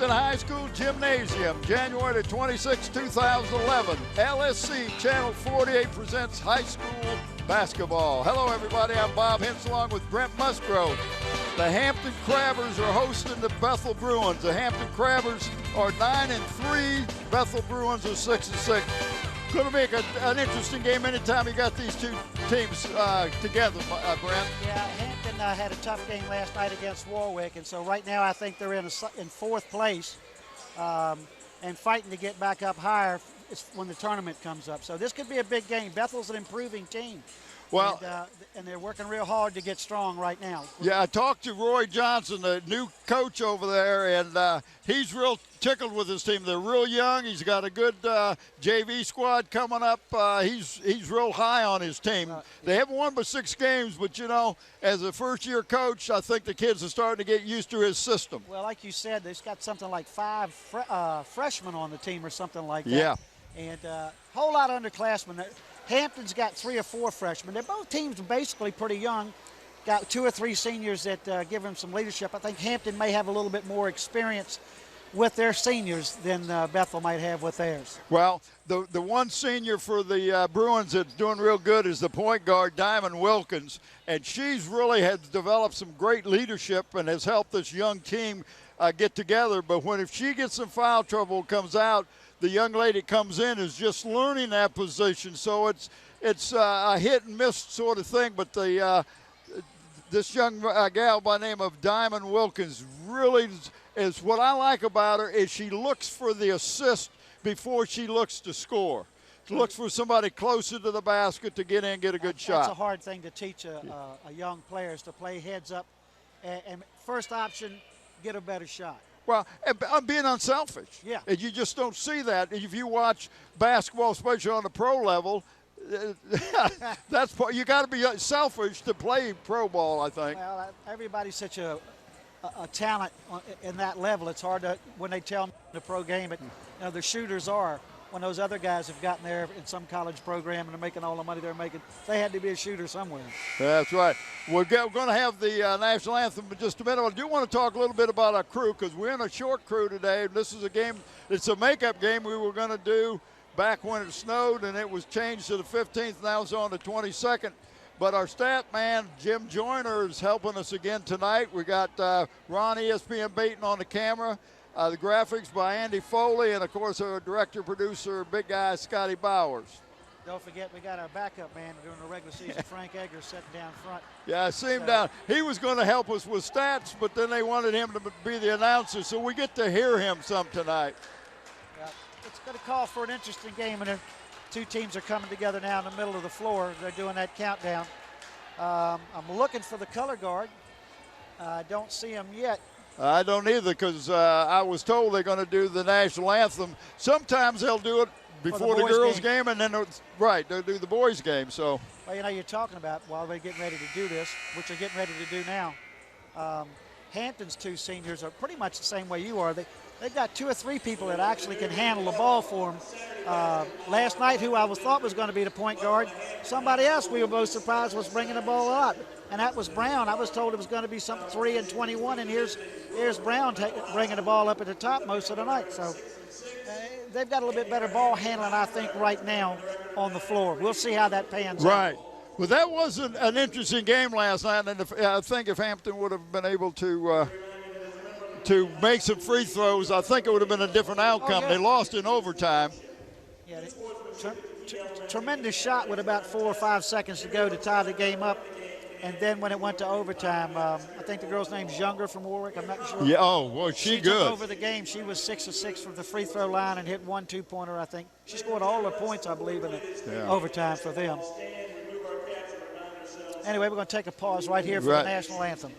High School Gymnasium, January 26, 2011. LSC Channel 48 presents high school basketball. Hello, everybody. I'm Bob Hintz along with Brent Musgrove. The Hampton Crabbers are hosting the Bethel Bruins. The Hampton Crabbers are 9-3. Bethel Bruins are 6-6. Going to make an interesting game anytime you got these two teams together, Brent. Yeah, Hampton had a tough game last night against Warwick, and so right now I think they're in fourth place and fighting to get back up higher when the tournament comes up. So this could be a big game. Bethel's an improving team. Well, and they're working real hard to get strong right now. Yeah, I talked to Roy Johnson, the new coach over there, and he's real tickled with his team. They're real young. He's got a good JV squad coming up. He's real high on his team. They haven't won but 6 games, but, you know, as a first-year coach, I think the kids are starting to get used to his system. Well, like you said, they've got something like 5 freshmen on the team or something like that. Yeah. And a whole lot of underclassmen. Hampton's got 3 or 4 freshmen. They're both teams basically pretty young. Got 2 or 3 seniors that give them some leadership. I think Hampton may have a little bit more experience with their seniors than Bethel might have with theirs. Well, the one senior for the Bruins that's doing real good is the point guard, Diamond Wilkins, and she's really has developed some great leadership and has helped this young team get together. But if she gets in foul trouble, comes out, the young lady comes in is just learning that position, so it's a hit and miss sort of thing. But this young gal by the name of Diamond Wilkins really is what I like about her is she looks for the assist before she looks to score. She looks for somebody closer to the basket to get in and get a good shot. That's a hard thing to teach a young player is to play heads up and first option, get a better shot. Well, I'm being unselfish. Yeah. And you just don't see that. If you watch basketball, especially on the pro level, you got to be selfish to play pro ball, I think. Well, everybody's such a talent in that level. It's hard to, when they tell them the pro game, but you know, the shooters are. When those other guys have gotten there in some college program and they're making all the money they're making, they had to be a shooter somewhere. That's right. We're going to have the national anthem in just a minute. I do want to talk a little bit about our crew because we're in a short crew today. This is a game, it's a makeup game we were going to do back when it snowed, and it was changed to the 15th. Now it's on the 22nd. But our stat man, Jim Joyner, is helping us again tonight. We got Ron ESPN Baton on the camera. The graphics by Andy Foley, and, of course, our director-producer, big guy, Scotty Bowers. Don't forget, we got our backup man during the regular season, Frank Eggers, sitting down front. Yeah, I see him down. He was going to help us with stats, but then they wanted him to be the announcer, so we get to hear him some tonight. It's going to call for an interesting game, and the 2 teams are coming together now in the middle of the floor. They're doing that countdown. I'm looking for the color guard. I don't see him yet. I don't either because I was told they're going to do the national anthem. Sometimes they'll do it before the girls' game, and then, they'll do the boys' game. So. Well, you know, you're talking about while they're getting ready to do this, which they're getting ready to do now, Hampton's 2 seniors are pretty much the same way you are. They've got 2 or 3 people that actually can handle the ball for them. Last night, who I thought was going to be the point guard, somebody else we were both surprised was bringing the ball up, and that was Brown. I was told it was going to be something 3 and 21, and here's Brown bringing the ball up at the top most of the night. So they've got a little bit better ball handling, I think, right now on the floor. We'll see how that pans out. Right. Well, that was an interesting game last night, and I think if Hampton would have been able to make some free throws, I think it would have been a different outcome. They lost in overtime. Yeah, tremendous shot with about 4 or 5 seconds to go to tie the game up. And then when it went to overtime, I think the girl's name's Younger from Warwick. I'm not sure. Yeah, well, she good. Took over the game. She was 6 of 6 from the free throw line and hit 1 2-pointer, I think. She scored all the points, I believe, in the overtime for them. Anyway, we're going to take a pause right here for the national anthem.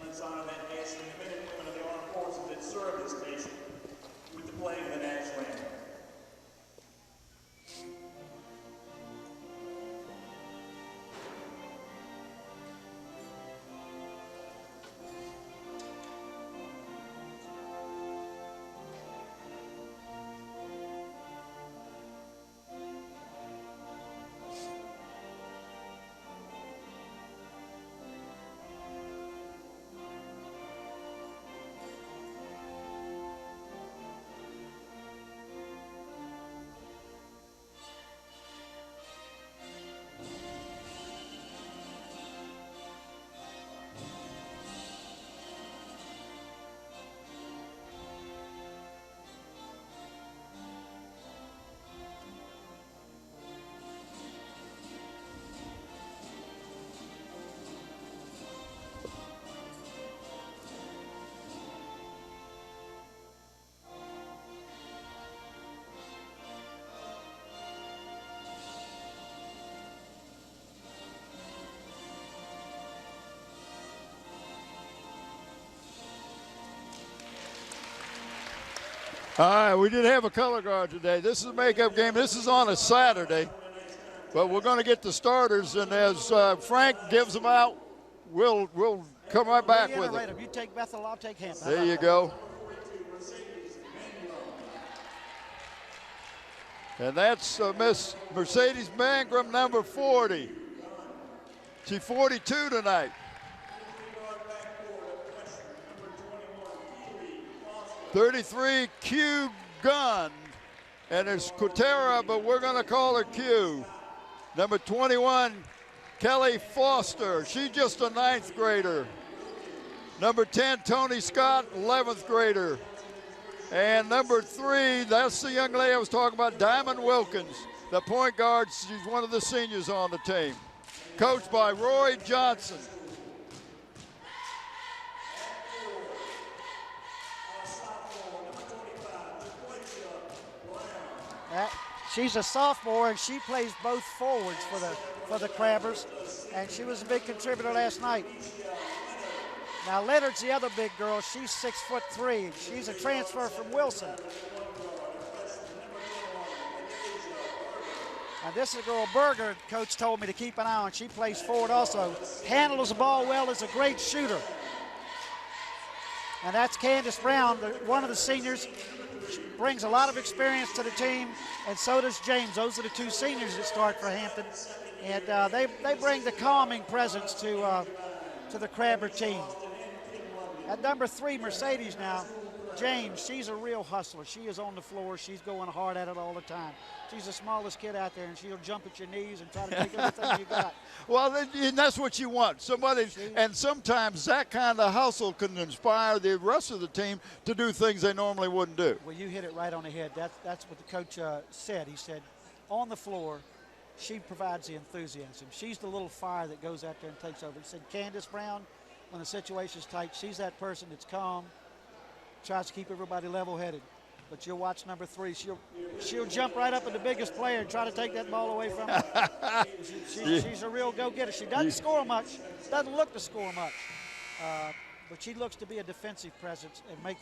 All right, we didn't have a color guard today. This is a makeup game. This is on a Saturday, but we're going to get the starters, and as Frank gives them out, we'll come right back with them. You take Bethel, I'll take Hampton. There you go. And that's Miss Mercedes Mangrum, number 40. She's 42 tonight. 33, Q Gunn. And it's Quatera, but we're going to call her Q. Number 21, Kelly Foster. She's just a 9th grader. Number 10, Tony Scott, 11th grader. And number 3, that's the young lady I was talking about, Diamond Wilkins, the point guard. She's one of the seniors on the team. Coached by Roy Johnson. She's a sophomore, and she plays both forwards for the Crabbers, and she was a big contributor last night. Now Leonard's the other big girl. She's 6'3". She's a transfer from Wilson. And this is a girl, Berger, coach told me to keep an eye on. She plays forward also. Handles the ball well, is a great shooter. And that's Candace Brown, one of the seniors. She brings a lot of experience to the team, and so does James. Those are the 2 seniors that start for Hampton. And they bring the calming presence to the Crabber team. At number 3, Mercedes now, James, she's a real hustler. She is on the floor. She's going hard at it all the time. She's the smallest kid out there, and she'll jump at your knees and try to take everything you got. Well, and that's what you want. Somebody, and sometimes that kind of hustle can inspire the rest of the team to do things they normally wouldn't do. Well, you hit it right on the head. That's what the coach said. He said, on the floor, she provides the enthusiasm. She's the little fire that goes out there and takes over. He said, Candace Brown, when the situation's tight, she's that person that's calm, tries to keep everybody level-headed. But you'll watch number 3. She'll jump right up at the biggest player and try to take that ball away from her. She's a real go-getter. She doesn't score much, doesn't look to score much, but she looks to be a defensive presence and make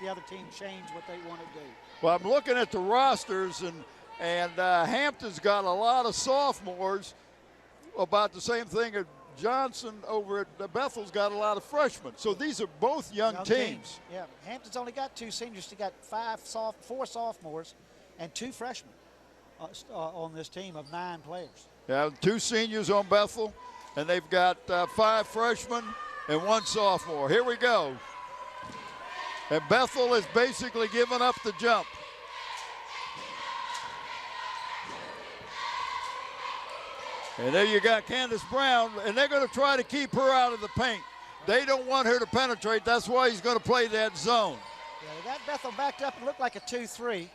the other team change what they want to do. Well, I'm looking at the rosters, and Hampton's got a lot of sophomores, about the same thing as Johnson over at Bethel's got a lot of freshmen. So these are both young teams. Yeah, Hampton's only got 2 seniors. They got 4 sophomores and 2 freshmen on this team of 9 players. Yeah, 2 seniors on Bethel, and they've got 5 freshmen and 1 sophomore. Here we go. And Bethel is basically giving up the jump. And there you got Candace Brown, and they're going to try to keep her out of the paint. They don't want her to penetrate. That's why he's going to play that zone. Yeah, they got Bethel backed up and looked like a 2-3.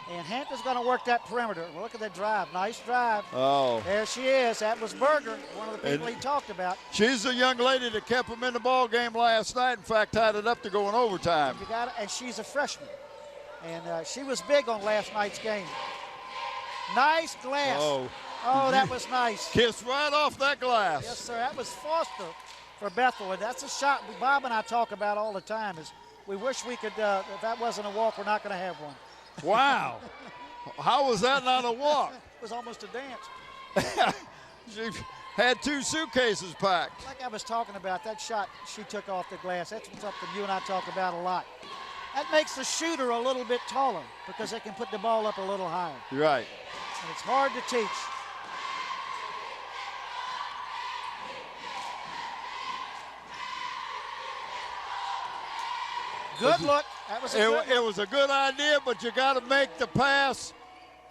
And Hampton's going to work that perimeter. Well, look at that drive. Nice drive. Oh. There she is. That was Berger, one of the people he talked about. She's the young lady that kept him in the ball game last night. In fact, tied it up to go in overtime. You got it, and she's a freshman. And she was big on last night's game. Nice glass. Oh, that was nice. Kissed right off that glass. Yes, sir. That was Foster for Bethel, and that's a shot Bob and I talk about all the time. Is we wish we could. If that wasn't a walk, we're not going to have one. Wow. How was that not a walk? It was almost a dance. She had 2 suitcases packed. Like I was talking about, that shot she took off the glass, that's something you and I talk about a lot. That makes the shooter a little bit taller because they can put the ball up a little higher. Right. And it's hard to teach. Good look. That was a good look. It was a good idea, but you got to make the pass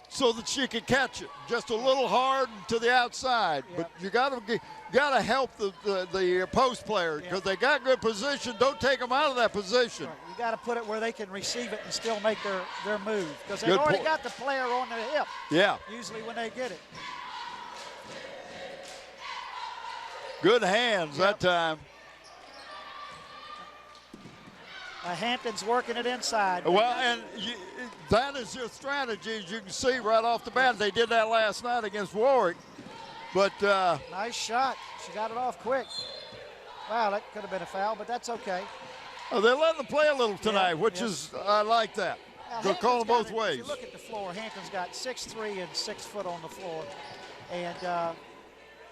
so that she can catch it. Just a little hard to the outside. Yeah. But you got to help the post player because they got good position. Don't take them out of that position. Right. You got to put it where they can receive it and still make their move because they've already got the player on the hip. Yeah. Usually when they get it. Good hands that time. Hampton's working it inside. Well, and that is your strategy, as you can see right off the bat. They did that last night against Warwick. But nice shot. She got it off quick. Wow, that could have been a foul, but that's okay. Oh, they're letting them play a little tonight, which is, I like that. Go call them both ways. If you look at the floor, Hampton's got 6'3" and 6 foot on the floor, and a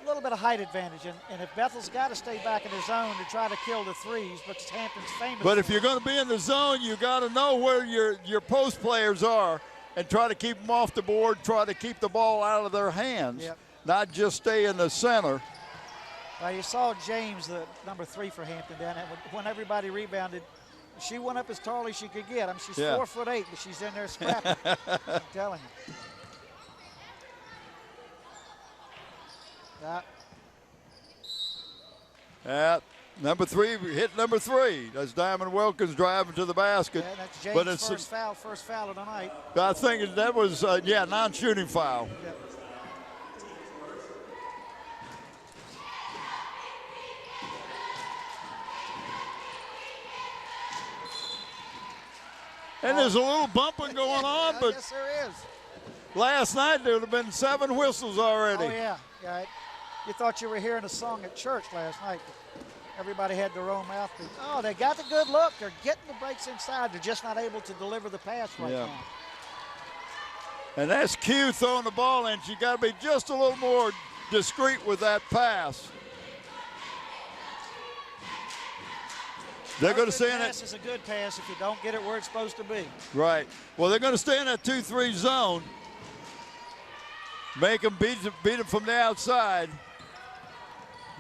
little bit of height advantage. And if Bethel's got to stay back in the zone to try to kill the threes, but Hampton's famous. But if you're going to be in the zone, you got to know where your post players are and try to keep them off the board, try to keep the ball out of their hands, not just stay in the center. Well, you saw James, the number 3 for Hampton, down there. When everybody rebounded, she went up as tall as she could get. I mean, she's 4'8", but she's in there scrapping. I'm telling you. Number 3 hit number 3. That's Diamond Wilkins driving to the basket. Yeah, that's James' first foul of the night. I think that was, non-shooting foul. Yep. And there's a little bumping going on, but yes, there is. Last night there would have been 7 whistles already. Oh, yeah. You thought you were hearing a song at church last night. Everybody had their own mouthpiece. Oh, they got the good look. They're getting the breaks inside. They're just not able to deliver the pass right now. And that's Q throwing the ball in. You got to be just a little more discreet with that pass. They're going to stay in it. Pass is a good pass if you don't get it where it's supposed to be. Right. Well, they're going to stay in that 2-3 zone. Make them beat them from the outside.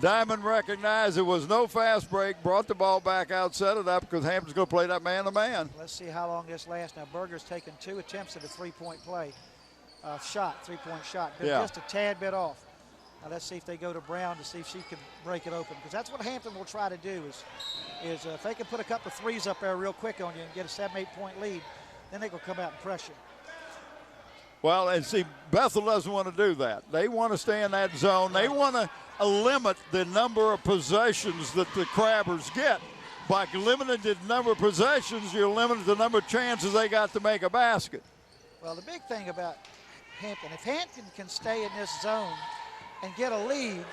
Diamond recognized there was no fast break, brought the ball back out, set it up because Hampton's going to play that man-to-man. Let's see how long this lasts. Now, Berger's taken 2 attempts at a three-point play. Three-point shot. Been just a tad bit off. Now, let's see if they go to Brown to see if she can break it open, because that's what Hampton will try to do is if they can put a couple of threes up there real quick on you and get a 7-8 point lead, then they will come out and pressure. Well, and see, Bethel doesn't want to do that. They want to stay in that zone. They want to limit the number of possessions that the Crabbers get. By limiting the number of possessions, you're limiting the number of chances they got to make a basket. Well, the big thing about Hampton, if Hampton can stay in this zone and get a lead,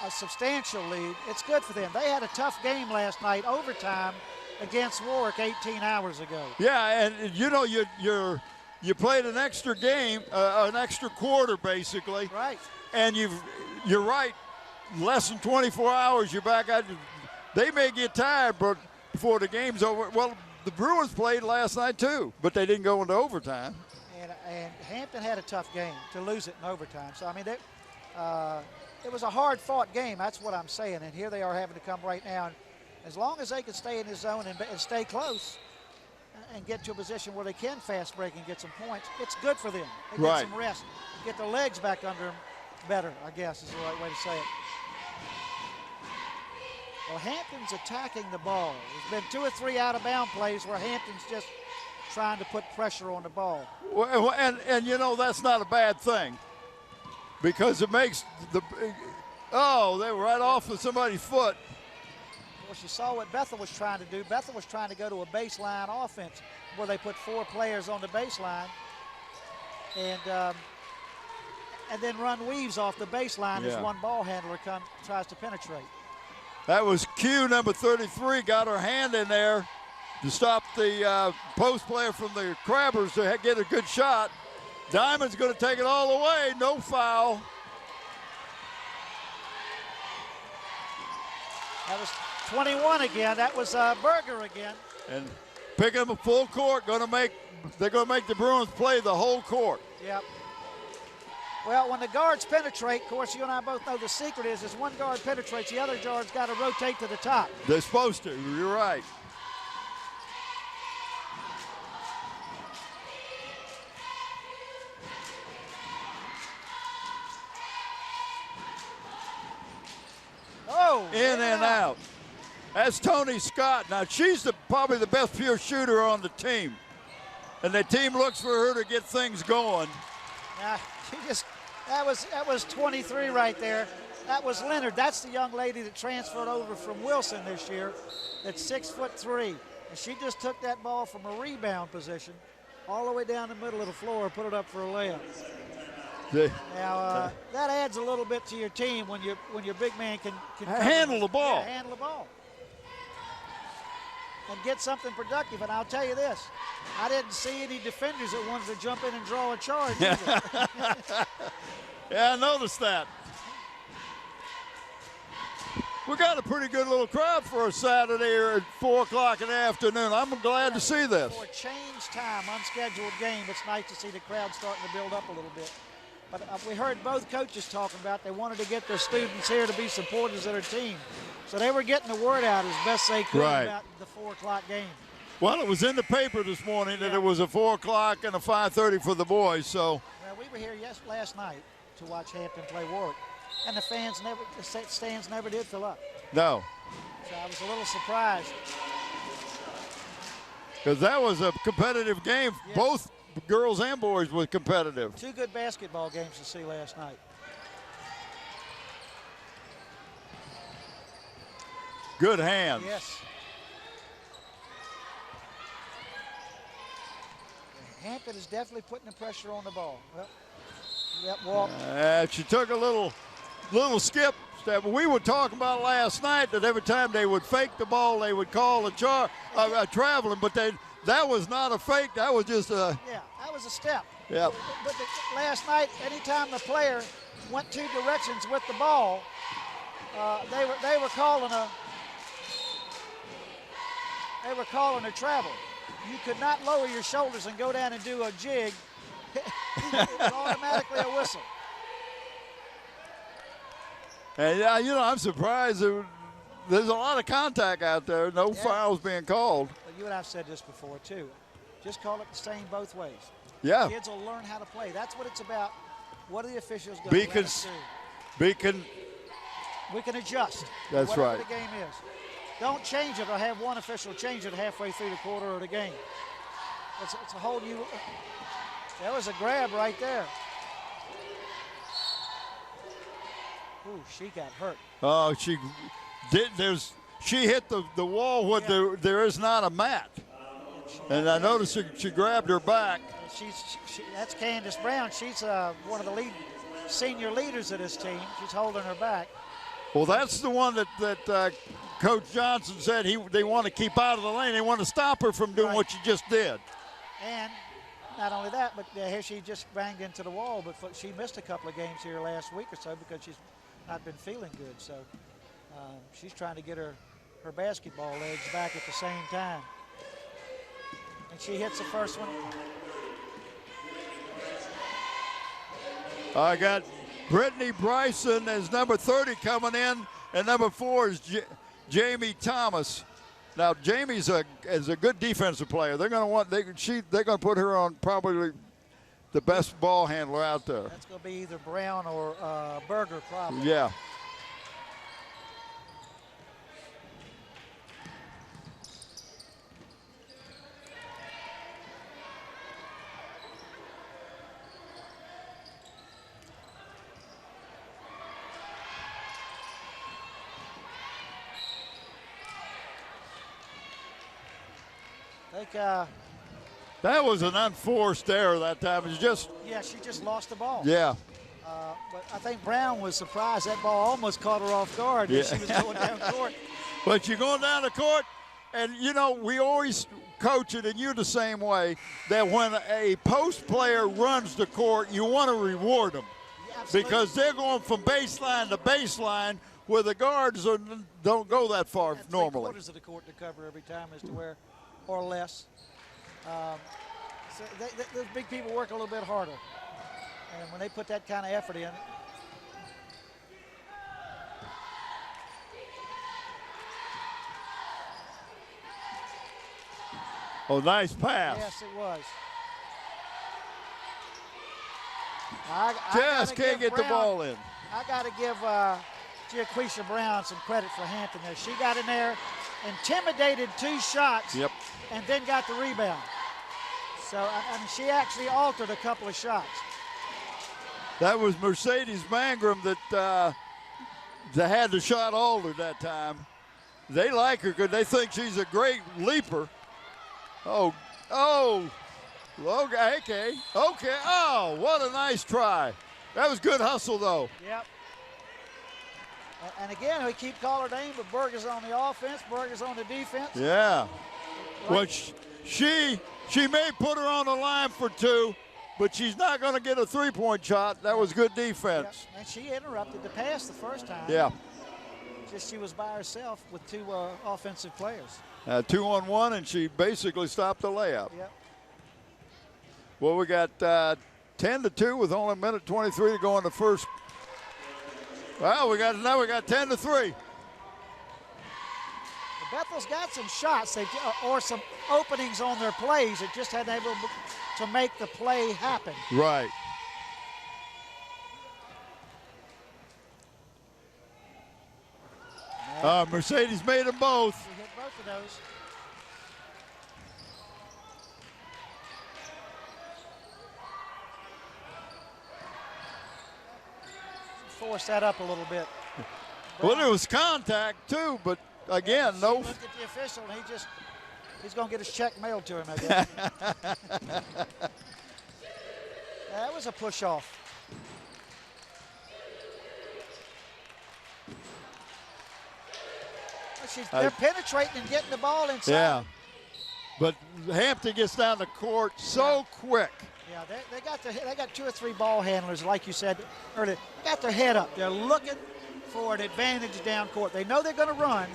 a substantial lead, it's good for them. They had a tough game last night, overtime, against Warwick 18 hours ago. Yeah, and you know, you played an extra game, an extra quarter basically. Right. And you're right, less than 24 hours, you're back out. They may get tired, but before the game's over. Well, the Bruins played last night too, but they didn't go into overtime. And Hampton had a tough game to lose it in overtime. So, I mean, it was a hard-fought game. That's what I'm saying. And here they are having to come right now. And as long as they can stay in this zone and stay close and get to a position where they can fast break and get some points, it's good for them. They get some rest, get their legs back under them better, I guess is the right way to say it. Well, Hampton's attacking the ball. There's been 2 or 3 out-of-bound plays where Hampton's just trying to put pressure on the ball. Well, and you know, that's not a bad thing, because it makes they were right off of somebody's foot. Well, you saw what Bethel was trying to do. Bethel was trying to go to a baseline offense where they put 4 players on the baseline and then run weaves off the baseline as one ball handler tries to penetrate. That was Q, number 33, got her hand in there to stop the post player from the Crabbers to get a good shot. Diamond's going to take it all the way, no foul. That was 21 again. That was Berger again. And picking up a full court, they're going to make the Bruins play the whole court. Yep. Well, when the guards penetrate, of course, you and I both know the secret is one guard penetrates, the other guard's got to rotate to the top. They're supposed to. You're right. Oh, in and out. That's Tony Scott. Now, she's probably the best pure shooter on the team. And the team looks for her to get things going. Now, that was 23 right there. That was Leonard. That's the young lady that transferred over from Wilson this year. That's 6'3". And she just took that ball from a rebound position all the way down the middle of the floor and put it up for a layup. Now, that adds a little bit to your team when your big man can handle the ball. Yeah, handle the ball. and get something productive. And I'll tell you this, I didn't see any defenders that wanted to jump in and draw a charge either. Yeah, I noticed that. We got a pretty good little crowd for a Saturday or at 4 o'clock in the afternoon. I'm glad to see this. For a change time, unscheduled game, it's nice to see the crowd starting to build up a little bit. But we heard both coaches talking about they wanted to get their students here to be supporters of their team. So they were getting the word out as best they could about the 4 o'clock game. Well, it was in the paper this morning that it was a 4 o'clock and a 5:30 for the boys. So. Well, we were here last night to watch Hampton play Warwick. And the stands never did fill up. No. So I was a little surprised. Because that was a competitive game. Yes. Both girls and boys were competitive. 2 good basketball games to see last night. Good hands. Yes. Hampton is definitely putting the pressure on the ball. Well, walk. She took a little skip step. We were talking about last night that every time they would fake the ball, they would call a traveling, but that was not a fake. That was just a. Yeah, that was a step. Yeah. But last night, anytime the player went 2 directions with the ball, they were calling a travel. You could not lower your shoulders and go down and do a jig. It was automatically a whistle. And I'm surprised. There's a lot of contact out there. No fouls being called. But you and I've said this before too. Just call it the same both ways. Yeah. Kids will learn how to play. That's what it's about. What are the officials going to let us do? We can adjust. That's right. Whatever the game is. Don't change it or have one official change it halfway through the quarter or the game. It's a whole new. That was a grab right there. Ooh, she got hurt. Oh, she did. She hit the wall where there is not a mat. And I noticed she grabbed her back. That's Candace Brown. She's one of the senior leaders of this team. She's holding her back. Well, that's the one that Coach Johnson said they want to keep out of the lane. They want to stop her from doing what she just did. And not only that, but here she just banged into the wall. But she missed a couple of games here last week or so because she's not been feeling good. So she's trying to get her basketball legs back at the same time. And she hits the first one. I got Brittany Bryson as number 30 coming in, and number 4 is Jamie Thomas. Now Jamie's is a good defensive player. They're going to put her on probably the best ball handler out there. That's going to be either Brown or Berger probably. Yeah. That was an unforced error that time. It was just. Yeah, she just lost the ball. Yeah. But I think Brown was surprised that ball almost caught her off guard as she was going down court. But you're going down the court, and we always coach it, and you're the same way, that when a post player runs the court, you want to reward them. Yeah, because they're going from baseline to baseline where the guards don't go that far normally. 3/4 of the court to cover every time as to where, or less. So those big people work a little bit harder. And when they put that kind of effort in. Oh, nice pass. Yes, it was. Just can't get the ball in. I got to give Giaquisha Brown some credit for Hampton there. She got in there, intimidated 2 shots, and then got the rebound. So, I mean, she actually altered a couple of shots. That was Mercedes Mangrum that had the shot altered that time. They like her because they think she's a great leaper. Okay. Oh, what a nice try. That was good hustle, though. Yep. And again, we keep calling her name, but Berger's on the offense, Berger's on the defense. Yeah. Well, she may put her on the line for 2, but she's not going to get a three-point shot. That was good defense. Yeah. And she interrupted the pass the first time. Yeah. Just she was by herself with 2 offensive players. 2-on-1, and she basically stopped the layup. Yep. Well, we got 10-2 with only a minute 23 to go in the first. Well, we got 10-3. Bethel's got some shots or some openings on their plays. It just hadn't able to make the play happen. Right. Mercedes made them both. We hit both of those. Force that up a little bit. Well, there was contact too, but again, no. Looked at the official, and he's going to get his check mailed to him, I guess. That was a push off. They're penetrating and getting the ball inside. Yeah, but Hampton gets down the court so quick. Yeah, they got 2 or 3 ball handlers, like you said earlier. They got their head up. They're looking for an advantage down court. They know they're going to run,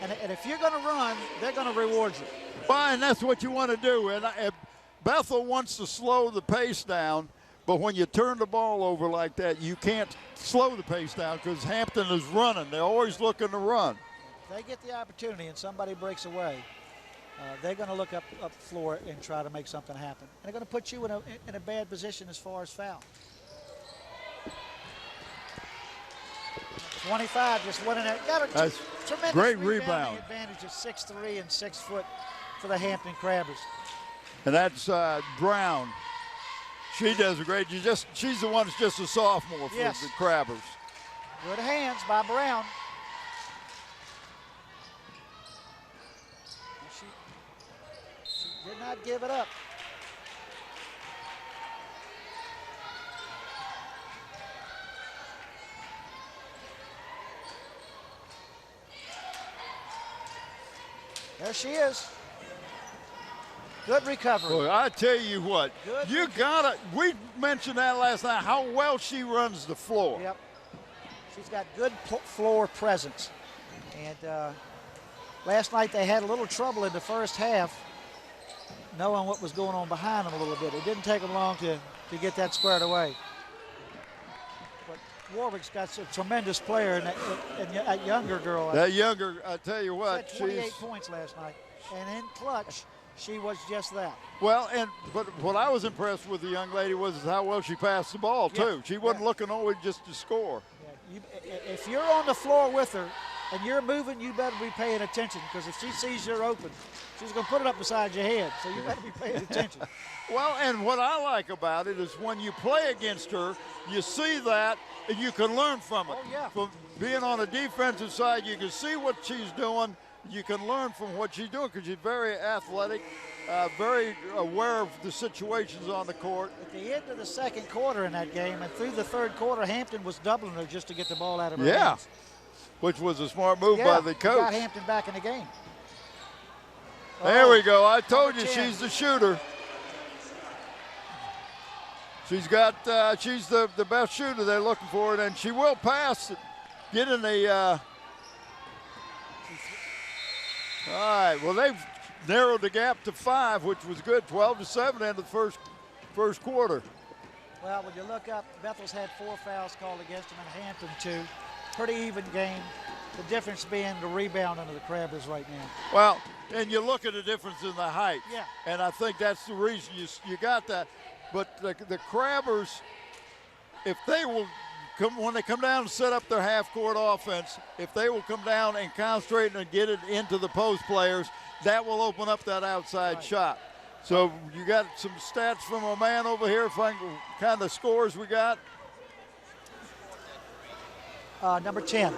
and if you're going to run, they're going to reward you. Fine, that's what you want to do. And Bethel wants to slow the pace down, but when you turn the ball over like that, you can't slow the pace down because Hampton is running. They're always looking to run. If they get the opportunity and somebody breaks away, they're going to look up floor and try to make something happen. And they're going to put you in a bad position as far as foul. 25 just winning it. Got a tremendous great rebound advantage of 6'3" and 6 foot for the Hampton Crabbers. And that's Brown. She does a great. She's the one that's just a sophomore for the Crabbers. Good hands by Brown. She did not give it up. There she is. Good recovery. Well, I tell you what, we mentioned that last night, how well she runs the floor. Yep. She's got good floor presence. And last night they had a little trouble in the first half, knowing what was going on behind them a little bit. It didn't take them long to get that squared away. But Warwick's got a tremendous player, and that younger girl. That younger, I tell you what, she had 28 points last night. And in clutch, she was just that. Well, but what I was impressed with the young lady was how well she passed the ball, too. She wasn't looking only just to score. Yeah. If you're on the floor with her and you're moving, you better be paying attention, because if she sees you're open, she's going to put it up beside your head, so you better be paying attention. Well, and what I like about it is when you play against her, you see that and you can learn from it. Oh, yeah. From being on the defensive side, you can see what she's doing. You can learn from what she's doing because she's very athletic, very aware of the situations on the court. At the end of the second quarter in that game and through the third quarter, Hampton was doubling her just to get the ball out of her hands. Which was a smart move by the coach. Got Hampton back in the game. There we go. I told you she's the shooter. She's the best shooter they're looking for, and she will pass, get in the. All right, well, they've narrowed the gap to 5, which was good, 12-7 in the first quarter. Well, when you look up, Bethel's had 4 fouls called against them and Hampton 2. Pretty even game. The difference being the rebounding of the Crabbers right now. Well, and you look at the difference in the height. Yeah. And I think that's the reason you got that. But the Crabbers, if they will when they come down and set up their half-court offense, if they will come down and concentrate and get it into the post players, that will open up that outside shot. So you got some stats from a man over here, kind of scores we got. Number 10.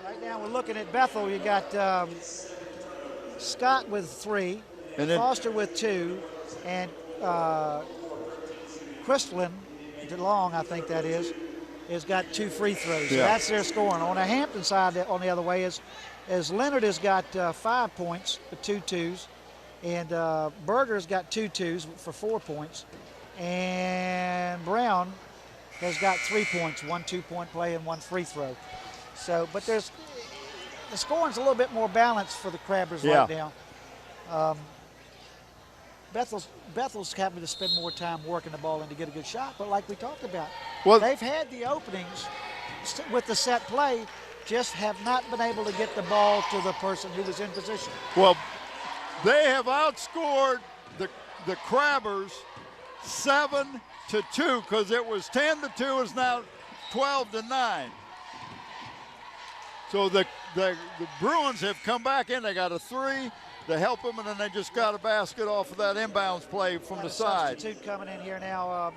Right now we're looking at Bethel. You got Scott with 3, and Foster with 2, and Crystalline DeLong, I think that is, has got 2 free throws. So Yeah. that's their scoring. On the Hampton side, on the other way, is Leonard has got 5 points with 2 twos, and Berger's got 2 twos for 4 points, and Brown has got 3 points, 1 2-point play and 1 free throw. So, but the scoring's a little bit more balanced for the Crabbers right now. Bethel's having to spend more time working the ball in to get a good shot, but like we talked about, they've had the openings with the set play, just have not been able to get the ball to the person who was in position. Well, they have outscored the Crabbers 7-2, because it was 10-2, is now 12-9. So the Bruins have come back in. They got a 3 to help them, and then they just got a basket off of that inbounds play from the side. Substitute coming in here now.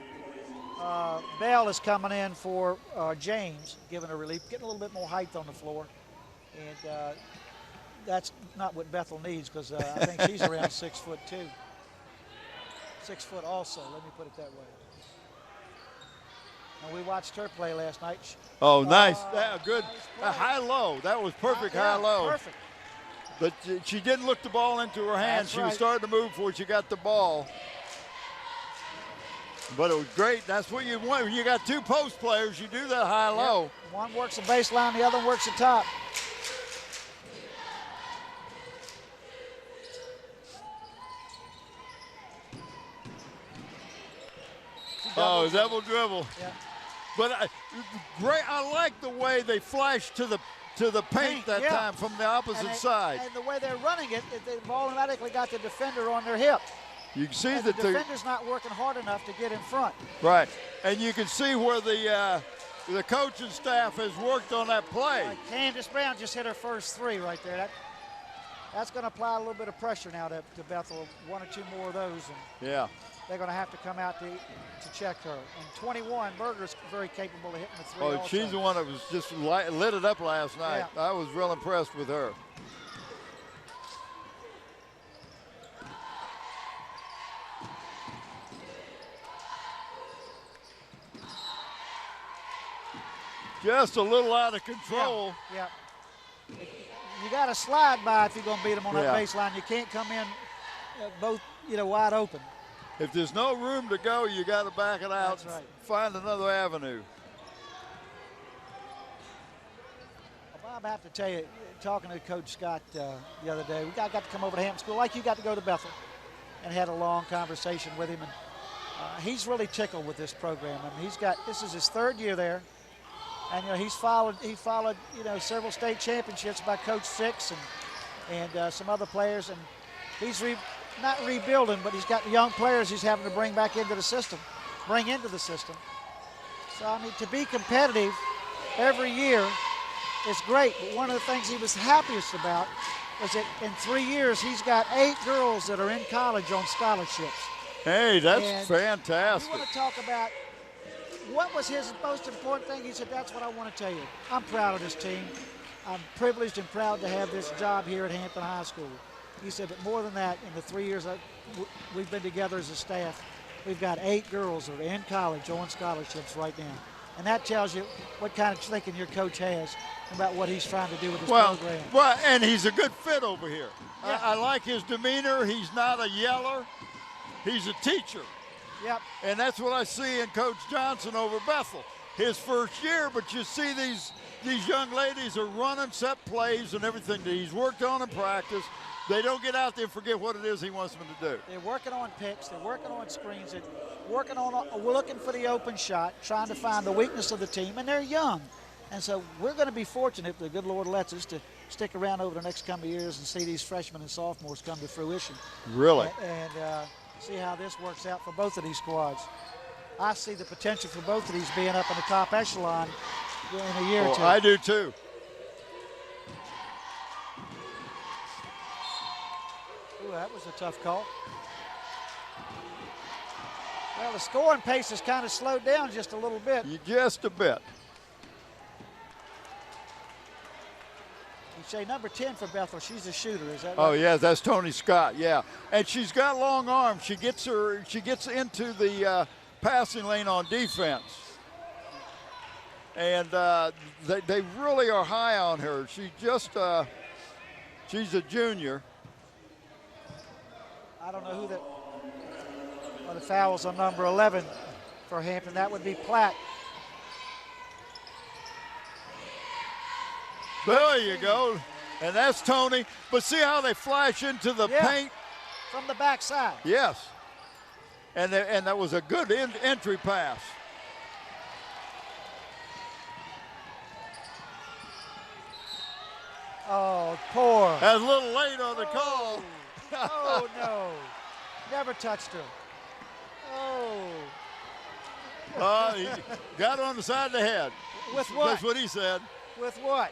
Bell is coming in for James, giving a relief, getting a little bit more height on the floor. And that's not what Bethel needs, because I think she's around 6'2". 6 foot also, let me put it that way. And we watched her play last night. Oh, nice. Good. Nice High-low. That was perfect high-low. Perfect. But she didn't look the ball into her hands. That's She was right. starting to move before she got the ball. But it was great. That's what you want. When you got 2 post players, you do that high-low. Yep. One works the baseline, the other one works the top. Oh, double dribble. Yeah. But great. I like the way they flashed to the paint that time from the opposite side. And the way they're running it, they've automatically got the defender on their hip. You can see and that the defender's not working hard enough to get in front. Right, and you can see where the coaching staff has worked on that play. Candace Brown just hit her first 3 right there. That's going to apply a little bit of pressure now to Bethel. 1 or 2 more of those, and yeah, they're going to have to come out to check her. And 21, Berger's very capable of hitting the 3 Oh, also. she's the one that was just lit it up last night. Yeah. I was real impressed with her. Just a little out of control. Yeah. You got to slide by if you're going to beat them on that Yeah. baseline. You can't come in both, wide open. If there's no room to go, you got to back it out. That's right. Find another avenue. Well, Bob, I have to tell you, talking to Coach Scott the other day, I got to come over to Hampton School, like you got to go to Bethel, and had a long conversation with him. And he's really tickled with this program. I mean, this is his 3rd year there. And he followed several state championships by Coach Fix and some other players, and he's not rebuilding, but he's got young players he's having to bring into the system. So I mean, to be competitive every year is great. But one of the things he was happiest about was that in 3 years he's got 8 girls that are in college on scholarships. Hey, that's And fantastic. You want to talk about what was his most important thing? He said, that's what I want to tell you. I'm proud of this team. I'm privileged and proud to have this job here at Hampton High School. He said, but more than that, in the 3 years that we've been together as a staff, we've got 8 girls that are in college on scholarships right now. And that tells you what kind of thinking your coach has about what he's trying to do with his program. Well, and he's a good fit over here. Yeah. I like his demeanor. He's not a yeller. He's a teacher. Yep. And that's what I see in Coach Johnson over Bethel. His first year, but you see these young ladies are running set plays and everything that he's worked on in practice. They don't get out there and forget what it is he wants them to do. They're working on picks. They're working on screens. They're looking for the open shot, trying to find the weakness of the team, and they're young. And so we're going to be fortunate, if the good Lord lets us, to stick around over the next couple of years and see these freshmen and sophomores come to fruition. Really? And see how this works out for both of these squads. I see the potential for both of these being up in the top echelon in a year or 2. I do too. Ooh, that was a tough call. Well, the scoring pace has kind of slowed down just a little bit. Just a bit. You say number 10 for Bethel. She's a shooter, is that right? Oh yeah, that's Tony Scott. Yeah, and she's got long arms. She gets into the passing lane on defense. And they really are high on her. She's a junior. I don't know who the foul's on number 11 for Hampton. That would be Platt. There you go. And that's Tony. But see how they flash into the paint? From the backside. Yes. And that was a good entry pass. Oh, poor. That's a little late on the call. Oh, no. Never touched her. Oh. He got her on the side of the head. With what? That's what he said. With what?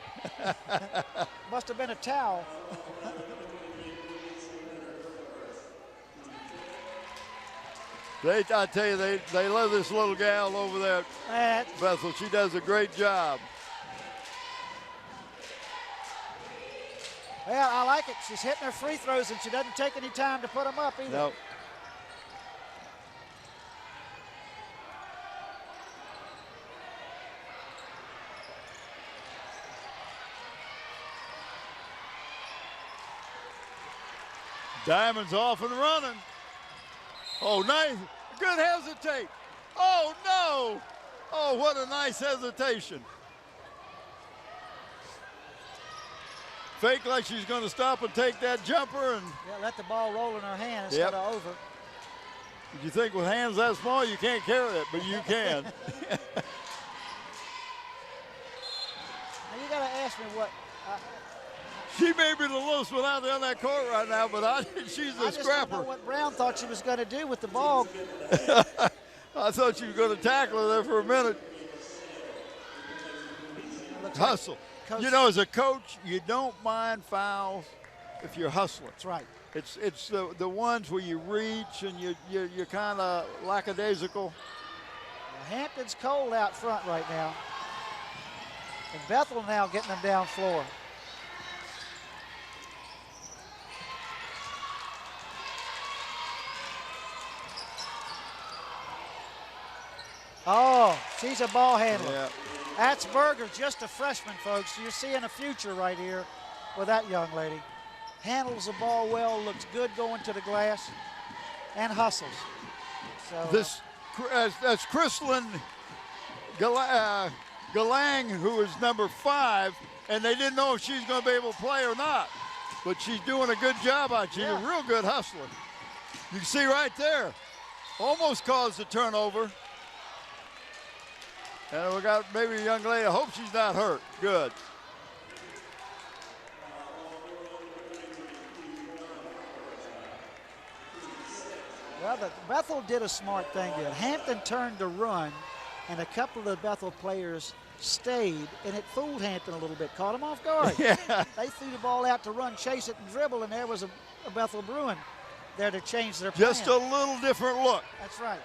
Must have been a towel. I tell you, they love this little gal over there at Bethel. She does a great job. Well, I like it. She's hitting her free throws, and she doesn't take any time to put them up either. Nope. Diamond's off and running. Oh, nice. Good hesitate. Oh, no. Oh, what a nice hesitation. Fake like she's going to stop and take that jumper. And let the ball roll in her hand instead of over. Did you think with hands that small you can't carry it, but you can. Now you got to ask me what. She may be the lowest one out there on that court right now, but she's a I just scrapper. don't know what Brown thought she was going to do with the ball. I thought she was going to tackle her there for a minute. Hustle. Like you know, as a coach, you don't mind fouls if you're hustling. That's right. It's the ones where you reach and you're kind of lackadaisical. Well, Hampton's cold out front right now. And Bethel now getting them down floor. Oh, she's a ball handler. Yeah. That's Berger, just a freshman, folks. You're seeing a future right here with that young lady. Handles the ball well, looks good going to the glass, and hustles. So that's Chrislyn Galang, who is number 5, and they didn't know if she's going to be able to play or not. But she's doing a good job out. She's a real good hustler. You can see right there, almost caused a turnover. And we got maybe a young lady. I hope she's not hurt. Good. Well, Bethel did a smart thing there. Hampton turned to run, and a couple of the Bethel players stayed, and it fooled Hampton a little bit, caught them off guard. Yeah. They threw the ball out to run, chase it, and dribble, and there was a Bethel Bruin there to change their plan. Just a little different look. That's right.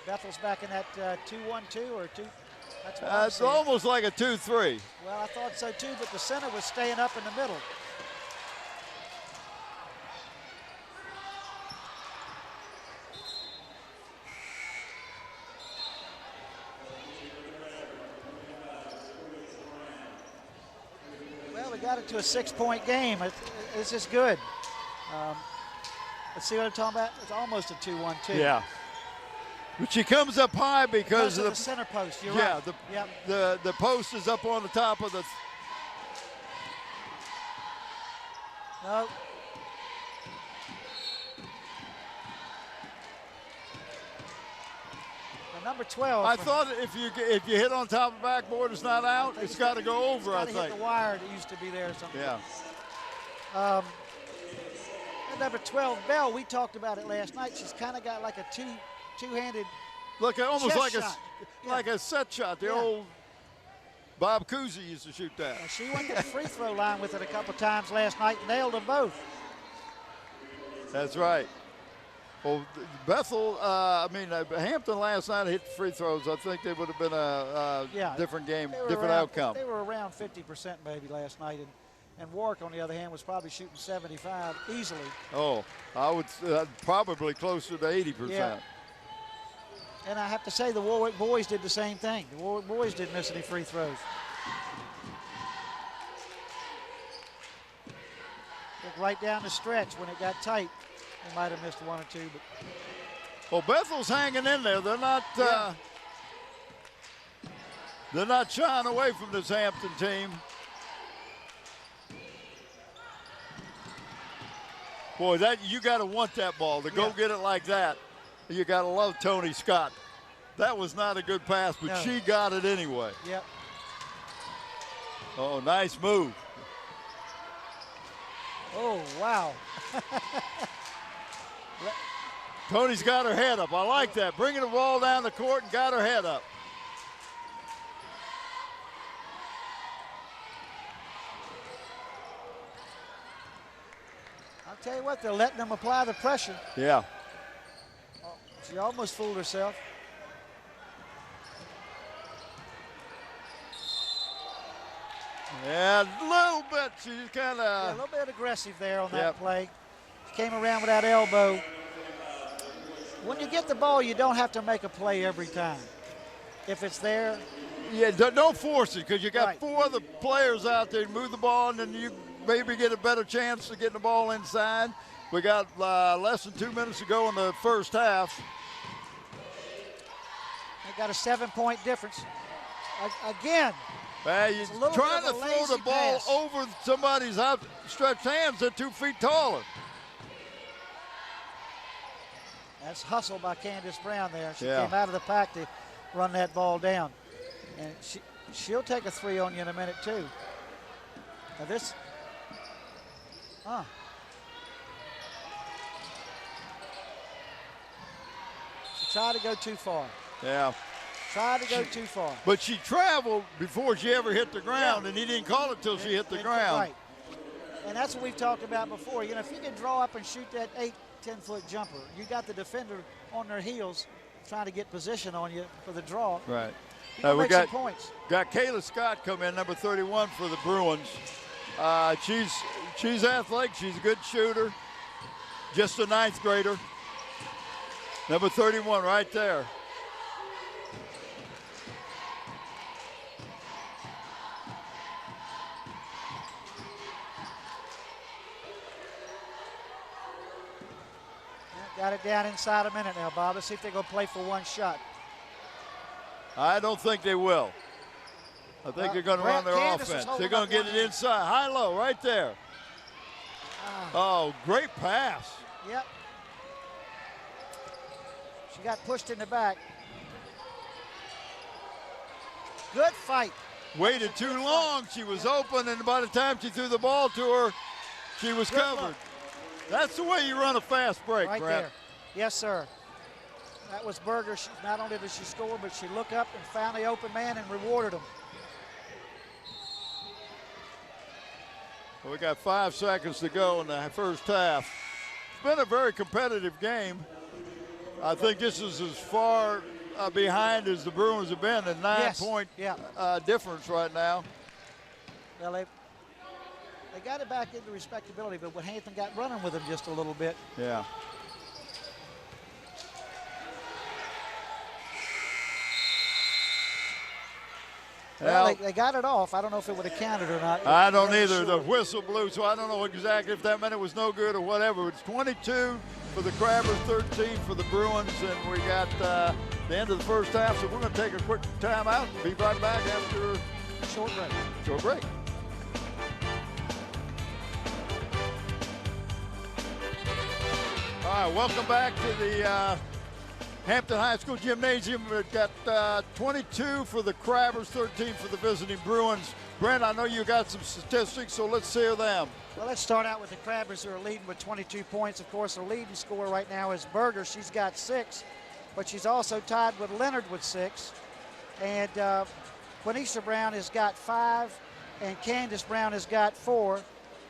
Bethel's back in that 2-1-2 or 2. That's what It's almost like a 2-3. Well, I thought so too, but the center was staying up in the middle. Well, we got it to a 6-point game. This is good. Let's see what I'm talking about. It's almost a 2-1-2. Yeah. But she comes up high because of the center post. You're right. The post is up on the top of the. No. The number 12. I thought if you hit on top of the backboard, it's not out. It's got to go over. I think. Hit the wire that used to be there or something. Yeah. And number 12, Bell. We talked about it last night. She's kind of got like a two-handed. Look, almost like shot. like a set shot. The old Bob Cousy used to shoot that. And she went to the free throw line with it a couple times last night and nailed them both. That's right. Well, Bethel, Hampton last night hit free throws. I think they would have been a different game, different outcome. They were around 50% maybe last night. And Warwick, on the other hand, was probably shooting 75 easily. Oh, I would probably closer to 80%. Yeah. And I have to say the Warwick boys did the same thing. The Warwick boys didn't miss any free throws. Look right down the stretch when it got tight. They might have missed one or two. But well, Bethel's hanging in there. They're not shying away from this Hampton team. Boy, you got to want that ball to go get it like that. You got to love Tony Scott. That was not a good pass, but she got it anyway. Yep. Oh, nice move. Oh, wow. Tony's got her head up. I like that. Bringing the ball down the court and got her head up. I'll tell you what, they're letting them apply the pressure. Yeah. Oh, she almost fooled herself. Yeah, a little bit. She's kind of. Yeah, a little bit aggressive there on that play. She came around with that elbow. When you get the ball, you don't have to make a play every time. If it's there. Yeah, don't force it because you got 4 other players out there to move the ball, and then you maybe get a better chance of getting the ball inside. We got less than 2 minutes to go in the first half. They got a 7-point difference. Again. You're trying to throw the ball over somebody's outstretched hands. They're 2 feet taller. That's hustle by Candace Brown there. She came out of the pack to run that ball down. And she'll take a 3 on you in a minute, too. Now this. She tried to go too far. Yeah. Tried to go too far. But she traveled before she ever hit the ground, and he didn't call it till she hit the ground. Right. And that's what we've talked about before. You know, if you can draw up and shoot that 8-10-foot jumper, you got the defender on their heels trying to get position on you for the draw. Right. We We got some points. Got Kayla Scott come in, number 31 for the Bruins. She's athletic. She's a good shooter. Just a 9th grader. Number 31 right there. Got it down inside a minute now, Bob. Let's see if they're going to play for one shot. I don't think they will. I think they're going to run their offense. They're going to get it inside. High-low right there. Oh, great pass. Yep. She got pushed in the back. Good fight. Waited too long. She was open, and by the time she threw the ball to her, she was covered. That's the way you run a fast break, right Brett. There. Yes, sir. That was Berger. Not only did she score, but she looked up and found the open man and rewarded him. Well, we got 5 seconds to go in the first half. It's been a very competitive game. I think this is as far behind as the Bruins have been, a 9-point difference right now. Well, they got it back into respectability, but when Hampton got running with them just a little bit. Yeah. Well, they got it off. I don't know if it would have counted or not. I don't either. The whistle blew, so I don't know exactly if that meant it was no good or whatever. It's 22 for the Crabbers, 13 for the Bruins, and we got the end of the first half, so we're going to take a quick timeout and be right back after a short break. Short break. All right, welcome back to the Hampton High School Gymnasium. We've got 22 for the Crabbers, 13 for the visiting Bruins. Brent, I know you got some statistics, so let's hear them. Well, let's start out with the Crabbers, who are leading with 22 points. Of course, the leading scorer right now is Berger. She's got 6, but she's also tied with Leonard with 6. And Quenisha Brown has got 5, and Candace Brown has got 4,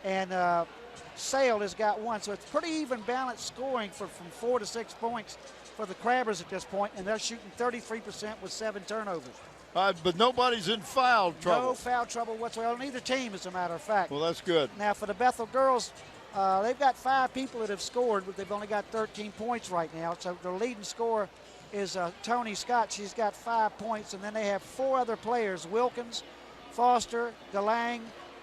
and Sale has got 1. So it's pretty even balanced scoring from 4 to 6 points for the Crabbers at this point, and they're shooting 33% with 7 turnovers. But nobody's in foul trouble. No foul trouble whatsoever on either team, as a matter of fact. Well, that's good. Now, for the Bethel girls, they've got 5 people that have scored, but they've only got 13 points right now. So their leading scorer is Tony Scott. She's got 5 points, and then they have 4 other players, Wilkins, Foster, Galang,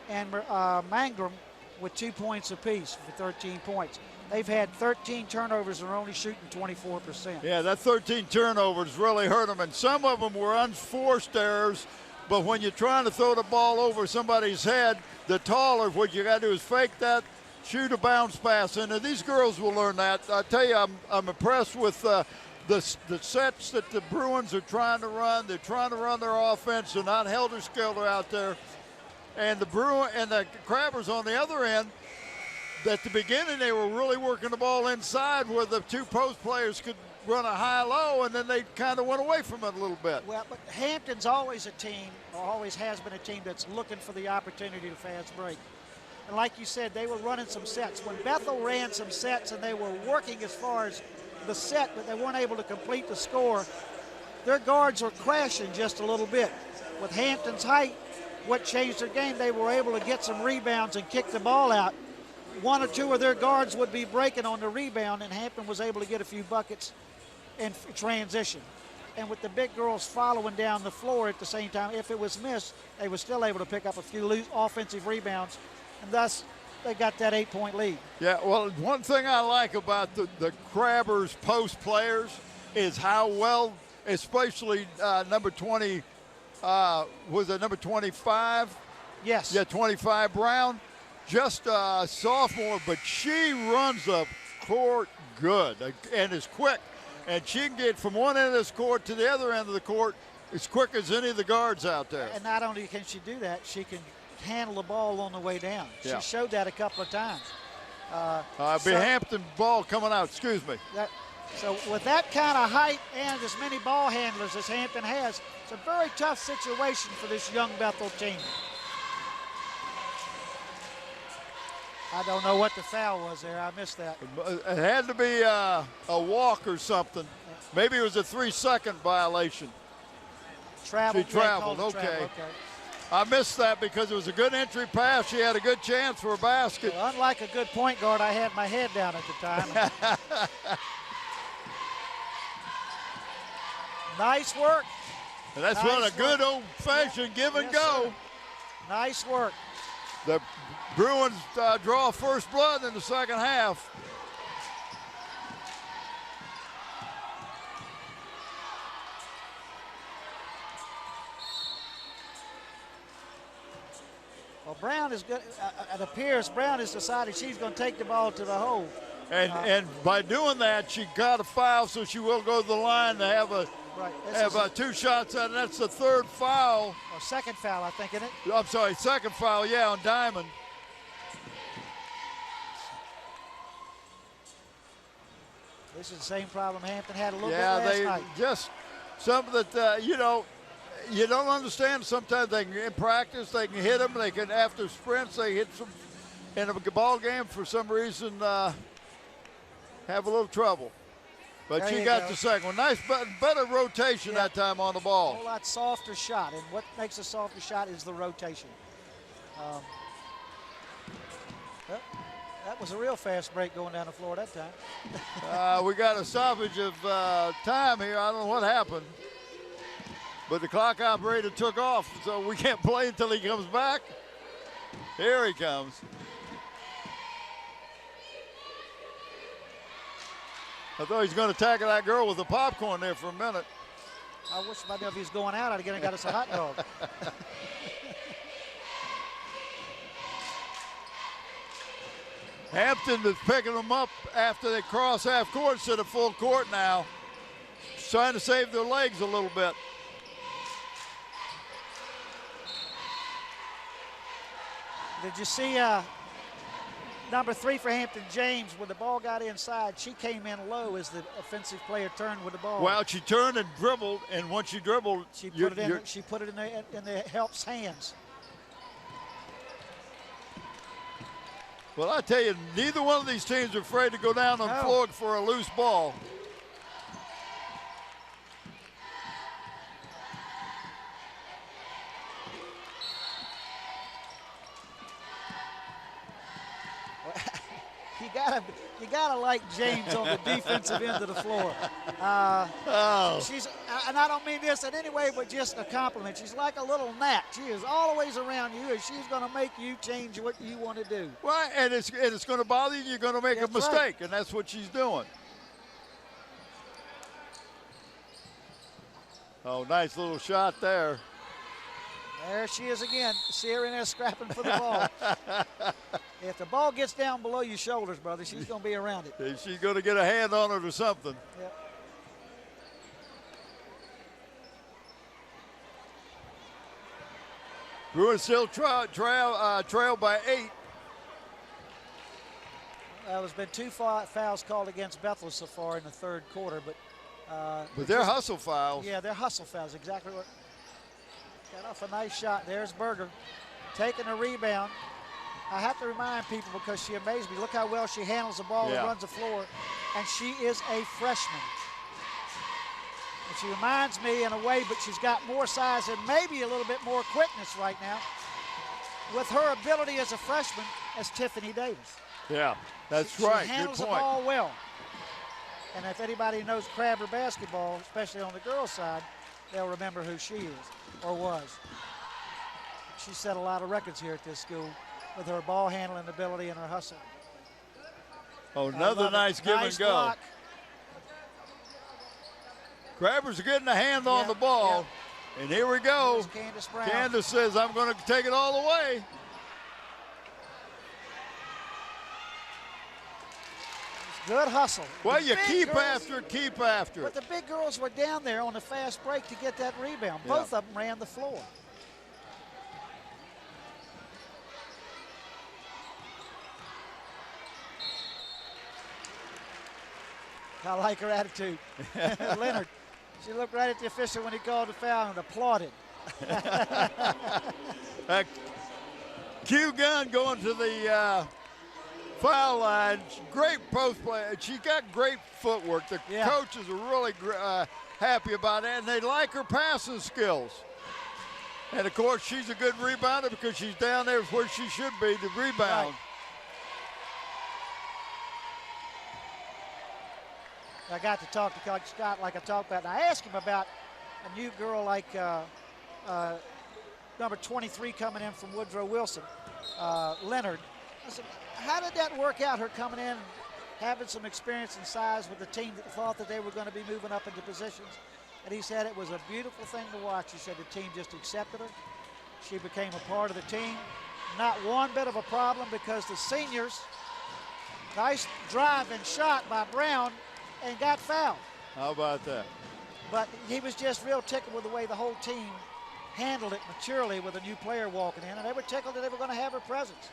and Mangrum, with 2 points apiece for 13 points. They've had 13 turnovers and are only shooting 24%. Yeah, that 13 turnovers really hurt them, and some of them were unforced errors. But when you're trying to throw the ball over somebody's head, the taller, what you got to do is fake that, shoot a bounce pass. And these girls will learn that. I tell you, I'm impressed with the sets that the Bruins are trying to run. They're trying to run their offense. They're not helter-skelter out there. And the Crabbers on the other end, at the beginning they were really working the ball inside where the 2 post players could run a high-low, and then they kind of went away from it a little bit. Well, but Hampton's always a team, or always has been a team, that's looking for the opportunity to fast break. And like you said, they were running some sets. When Bethel ran some sets and they were working as far as the set, but they weren't able to complete the score, their guards were crashing just a little bit. With Hampton's height, what changed their game, they were able to get some rebounds and kick the ball out. 1 or 2 of their guards would be breaking on the rebound, and Hampton was able to get a few buckets in transition. And with the big girls following down the floor at the same time, if it was missed, they were still able to pick up a few offensive rebounds, and thus they got that 8-point lead. Yeah, well, one thing I like about the Crabbers post players is how well, especially number 20, was it number 25? Yes. Yeah, 25 Brown. Just a sophomore, but she runs the court good and is quick. And she can get from one end of this court to the other end of the court as quick as any of the guards out there. And not only can she do that, she can handle the ball on the way down. Yeah. She showed that a couple of times. Hampton ball coming out, excuse me. So with that kind of height and as many ball handlers as Hampton has, it's a very tough situation for this young Bethel team. I don't know what the foul was there. I missed that. It had to be a walk or something. Maybe it was a 3-second violation. Traveled. She traveled, okay. I missed that because it was a good entry pass. She had a good chance for a basket. Well, unlike a good point guard, I had my head down at the time. Nice work. And that's what a good old-fashioned give and go. Sir. Nice work. The Bruins draw first blood in the second half. Well, Brown is good. It appears Brown has decided she's going to take the ball to the hole. And by doing that, she got a foul, so she will go to the line to have Right. 2 shots at it. That's the 3rd foul. Or second foul, I think, isn't it? I'm sorry, 2nd foul, yeah, on Diamond. This is the same problem Hampton had a little bit Yeah, last night. just something that, you don't understand. Sometimes they can, in practice, they can hit them. They can, after sprints, they hit some. In a ball game, for some reason, have a little trouble. But There she you got go. the second one. Nice, better rotation that time on the A ball. whole lot softer shot, and what makes a softer shot is the rotation. That was a real fast break going down the floor that time. We got a stoppage of time here. I don't know what happened. But the clock operator took off, so we can't play until he comes back. Here he comes. I thought he was going to tackle that girl with the popcorn there for a minute. I wish I knew if he was going out, I'd have got us a hot dog. Hampton is picking them up after they cross half court instead of full court now. Just trying to save their legs a little bit. Did you see number 3 for Hampton, James, when the ball got inside, she came in low as the offensive player turned with the ball. Well, she turned and dribbled, and once she dribbled, she put it in the help's hands. Well, I tell you, neither one of these teams are afraid to go down on the floor for a loose ball. You got you gotta like James on the defensive end of the floor. She's, and I don't mean this in any way, but just a compliment. She's like a little gnat. She is always around you, and she's going to make you change what you want to do. Right, and it's going to bother you. You're going to make a mistake, right. And that's what she's doing. Oh, nice little shot there. There she is again. See her in there scrapping for the ball. If the ball gets down below your shoulders, brother, she's going to be around it. She's going to get a hand on it or something. Yep. Bruins still trail by 8. There's been 2 fouls called against Bethel so far in the third quarter, but they're hustle fouls. Yeah, they're hustle fouls. Exactly what. Got off a nice shot. There's Berger taking a rebound. I have to remind people because she amazed me. Look how well she handles the ball and runs the floor, and she is a freshman. And she reminds me in a way, but she's got more size and maybe a little bit more quickness right now with her ability as a freshman as Tiffany Davis. Yeah, that's right. She handles Good the point. ball well. And if anybody knows Crabber basketball, especially on the girls' side, they'll remember who she is or was. She set a lot of records here at this school with her ball handling ability and her hustle. Oh, another nice give and go. Block. Crabber's getting a hand on the ball. And here we go. Candace Brown. Candace says, I'm going to take it all the way. Good hustle. Well, you keep after it. But the big girls were down there on the fast break to get that rebound. Both of them ran the floor. I like her attitude. Leonard, she looked right at the official when he called the foul and applauded. Q Gunn going to the foul line. Great post play. She got great footwork. The coaches are really happy about it, and they like her passing skills. And, of course, she's a good rebounder because she's down there where she should be to rebound. Right. I got to talk to Coach Scott like I talked about. And I asked him about a new girl like number 23 coming in from Woodrow Wilson, Leonard. I said, how did that work out, her coming in and having some experience and size with the team that thought that they were going to be moving up into positions? And he said it was a beautiful thing to watch. He said the team just accepted her. She became a part of the team. Not one bit of a problem because the seniors, nice drive and shot by Brown, and got fouled. How about that? But he was just real tickled with the way the whole team handled it maturely with a new player walking in, and they were tickled that they were going to have her presence.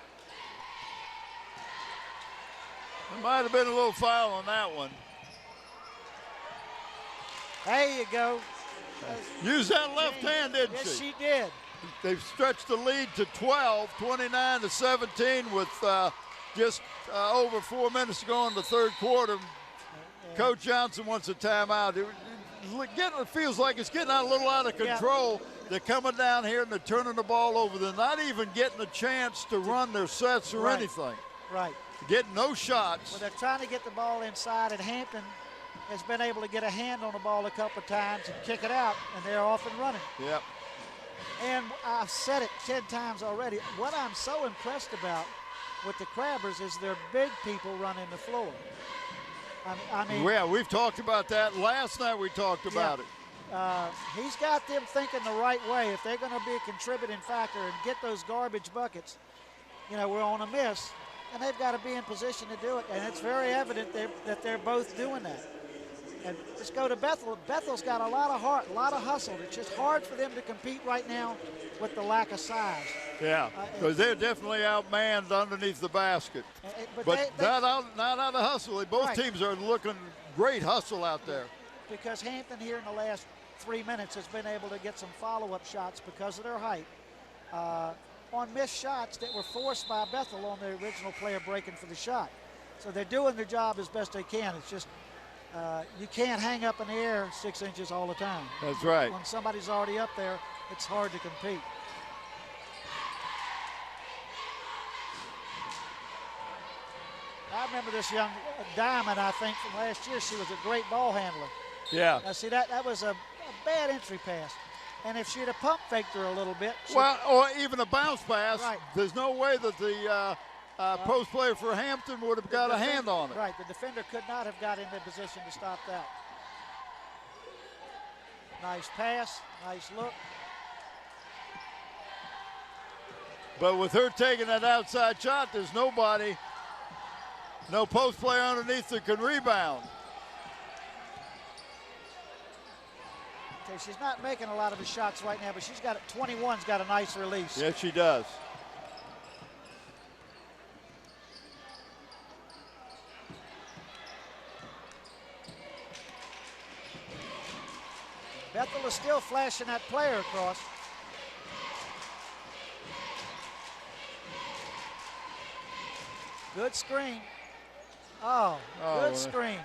There might have been a little foul on that one. There you go. Used that left hand, didn't she? Yes, she did. They've stretched the lead to 12, 29-17 with just over 4 minutes to go in the third quarter. Coach Johnson wants a timeout. It feels like it's getting a little out of control. They're coming down here and they're turning the ball over. They're not even getting a chance to run their sets or anything. Right. Getting no shots. Well, they're trying to get the ball inside, and Hampton has been able to get a hand on the ball a couple of times and kick it out, and they're off and running. Yep. And I've said it 10 times already. What I'm so impressed about with the Crabbers is their big people running the floor. I mean, yeah, we've talked about that. Last night we talked about it. He's got them thinking the right way. If they're going to be a contributing factor and get those garbage buckets, we're on a miss, and they've got to be in position to do it. And it's very evident that they're both doing that. And let's go to Bethel. Bethel's got a lot of heart, a lot of hustle. It's just hard for them to compete right now with the lack of size. Yeah, because they're definitely outmanned underneath the basket. But not out of hustle. Both teams are looking great hustle out there. Because Hampton here in the last 3 minutes has been able to get some follow-up shots because of their height on missed shots that were forced by Bethel on the original player breaking for the shot. So they're doing their job as best they can. It's just you can't hang up in the air 6 inches all the time. That's right. When somebody's already up there, it's hard to compete. remember this young Diamond, I think, from last year. She was a great ball handler. Yeah. Now, see, that was a bad entry pass. And if she'd have pump faked her a little bit. Well, or even a bounce pass, right. There's no way that the post player for Hampton would have got a hand on it. Right, the defender could not have got into position to stop that. Nice pass, nice look. But with her taking that outside shot, there's nobody, no post player underneath that can rebound. Okay, she's not making a lot of the shots right now, but she's got 21's got a nice release. Yes, she does. Bethel is still flashing that player across. Good screen. Oh, good screen.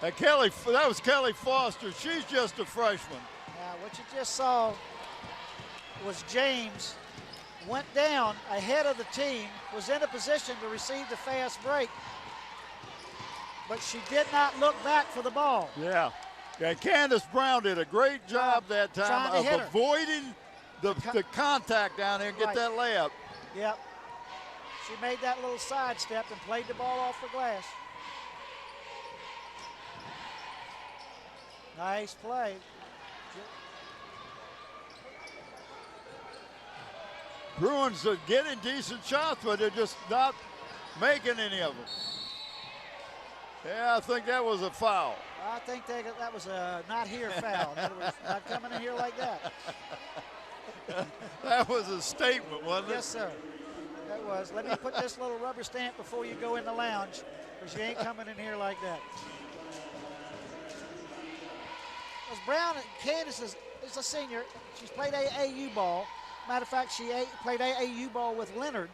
And Kelly, that was Kelly Foster. She's just a freshman. Now, what you just saw was James went down ahead of the team, was in a position to receive the fast break, but she did not look back for the ball. Yeah. And Candace Brown did a great job that time of avoiding the contact down there and get that layup. Yep. She made that little sidestep and played the ball off the glass. Nice play. Bruins are getting decent shots, but they're just not making any of them. Yeah, I think that was a foul. I think that was a not here foul. In other words, not coming in here like that. That was a statement, wasn't it? Yes, sir. That was. Let me put this little rubber stamp before you go in the lounge, because you ain't coming in here like that. Because Brown, Candace is a senior. She's played AAU ball. Matter of fact, she played AAU ball with Leonard,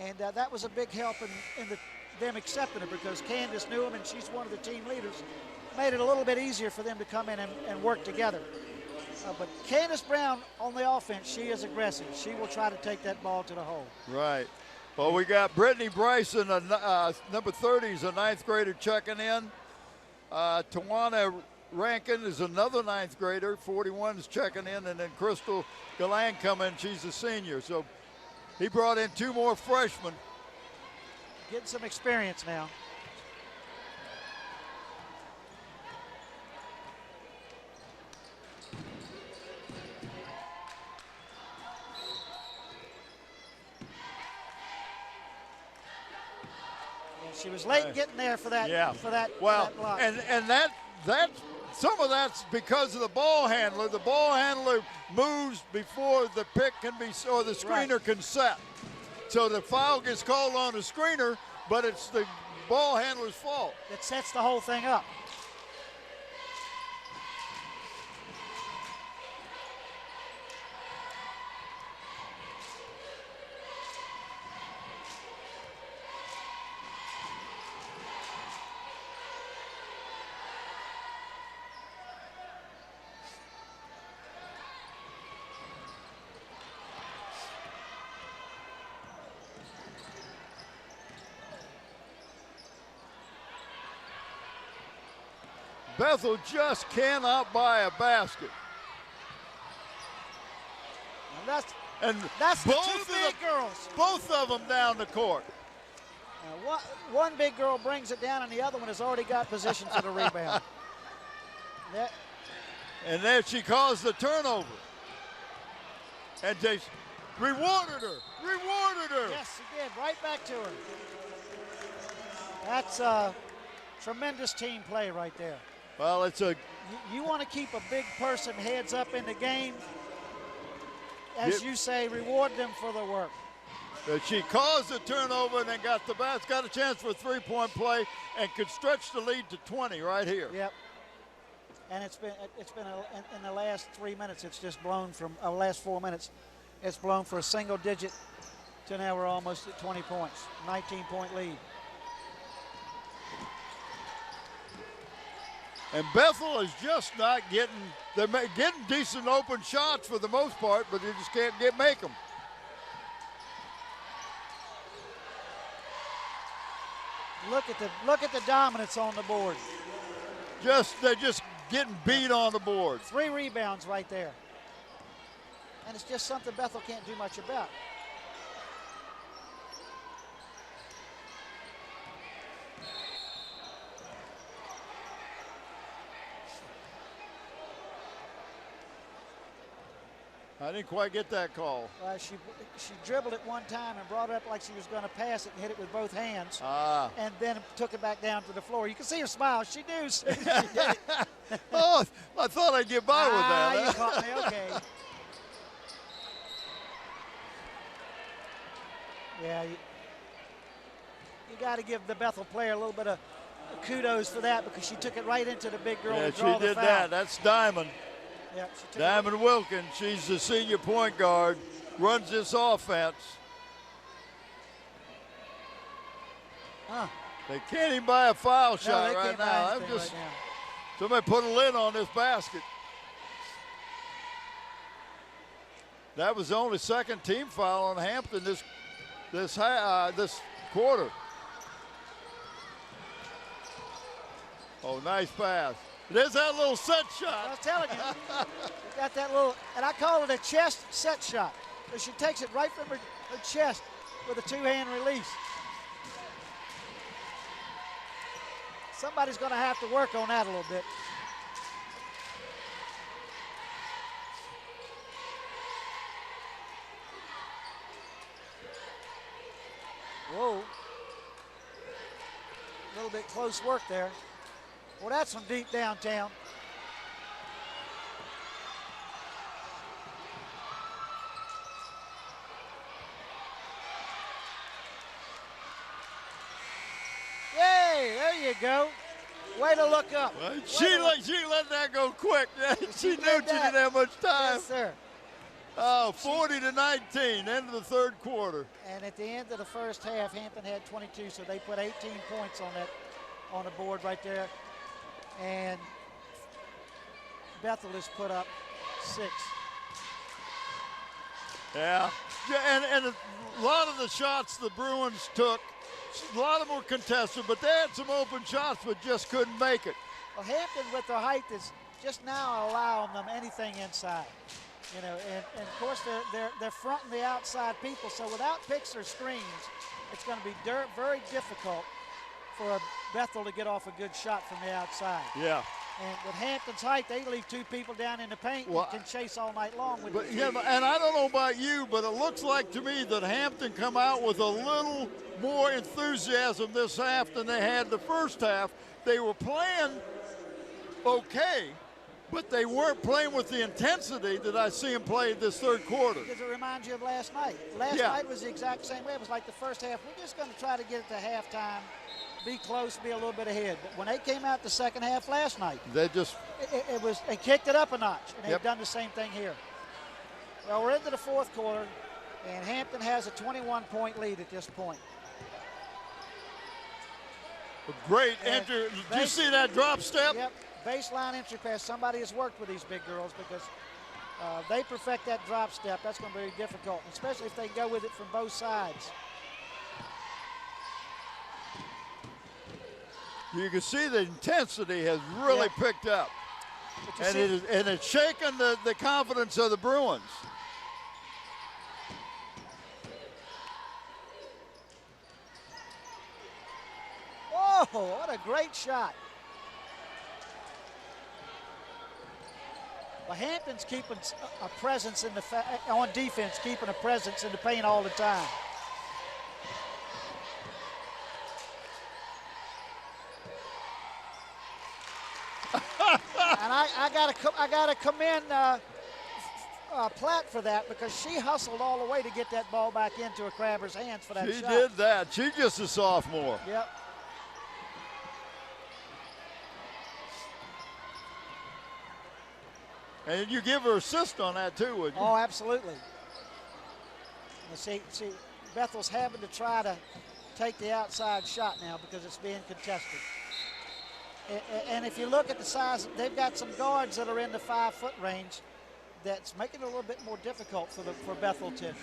and that was a big help in them accepting her, because Candace knew him and she's one of the team leaders. Made it a little bit easier for them to come in and work together. But Candace Brown on the offense, she is aggressive. She will try to take that ball to the hole. Right. Well, we got Brittany Bryson, number 30, is a ninth grader checking in. Tawana Rankin is another ninth grader, 41 is checking in, and then Crystal Galan coming, she's a senior. So he brought in two more freshmen. Getting some experience now. She was late getting there for that. Yeah. For that. Well, for that block. and that some of that's because of the ball handler. The ball handler moves before the pick can be, or the screener can set. So the foul gets called on the screener, but it's the ball handler's fault. It sets the whole thing up. Bethel just cannot buy a basket. And that's the two big girls. Both of them down the court. One big girl brings it down, and the other one has already got position for the rebound. And then she caused the turnover. And they rewarded her. Yes, he did. Right back to her. That's a tremendous team play right there. Well, it's a... You want to keep a big person heads up in the game. As you say, reward them for their work. She caused the turnover and then got a chance for a three-point play and could stretch the lead to 20 right here. Yep. And it's been in the last 3 minutes, it's just blown from last 4 minutes, it's blown for a single digit to now we're almost at 20 points, 19-point lead. And Bethel is just not they're getting decent open shots for the most part, but they just can't make them. Look at the dominance on the board. They're just getting beat on the board. 3 rebounds right there. And it's just something Bethel can't do much about. I didn't quite get that call. She dribbled it one time and brought it up like she was going to pass it and hit it with both hands. And then took it back down to the floor. You can see her smile. She knew. She did it. Oh, I thought I'd get by with that. You caught me. Okay. Yeah, you got to give the Bethel player a little bit of kudos for that because she took it right into the big girl to draw the foul. Yeah, she did that. That's Diamond. Yep, Diamond Wilkins, she's the senior point guard, runs this offense. They can't even buy a foul shot right now. Somebody put a lid on this basket. That was the only second team foul on Hampton this quarter. Oh, nice pass. There's that little set shot. I was telling you, you got that little, and I call it a chest set shot. Because she takes it right from her chest with a 2-hand release. Somebody's going to have to work on that a little bit. Whoa. A little bit close work there. Well, that's from deep downtown. Yay, there you go. Way to look up. Well, she let that go quick. She knew she didn't have much time. Yes, sir. Oh, 40-19, end of the third quarter. And at the end of the first half, Hampton had 22, so they put 18 points on the board right there. And Bethel has put up 6. Yeah, and a lot of the shots the Bruins took, a lot of them were contested, but they had some open shots but just couldn't make it. Well, Hampton with their height is just now allowing them anything inside. You know, and of course they're fronting the outside people, so without picks or screens, it's going to be very difficult for Bethel to get off a good shot from the outside. Yeah. And with Hampton's height, they leave 2 people down in the paint and can chase all night long. And I don't know about you, but it looks like to me that Hampton come out with a little more enthusiasm this half than they had the first half. They were playing okay, but they weren't playing with the intensity that I see them play this third quarter. Because it reminds you of last night. Last night was the exact same way. It was like the first half. We're just going to try to get it to halftime, be close, be a little bit ahead. But when they came out the second half last night, they just they kicked it up a notch, and they've done the same thing here. Well, we're into the fourth quarter, and Hampton has a 21-point lead at this point. A great entry. Did you see that drop step? Yep. Baseline entry pass. Somebody has worked with these big girls because they perfect that drop step. That's going to be very difficult, especially if they go with it from both sides. You can see the intensity has really picked up. And it's shaken the confidence of the Bruins. Whoa, what a great shot. Well, Hampton's keeping a presence in on defense, keeping a presence in the paint all the time. And I gotta commend Platt for that because she hustled all the way to get that ball back into a Crabber's hands for that shot. She did that. She's just a sophomore. Yep. And you give her assist on that too, would you? Oh, absolutely. See, Bethel's having to try to take the outside shot now because it's being contested. And if you look at the size, they've got some guards that are in the 5-foot range. that's making it a little bit more difficult for Bethel to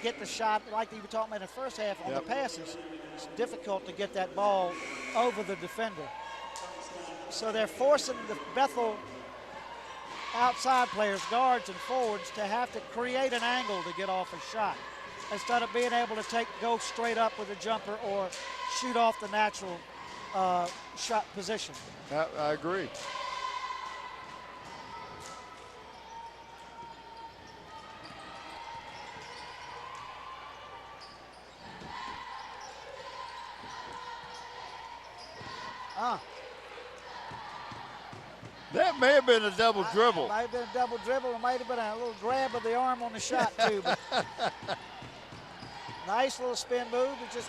get the shot like you were talking about in the first half on the passes. It's difficult to get that ball over the defender. So they're forcing the Bethel outside players, guards and forwards, to have to create an angle to get off a shot instead of being able to go straight up with a jumper or shoot off the natural shot position. I agree. That may have been a double dribble. It might have been a double dribble. It might have been a little grab of the arm on the shot, too. But nice little spin move. It just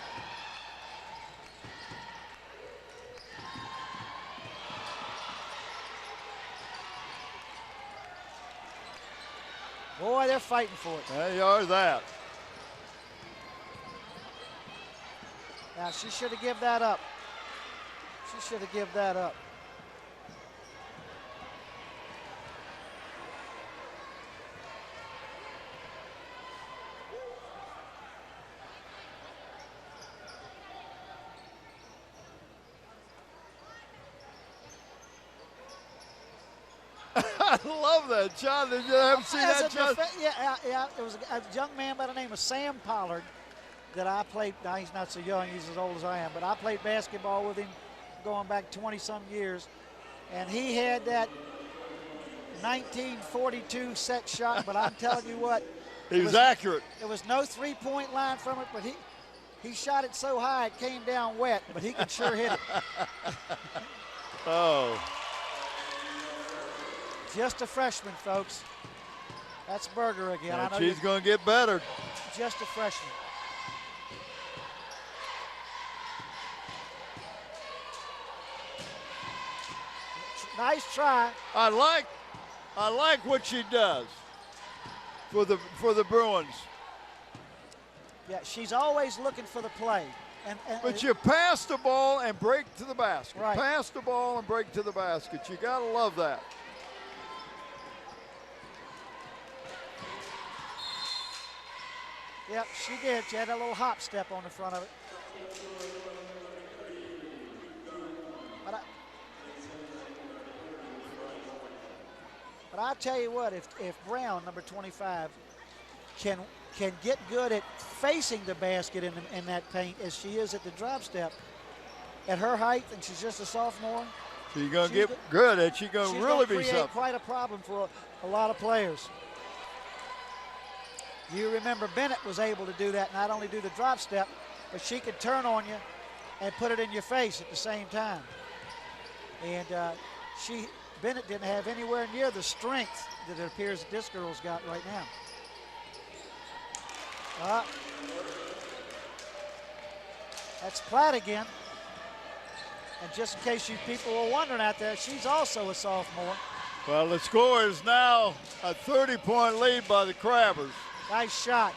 boy, they're fighting for it. They are that. Now, she should have given that up. She should have given that up. I love that, John. Did you ever see that, John? Yeah. There was a young man by the name of Sam Pollard that I played. Now, he's not so young. He's as old as I am. But I played basketball with him going back 20-some years. And he had that 1942 set shot. But I'm telling you what. He was accurate. There was no three-point line from it. But he shot it so high it came down wet. But he could sure hit it. Oh. Just a freshman, folks. That's Berger again. And I know she's going to get better. Just a freshman. Nice try. I like what she does for the Bruins. Yeah, she's always looking for the play. But you pass the ball and break to the basket. Right. Pass the ball and break to the basket. You got to love that. Yep, she did. She had a little hop step on the front of it. But I tell you what, if Brown, number 25, can get good at facing the basket in that paint as she is at the drop step, at her height, and she's just a sophomore. She's going to get good, and she's going to really be something. Quite a problem for a lot of players. You remember Bennett was able to do that, not only do the drop step, but she could turn on you and put it in your face at the same time. And Bennett didn't have anywhere near the strength that it appears that this girl's got right now. That's Platt again. And just in case you people were wondering out there, she's also a sophomore. Well, the score is now a 30-point lead by the Crabbers. Nice shot.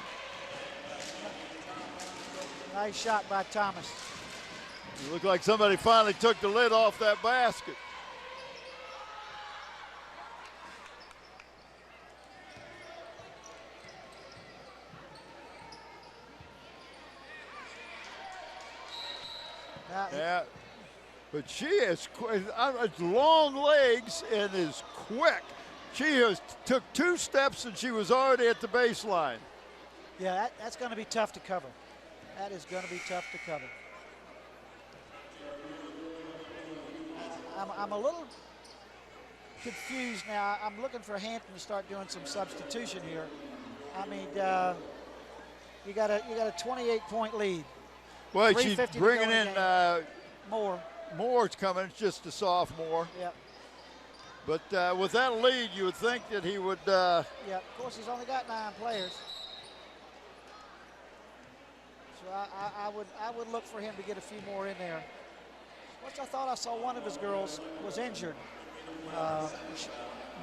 Nice shot by Thomas. It looked like somebody finally took the lid off that basket. Yeah, but she is long legs and is quick. She took 2 steps and she was already at the baseline. Yeah, that's going to be tough to cover. That is going to be tough to cover. I'm a little confused now. I'm looking for Hampton to start doing some substitution here. I mean, you got a 28-point lead. Well, she's bringing in Moore. Moore's coming. It's just a sophomore. Yep. But with that lead, you would think that he would. Yeah, of course, he's only got 9 players. So I would look for him to get a few more in there. Which I thought I saw one of his girls was injured.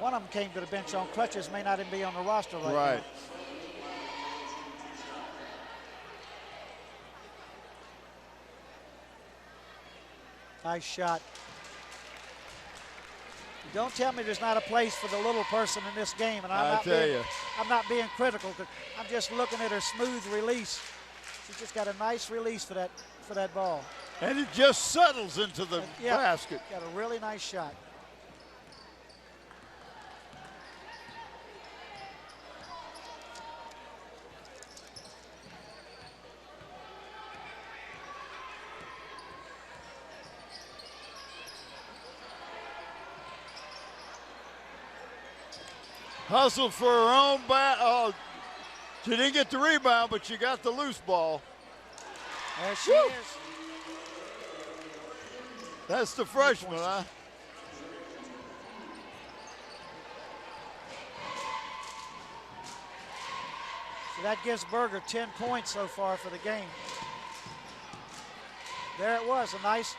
One of them came to the bench on crutches, may not even be on the roster right now. Right. Nice shot. Don't tell me there's not a place for the little person in this game. And I'm not being critical. I'm just looking at her smooth release. She's just got a nice release for that ball. And it just settles into the basket. Got a really nice shot. Hustled for her own bat. Oh, she didn't get the rebound, but she got the loose ball. There she is. That's the freshman, huh? So that gives Berger 10 points so far for the game. There it was, a nice.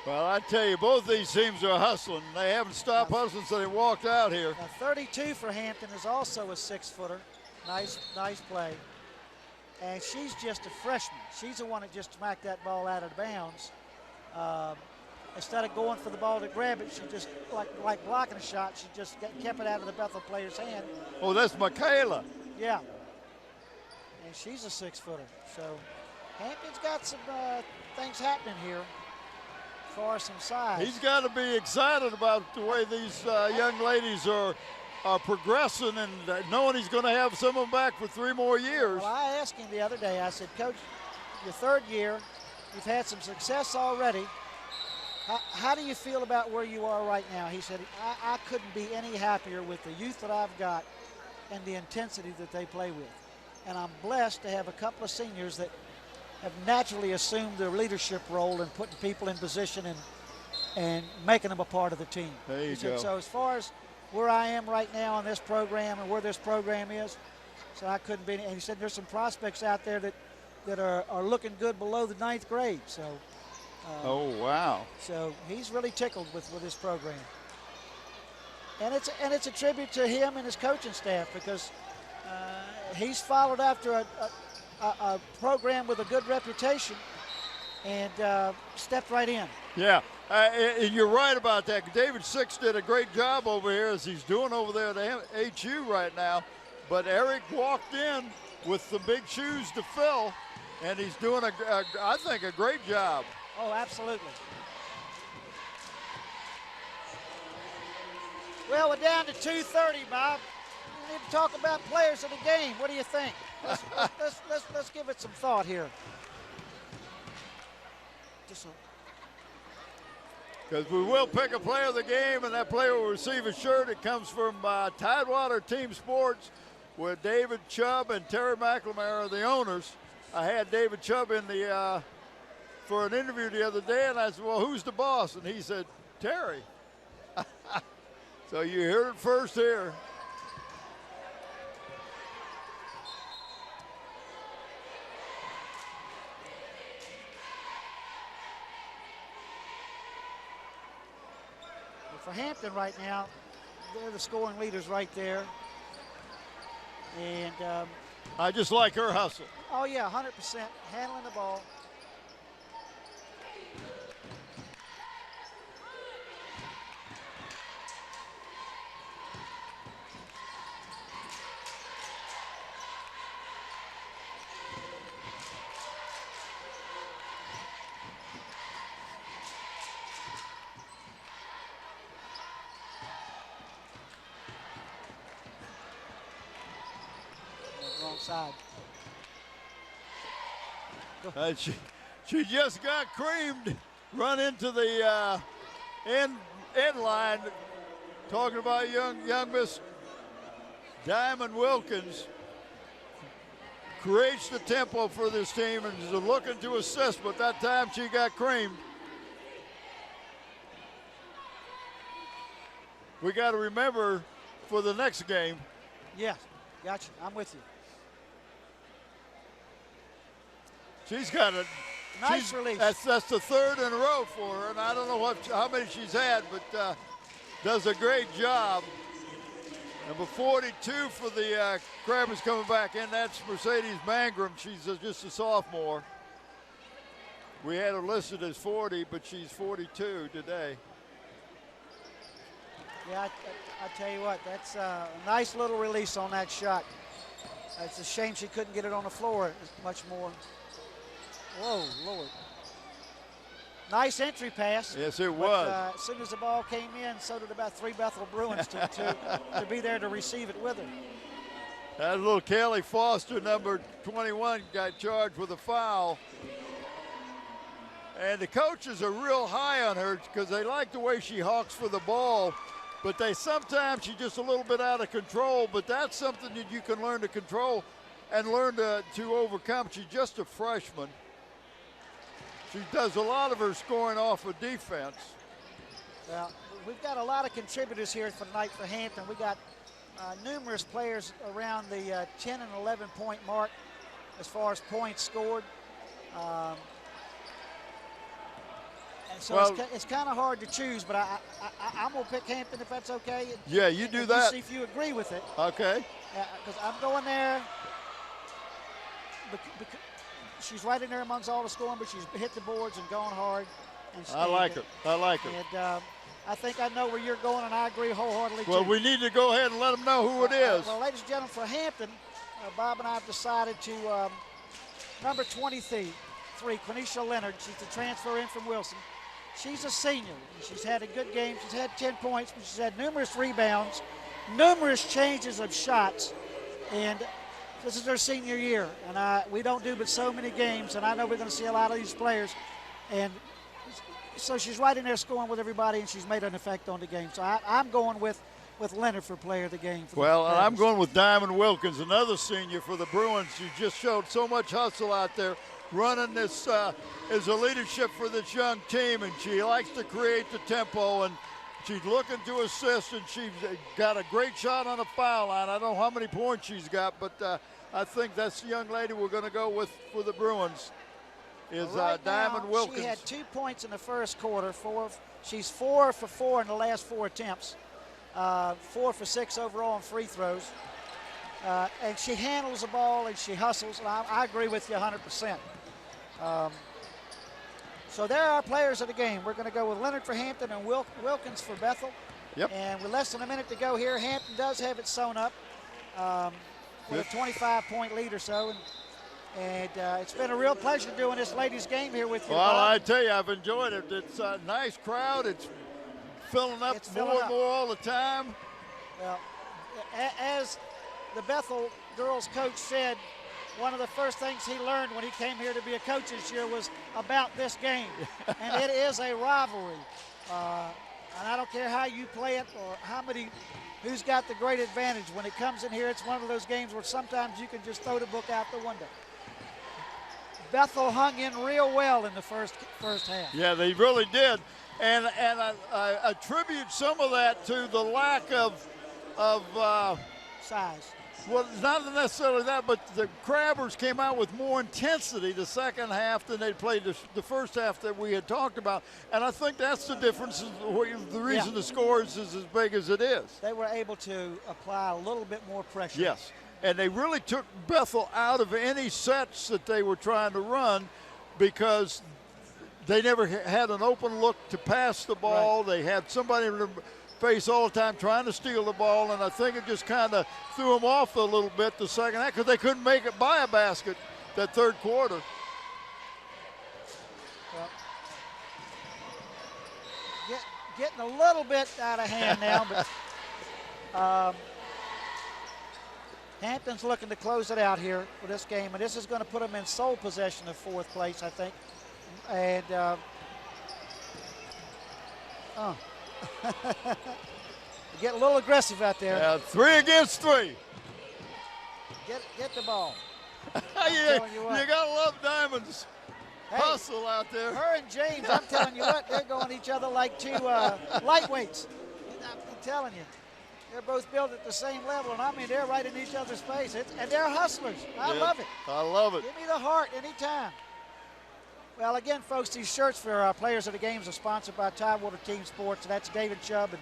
Well, I tell you, both these teams are hustling. They haven't stopped hustling since they walked out here. Now 32 for Hampton is also a 6-footer. Nice play. And she's just a freshman. She's the one that just smacked that ball out of bounds. Instead of going for the ball to grab it, she just, like blocking a shot, she just kept it out of the Bethel player's hand. Oh, that's Michaela. Yeah. And she's a 6-footer. So Hampton's got some things happening here. For some size. He's got to be excited about the way these young ladies are progressing and knowing he's going to have some of them back for 3 more years. Well, I asked him the other day, I said, Coach, your 3rd year, you've had some success already. How do you feel about where you are right now? He said, I couldn't be any happier with the youth that I've got and the intensity that they play with. And I'm blessed to have a couple of seniors that have naturally assumed their leadership role in putting people in position and making them a part of the team. There you go. go. So as far as where I am right now in this program and where this program is, so I couldn't be. And he said there's some prospects out there that are looking good below the 9th grade. So. Oh wow. So he's really tickled with this program. And it's a tribute to him and his coaching staff because he's followed after a program with a good reputation and stepped right in. Yeah, and you're right about that. David Six did a great job over here as he's doing over there at HU right now. But Eric walked in with some big shoes to fill, and he's doing, I think, a great job. Oh, absolutely. Well, we're down to 2:30, Bob. We need to talk about players of the game. What do you think? Let's give it some thought here. Because we will pick a player of the game, and that player will receive a shirt. It comes from Tidewater Team Sports, where David Chubb and Terry McLemore are the owners. I had David Chubb in for an interview the other day, and I said, well, who's the boss? And he said, Terry. So you heard it first here. For Hampton right now, they're the scoring leaders right there. And I just like her hustle. Oh, yeah, 100% handling the ball. Wrong side. She just got creamed, run into the end line. Talking about young Miss Diamond Wilkins. Creates the tempo for this team and is looking to assist, but that time she got creamed. We got to remember for the next game. Yeah, gotcha. I'm with you. She's got a nice release. That's the 3rd in a row for her, and I don't know how many she's had, but does a great job. Number 42 for the Crabbers coming back in. That's Mercedes Mangrum. She's just a sophomore. We had her listed as 40, but she's 42 today. Yeah, I tell you what, that's a nice little release on that shot. It's a shame she couldn't get it on the floor much more. Whoa, Lord. Nice entry pass. Yes, it was. As soon as the ball came in, so did about 3 Bethel Bruins to be there to receive it with her. That little Kelly Foster, number 21, got charged with a foul. And the coaches are real high on her because they like the way she hawks for the ball. But sometimes she's just a little bit out of control. But that's something that you can learn to control and learn to overcome. She's just a freshman. She does a lot of her scoring off of defense. Well, we've got a lot of contributors here for tonight for Hampton. We got numerous players around the 10 and 11 point mark as far as points scored. And so it's kind of hard to choose, but I'm going to pick Hampton if that's okay. Yeah, you do that. See if you agree with it. Okay. Because I'm going there. She's right in there amongst all the scoring, but she's hit the boards and gone hard. I like it. I like it. And I think I know where you're going, and I agree wholeheartedly. Well, we need to go ahead and let them know who it is. Well, ladies and gentlemen, for Hampton, Bob and I have decided to number 23, Quenisha Leonard. She's the transfer in from Wilson. She's a senior. She's had a good game. She's had 10 points, but she's had numerous rebounds, numerous changes of shots, and this is her senior year. And we don't do but so many games, and I know we're going to see a lot of these players. And so she's right in there scoring with everybody, and she's made an effect on the game. So I'm going with Leonard for player of the game. Well, and I'm going with Diamond Wilkins, another senior for the Bruins. She just showed so much hustle out there, running this as a leadership for this young team, and she likes to create the tempo, and she's looking to assist, and she's got a great shot on the foul line. I don't know how many points she's got, but I think that's the young lady we're going to go with for the Bruins is Diamond Wilkins. She had 2 points in the first quarter. She's 4 for 4 in the last 4 attempts. 4 for 6 overall in free throws. And she handles the ball and she hustles, and I agree with you 100%. So there are players of the game. We're going to go with Leonard for Hampton and Wilkins for Bethel. Yep. And with less than a minute to go here, Hampton does have it sewn up with a 25-point lead or so. And it's been a real pleasure doing this ladies' game here with you. Well, Bob. I tell you, I've enjoyed it. It's a nice crowd. It's filling up more and more all the time. Well, as the Bethel girls coach said, one of the first things he learned when he came here to be a coach this year was about this game. And it is a rivalry. And I don't care how you play it or who's got the great advantage. When it comes in here, it's one of those games where sometimes you can just throw the book out the window. Bethel hung in real well in the first half. Yeah, they really did. And I attribute some of that to the lack of size. Well, not necessarily that, but the Crabbers came out with more intensity the second half than they played the first half that we had talked about. And I think that's the difference, the reason the score is as big as it is. They were able to apply a little bit more pressure. Yes, and they really took Bethel out of any sets that they were trying to run because they never had an open look to pass the ball. Right. They had somebody in the face all the time trying to steal the ball, and I think it just kind of threw them off a little bit the second half because they couldn't make it by a basket that third quarter. Well, getting a little bit out of hand now, but Hampton's looking to close it out here for this game, and this is going to put them in sole possession of fourth place, I think. And get a little aggressive out there. Yeah, 3 against 3. Get the ball. You gotta love Diamond's hustle out there. Her and James, I'm telling you what, they're going each other like two lightweights. I'm telling you, they're both built at the same level, and I mean they're right in each other's face. And they're hustlers. I love it. I love it. Give me the heart anytime. Well, again, folks, these shirts for our players of the games are sponsored by Tidewater Team Sports. That's David Chubb and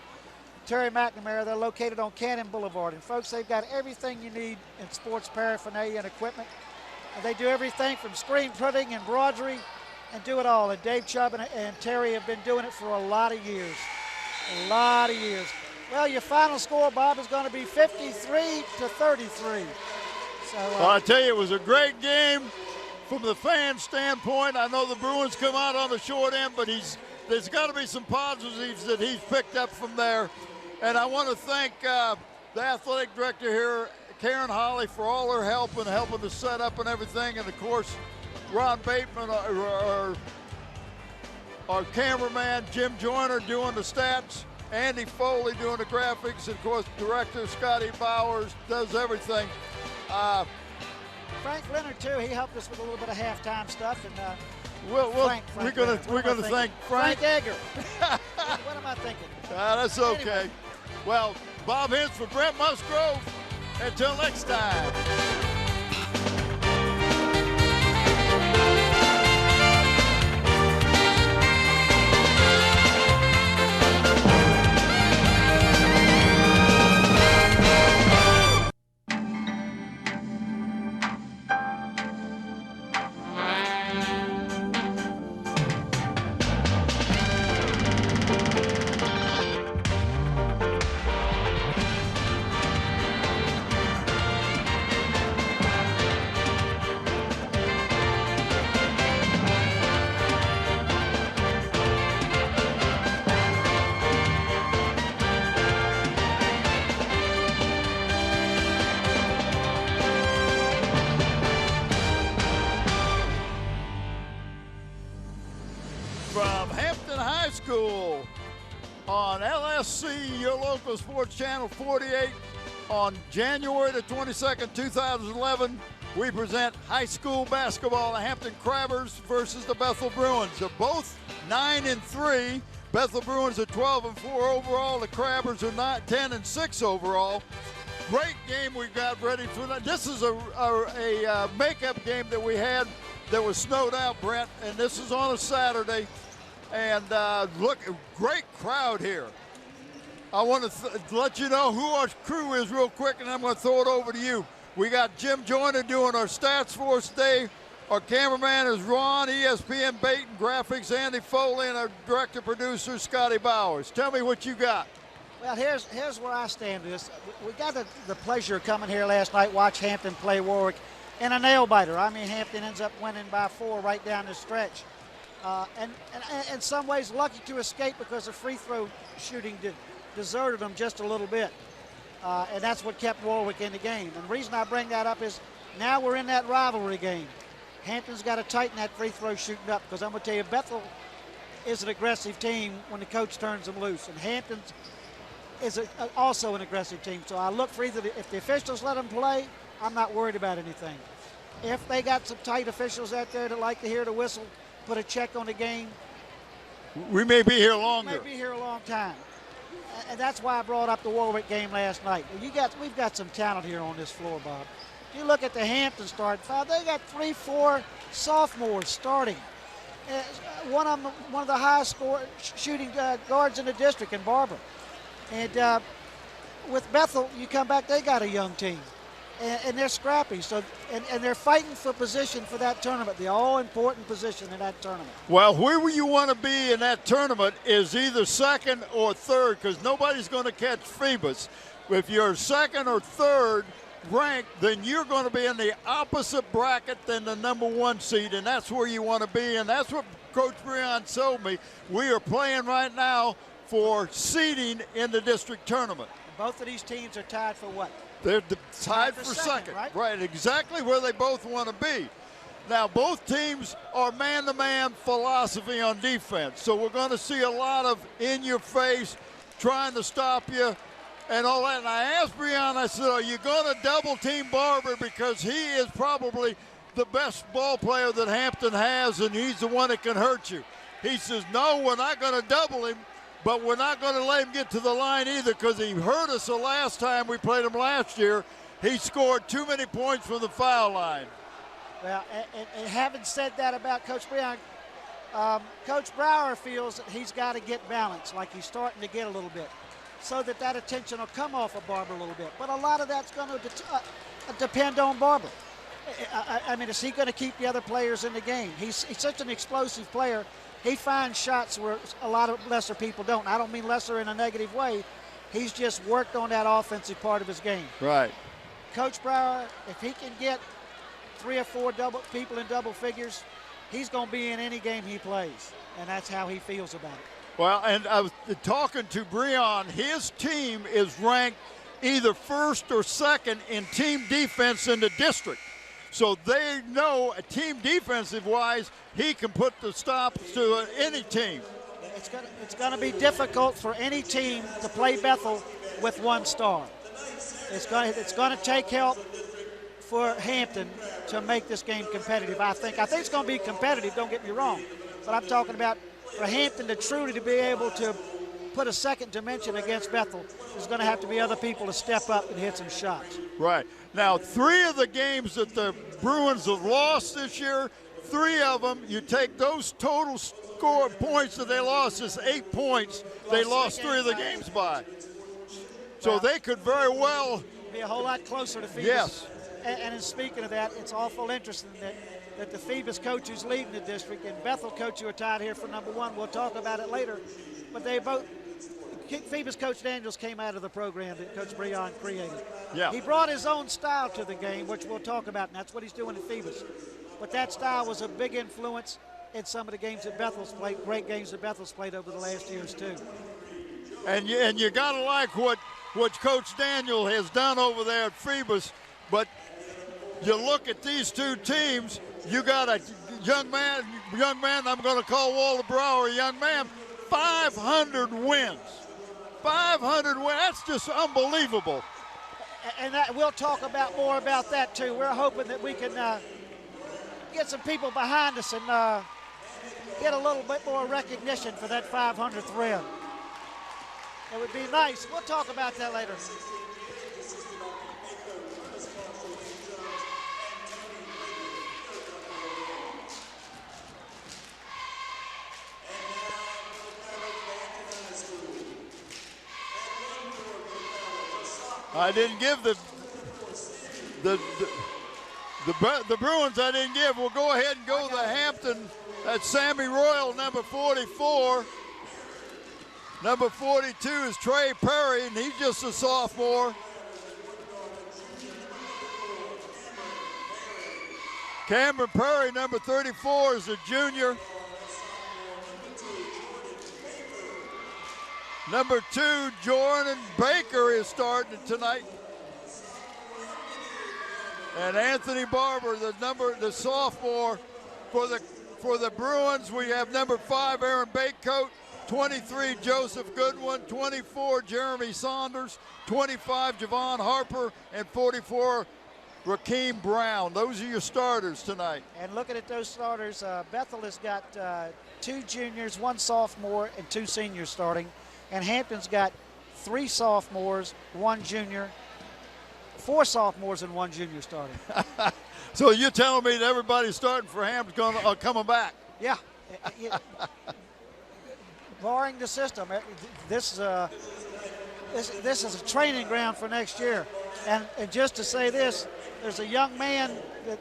Terry McNamara. They're located on Cannon Boulevard. And, folks, they've got everything you need in sports paraphernalia and equipment. And they do everything from screen printing, embroidery, and do it all. And Dave Chubb and Terry have been doing it for a lot of years. A lot of years. Well, your final score, Bob, is going to be 53-33. So, well, I tell you, it was a great game from the fan standpoint. I know the Bruins come out on the short end, but there's got to be some positives that he's picked up from there. And I want to thank the athletic director here, Karen Holly, for all her help and helping the setup and everything. And, of course, Ron Bateman, our cameraman, Jim Joyner, doing the stats. Andy Foley doing the graphics. And, of course, director Scotty Bowers does everything. Frank Leonard, too, he helped us with a little bit of halftime stuff. And we're going to thank Frank. Frank Egger. What am I thinking? That's okay. Anyway. Well, Bob Hintz for Brent Musgrove. Until next time. From Hampton High School on LSC, your local sports channel 48, on January the 22nd, 2011, we present high school basketball. The Hampton Crabbers versus the Bethel Bruins. They're both 9-3. Bethel Bruins are 12-4 overall. The Crabbers are 10-6 overall. Great game we got ready for that. This is a makeup game that we had that was snowed out, Brent, and this is on a Saturday. And look, great crowd here. I want to let you know who our crew is real quick, and I'm going to throw it over to you. We got Jim Joyner doing our stats for us today. Our cameraman is Ron, ESPN Bait and Graphics, Andy Foley, and our director-producer, Scotty Bowers. Tell me what you got. Well, here's where I stand with this. We got the pleasure of coming here last night, watch Hampton play Warwick in a nail-biter. I mean, Hampton ends up winning by 4 right down the stretch. And in some ways lucky to escape because the free throw shooting deserted them just a little bit. And that's what kept Warwick in the game. And the reason I bring that up is now we're in that rivalry game. Hampton's got to tighten that free throw shooting up, because I'm going to tell you, Bethel is an aggressive team when the coach turns them loose. And Hampton's is also an aggressive team. So I look for either, if the officials let them play, I'm not worried about anything. If they got some tight officials out there that like to hear the whistle, put a check on the game, we may be here longer. We may be here a long time. And that's why I brought up the Warwick game last night. We've got some talent here on this floor, Bob. You look at the Hampton starting five, they got 3-4 sophomores starting. One of the highest shooting guards in the district in Barber. And with Bethel, you come back, they got a young team. And they're scrappy, so and they're fighting for position for that tournament, the all-important position in that tournament. Well, where you want to be in that tournament is either second or third, because nobody's going to catch Phoebus. If you're second or third ranked, then you're going to be in the opposite bracket than the number 1 seed, and that's where you want to be, and that's what Coach Breon told me. We are playing right now for seeding in the district tournament. Both of these teams are tied for what? They're tied for second. Right, exactly where they both want to be. Now, both teams are man-to-man philosophy on defense, so we're going to see a lot of in-your-face, trying to stop you, and all that. And I asked Breon, I said, are you going to double-team Barber, because he is probably the best ball player that Hampton has, and he's the one that can hurt you. He says, no, we're not going to double him, but we're not going to let him get to the line either, because he hurt us the last time we played him last year. He scored too many points from the foul line. Well, and having said that about Coach Breon, Coach Brower feels that he's got to get balance, like he's starting to get a little bit. so that attention will come off of Barber a little bit. But a lot of that's going to depend on Barber. I mean, is he going to keep the other players in the game? He's such an explosive player. He finds shots where a lot of lesser people don't. I don't mean lesser in a negative way. He's just worked on that offensive part of his game. Right. Coach Brower, if he can get 3 or 4 people in double figures, he's going to be in any game he plays, and that's how he feels about it. Well, and I was talking to Breon. His team is ranked either first or second in team defense in the district. So they know, team defensive-wise, he can put the stops to any team. It's going to be difficult for any team to play Bethel with 1 star. It's going to take help for Hampton to make this game competitive. I think it's going to be competitive, don't get me wrong. But I'm talking about for Hampton to truly be able to put a second dimension against Bethel, there's going to have to be other people to step up and hit some shots. Right. Now, 3 of the games that the Bruins have lost this year, 3 of them, you take those total score points that they lost is 8 points. They lost 3 of the games by. So they could very well be a whole lot closer to Phoebus. Yes. And in speaking of that, it's awful interesting that the Phoebus coach who's leading the district and Bethel coach who are tied here for number 1, we'll talk about it later, but they both, Phoebus Coach Daniels came out of the program that Coach Breon created. Yeah. He brought his own style to the game, which we'll talk about, and that's what he's doing at Phoebus. But that style was a big influence in some of the games that Bethel's played, great games that Bethel's played over the last years too. And you got to like what Coach Daniel has done over there at Phoebus, but you look at these 2 teams, you got a young man, I'm going to call Walter Brower a young man, 500 wins. 500 wins, that's just unbelievable. And that, we'll talk about more about that too. We're hoping that we can get some people behind us and get a little bit more recognition for that 500th win. It would be nice. We'll talk about that later. I didn't give the Bruins. I didn't give. We'll go ahead and go to Hampton. That's Sammy Royal, number 44. Number 42 is Trey Perry, and he's just a sophomore. Cameron Perry, number 34, is a junior. Number 2, Jordan Baker is starting tonight. And Anthony Barber, the sophomore for the Bruins. We have number 5, Aaron Bakecoat, 23, Joseph Goodwin, 24, Jeremy Saunders, 25, Javon Harper, and 44, Rakeem Brown. Those are your starters tonight. And looking at those starters, Bethel has got 2 juniors, 1 sophomore, and 2 seniors starting. And Hampton's got 3 sophomores, 1 junior, 4 sophomores, and 1 junior starting. So you're telling me that everybody starting for Hampton's coming back? Yeah. Barring the system, this is a training ground for next year. And just to say this, there's a young man, a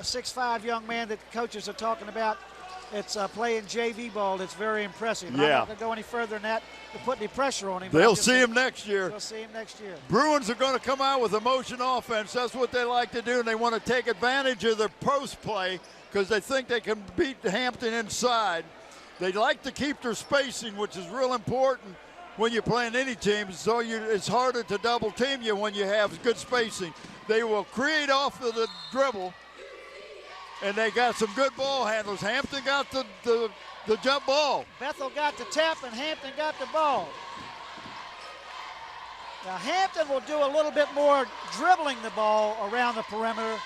6'5" young man that coaches are talking about. It's playing JV ball. That's very impressive. Yeah. I'm not going to go any further than that to put any pressure on him. They'll see him next year. They'll see him next year. Bruins are going to come out with a motion offense. That's what they like to do, and they want to take advantage of their post play because they think they can beat Hampton inside. They like to keep their spacing, which is real important when you're playing any team. So it's harder to double team you when you have good spacing. They will create off of the dribble. And they got some good ball handlers. Hampton got the jump ball. Bethel got the tap, and Hampton got the ball. Now, Hampton will do a little bit more dribbling the ball around the perimeter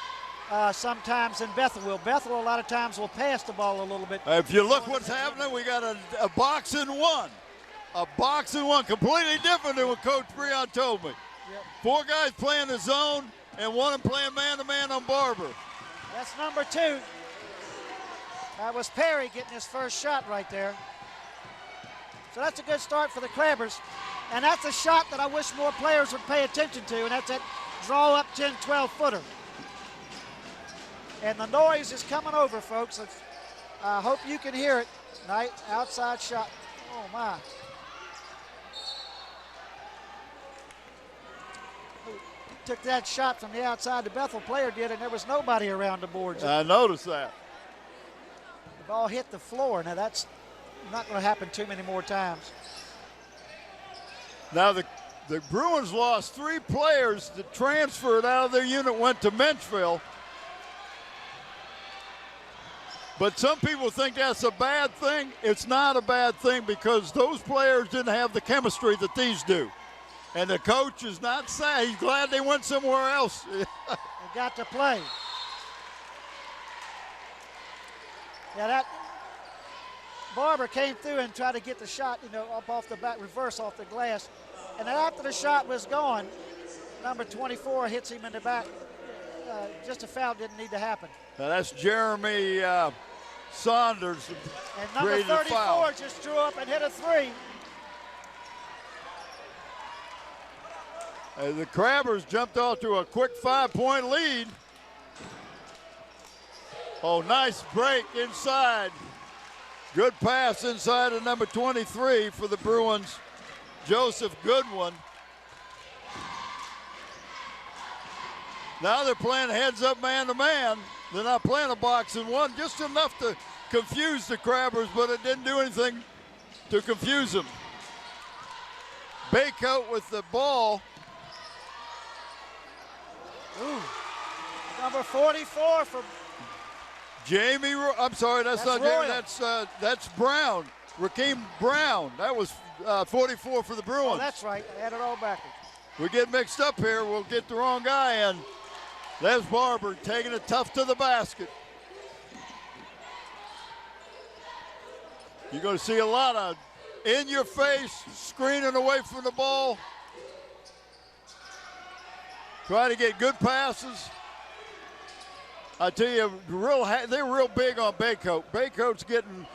sometimes than Bethel will. Bethel, a lot of times, will pass the ball a little bit. If you look what's happening, we got a box and one. A box and one, completely different than what Coach Breon told me. Yep. 4 guys playing the zone, and 1 of them playing man-to-man on Barber. That's number 2. That was Perry getting his first shot right there. So that's a good start for the Crabbers. And that's a shot that I wish more players would pay attention to, and that's that draw up 10, 12-footer. And the noise is coming over, folks. I hope you can hear it. Nice outside shot. Oh, my. Took that shot from the outside. The Bethel player did, and there was nobody around the boards. I noticed that. The ball hit the floor. Now, that's not going to happen too many more times. Now, the Bruins lost 3 players that transferred out of their unit, went to Menchville. But some people think that's a bad thing. It's not a bad thing because those players didn't have the chemistry that these do. And the coach is not sad. He's glad they went somewhere else. They got to play. Yeah, that Barber came through and tried to get the shot, up off the back, reverse off the glass. And then after the shot was gone, number 24 hits him in the back. Just a foul didn't need to happen. Now that's Jeremy Saunders. And number 34 just drew up and hit a 3. The Crabbers jumped off to a quick 5-point lead. Oh, nice break inside. Good pass inside of number 23 for the Bruins, Joseph Goodwin. Now they're playing heads-up man-to-man. They're not playing a box and one, just enough to confuse the Crabbers, but it didn't do anything to confuse them. Baycoat with the ball. Ooh. Number 44 for Jamie, I'm sorry, that's not Royal. Jamie, that's Brown, Rakeem Brown. That was 44 for the Bruins. Oh, that's right, I had it all backwards. We get mixed up here, we'll get the wrong guy in. There's Barber taking it tough to the basket. You're going to see a lot of in-your-face, screening away from the ball. Trying to get good passes. I tell you, they're real big on Baycoat. Baycoat's getting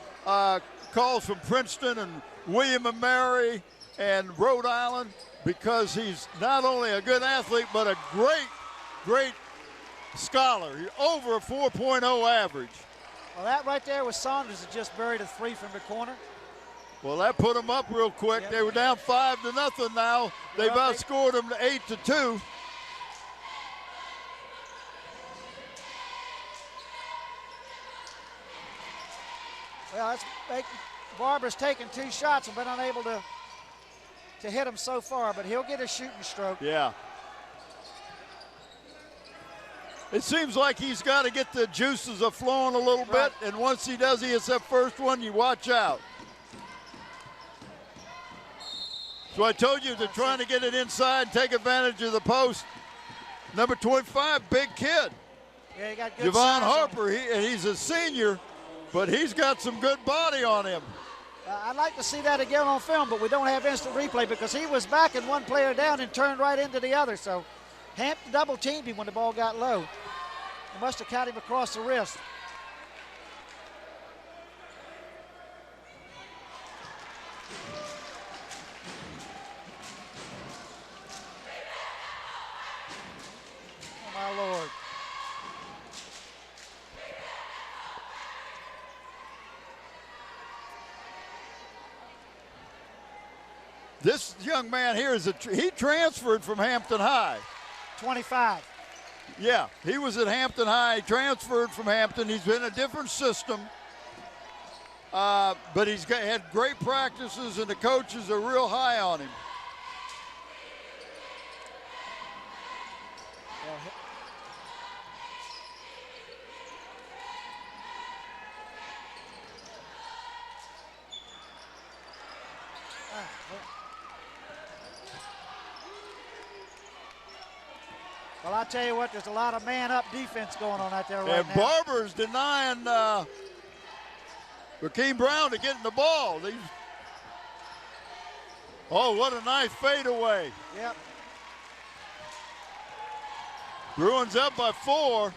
calls from Princeton and William and Mary and Rhode Island because he's not only a good athlete, but a great scholar. He's over a 4.0 average. Well, that right there was Saunders that just buried a 3 from the corner. Well, that put them up real quick. Yep. They were down 5-0 now. They've outscored them 8-2. Well, Barber's taken 2 shots and been unable to hit them so far, but he'll get a shooting stroke. Yeah. It seems like he's got to get the juices flowing a little bit, and once he does, he hits that first one, you watch out. So I told you they're trying to get it inside and take advantage of the post. Number 25, big kid. Yeah, he got good Javon size Harper, he's a senior, but he's got some good body on him. I'd like to see that again on film, but we don't have instant replay because he was backing one player down and turned right into the other. So Hampton double-teamed him when the ball got low. He must have caught him across the wrist. Oh, my Lord. This young man here he transferred from Hampton High. 25. Yeah, he was at Hampton High. He transferred from Hampton. He's been in a different system, but he's had great practices, and the coaches are real high on him. Well, I tell you what, there's a lot of man-up defense going on out there right And now. Barber's denying Rakeem Brown to getting the ball. Oh, what a nice fadeaway. Yep. Bruins up by 4.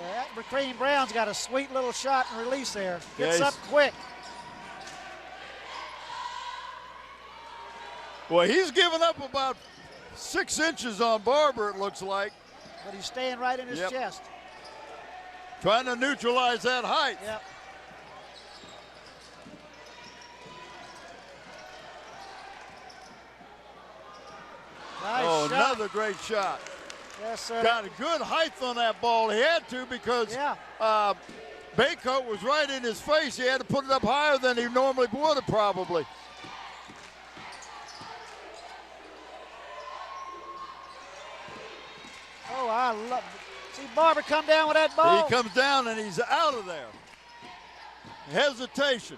Yeah, Rakeem Brown's got a sweet little shot and release there. Gets Yeah, up quick. Well, he's given up about 6 inches on Barber, it looks like. But he's staying right in his chest. Trying to neutralize that height. Yep. Nice shot. Another great shot. Yes, sir. Got a good height on that ball. He had to because Baycoat was right in his face. He had to put it up higher than he normally would have probably. Oh, I love it. See Barber come down with that ball. He comes down and he's out of there. Hesitation.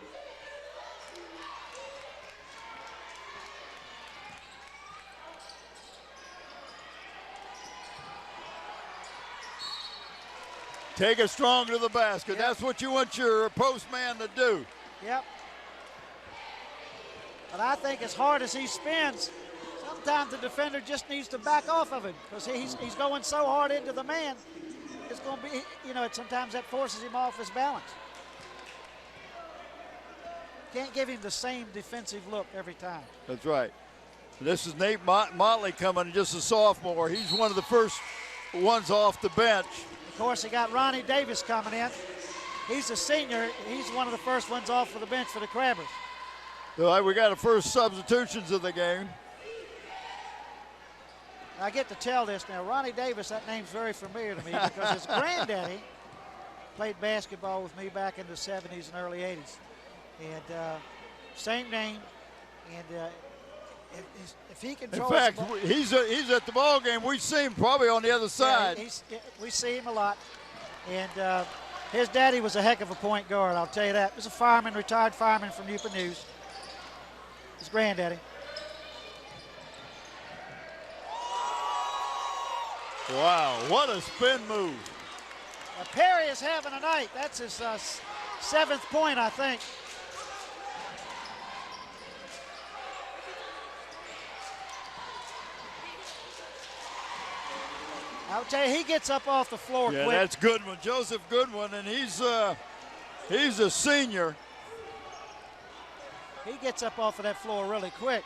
Take it strong to the basket. Yep. That's what you want your postman to do. Yep. But I think as hard as he spins, sometimes the defender just needs to back off of him because he's going so hard into the man. It's going to be, sometimes that forces him off his balance. Can't give him the same defensive look every time. That's right. This is Nate Motley coming, just a sophomore. He's one of the first ones off the bench. Of course, he got Ronnie Davis coming in. He's a senior. He's one of the first ones off for the bench for the Crabbers. So we got the first substitutions of the game. I get to tell this now. Ronnie Davis, that name's very familiar to me because his granddaddy played basketball with me back in the 70s and early 80s. And same name. And if he controls in fact, the ball, he's at the ball game. We see him probably on the other side. We see him a lot. And his daddy was a heck of a point guard, I'll tell you that. He was a fireman, retired fireman from Newport News. His granddaddy. Wow, what a spin move. Perry is having a night. That's his 7th point, I think. I'll tell you, he gets up off the floor quick. That's Goodwin, Joseph Goodwin, and he's a senior. He gets up off of that floor really quick.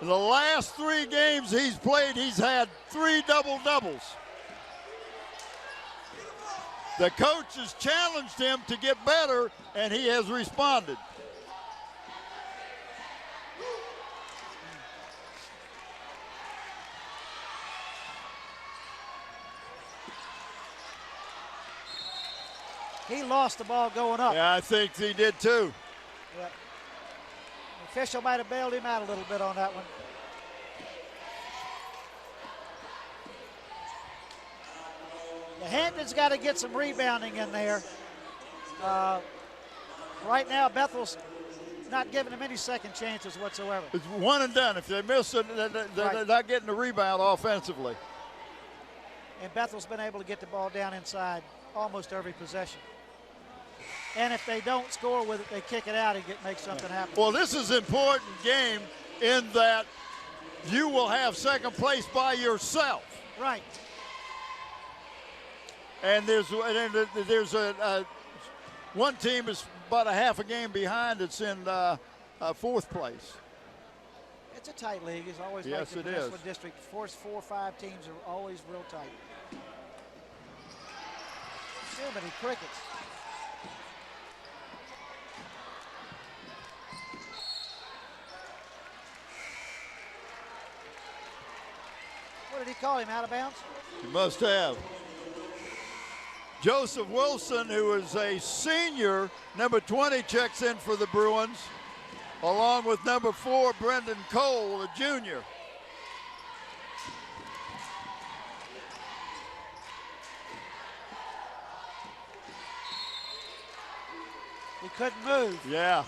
In the last 3 games he's played, he's had 3 double-doubles. The coach has challenged him to get better, and he has responded. He lost the ball going up. Yeah, I think he did too. Yep. The official might have bailed him out a little bit on that one. The Hampton's got to get some rebounding in there. Right now, Bethel's not giving him any second chances whatsoever. It's one and done. If they miss it, they're not getting the rebound offensively. And Bethel's been able to get the ball down inside almost every possession. And if they don't score with it, they kick it out and make something happen. Well, this is an important game in that you will have second place by yourself. Right. And there's one team is about a half a game behind. It's in 4th place. It's a tight league. It's always yes, like the it Peninsula is. District. First 4 or 5 teams are always real tight. So many crickets. What did he call him, out of bounds? You must have. Joseph Wilson, who is a senior, number 20, checks in for the Bruins, along with number 4, Brendan Cole, a junior. He couldn't move. Yeah.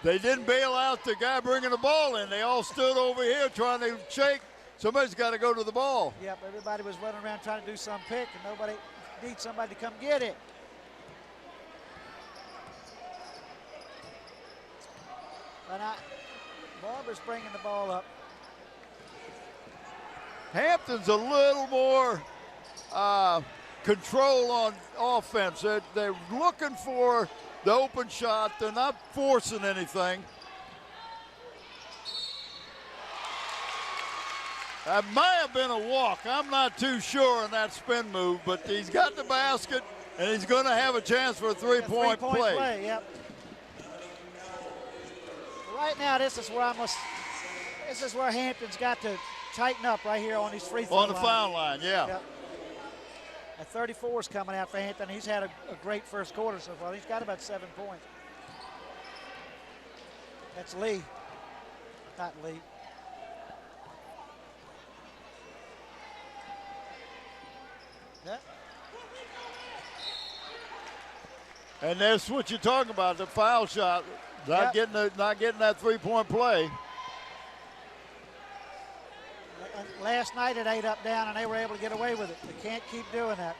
They didn't bail out the guy bringing the ball in. They all stood over here trying to shake. Somebody's got to go to the ball. Yep, everybody was running around trying to do some pick, and nobody needs somebody to come get it. But Barber's bringing the ball up. Hampton's a little more control on offense. They're looking for the open shot. They're not forcing anything. That might have been a walk. I'm not too sure on that spin move, but he's got the basket, and he's going to have a chance for a three-point play. Yep. Right now, this is where Hampton's got to tighten up right here on these free throw On the foul line, yeah. Yep. At 34 is coming out for Hampton. He's had a great first quarter so far. He's got about 7 points. That's Lee. Not Lee. Yeah. And that's what you're talking about, the foul shot. Not getting that three-point play. Last night it 8 up down and they were able to get away with it. They can't keep doing that.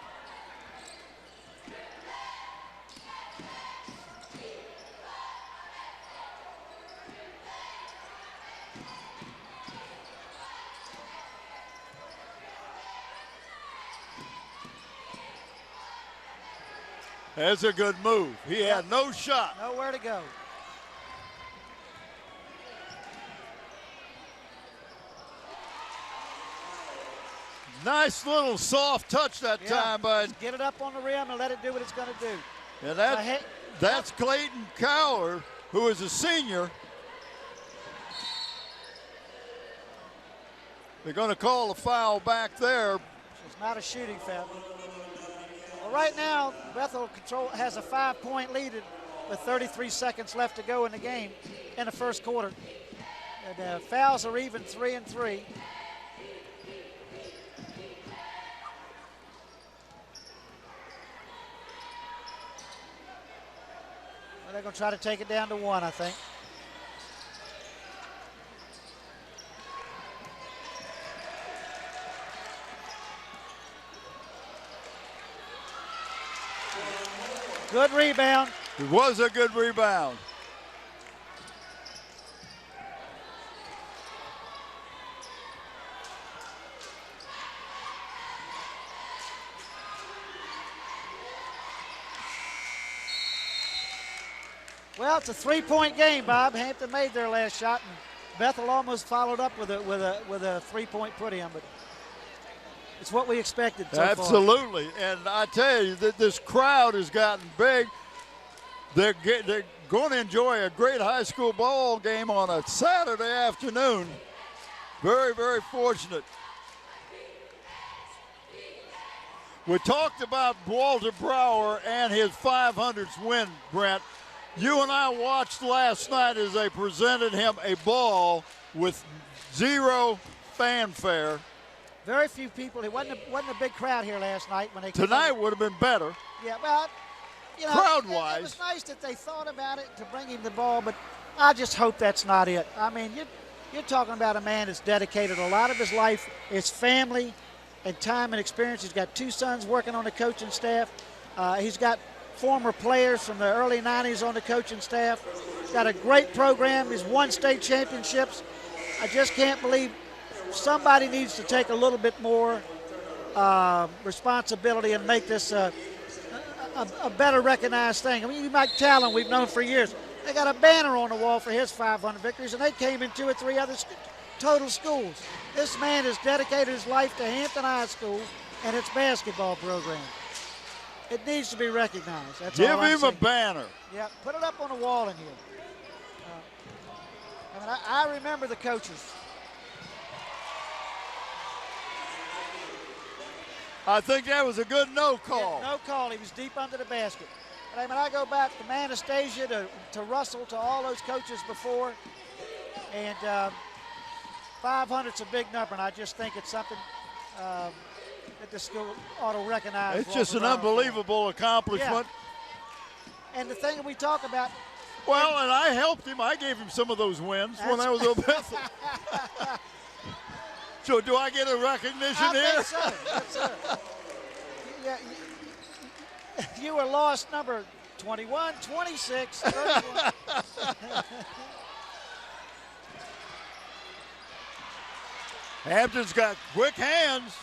That's a good move. He had no shot. Nowhere to go. Nice little soft touch that time, but get it up on the rim and let it do what it's going to do. And that's Clayton Cowler, who is a senior. They're going to call a foul back there. It's not a shooting foul. Well, right now, Bethel has a 5-point lead with 33 seconds left to go in the game in the first quarter. And fouls are even 3-3. They're going to try to take it down to 1, I think. Good rebound. It was a good rebound. Well, it's a 3-point game, Bob. Hampton made their last shot, and Bethel almost followed up with a 3-point put-in, but it's what we expected so Absolutely. far. And I tell you that this crowd has gotten big. They're going to enjoy a great high school ball game on a Saturday afternoon. Very, very fortunate. We talked about Walter Brower and his 500th win, Brent. You and I watched last night as they presented him a ball with zero fanfare. Very few people. It wasn't a big crowd here last night when they. Tonight would have been better. Yeah, well, you know, crowd-wise. It was nice that they thought about it to bring him the ball, but I just hope that's not it. I mean, you're talking about a man that's dedicated a lot of his life, his family, and time and experience. He's got 2 sons working on the coaching staff. He's got former players from the early 90s on the coaching staff. Got a great program. He's won state championships. I just can't believe somebody needs to take a little bit more responsibility and make this a better recognized thing. I mean, Mike Talon, we've known for years. They got a banner on the wall for his 500 victories, and they came in 2 or 3 other total schools. This man has dedicated his life to Hampton High School and its basketball program. It needs to be recognized. That's Give all I'm him saying. a banner. Yeah, put it up on the wall in here. I mean, I remember the coaches. I think that was a good no call. Yeah, no call. He was deep under the basket. But I mean, I go back to Anastasia, to Russell, to all those coaches before. And 500's a big number, and I just think it's something that the school ought to recognize. It's just an unbelievable accomplishment. Yeah. And the thing that we talk about. Well, and I helped him. I gave him some of those wins when I was at Bethel. So do I get a recognition here? I think so. Yes, sir. Yeah, you were lost number 21, 26, 31. Hampton's got quick hands.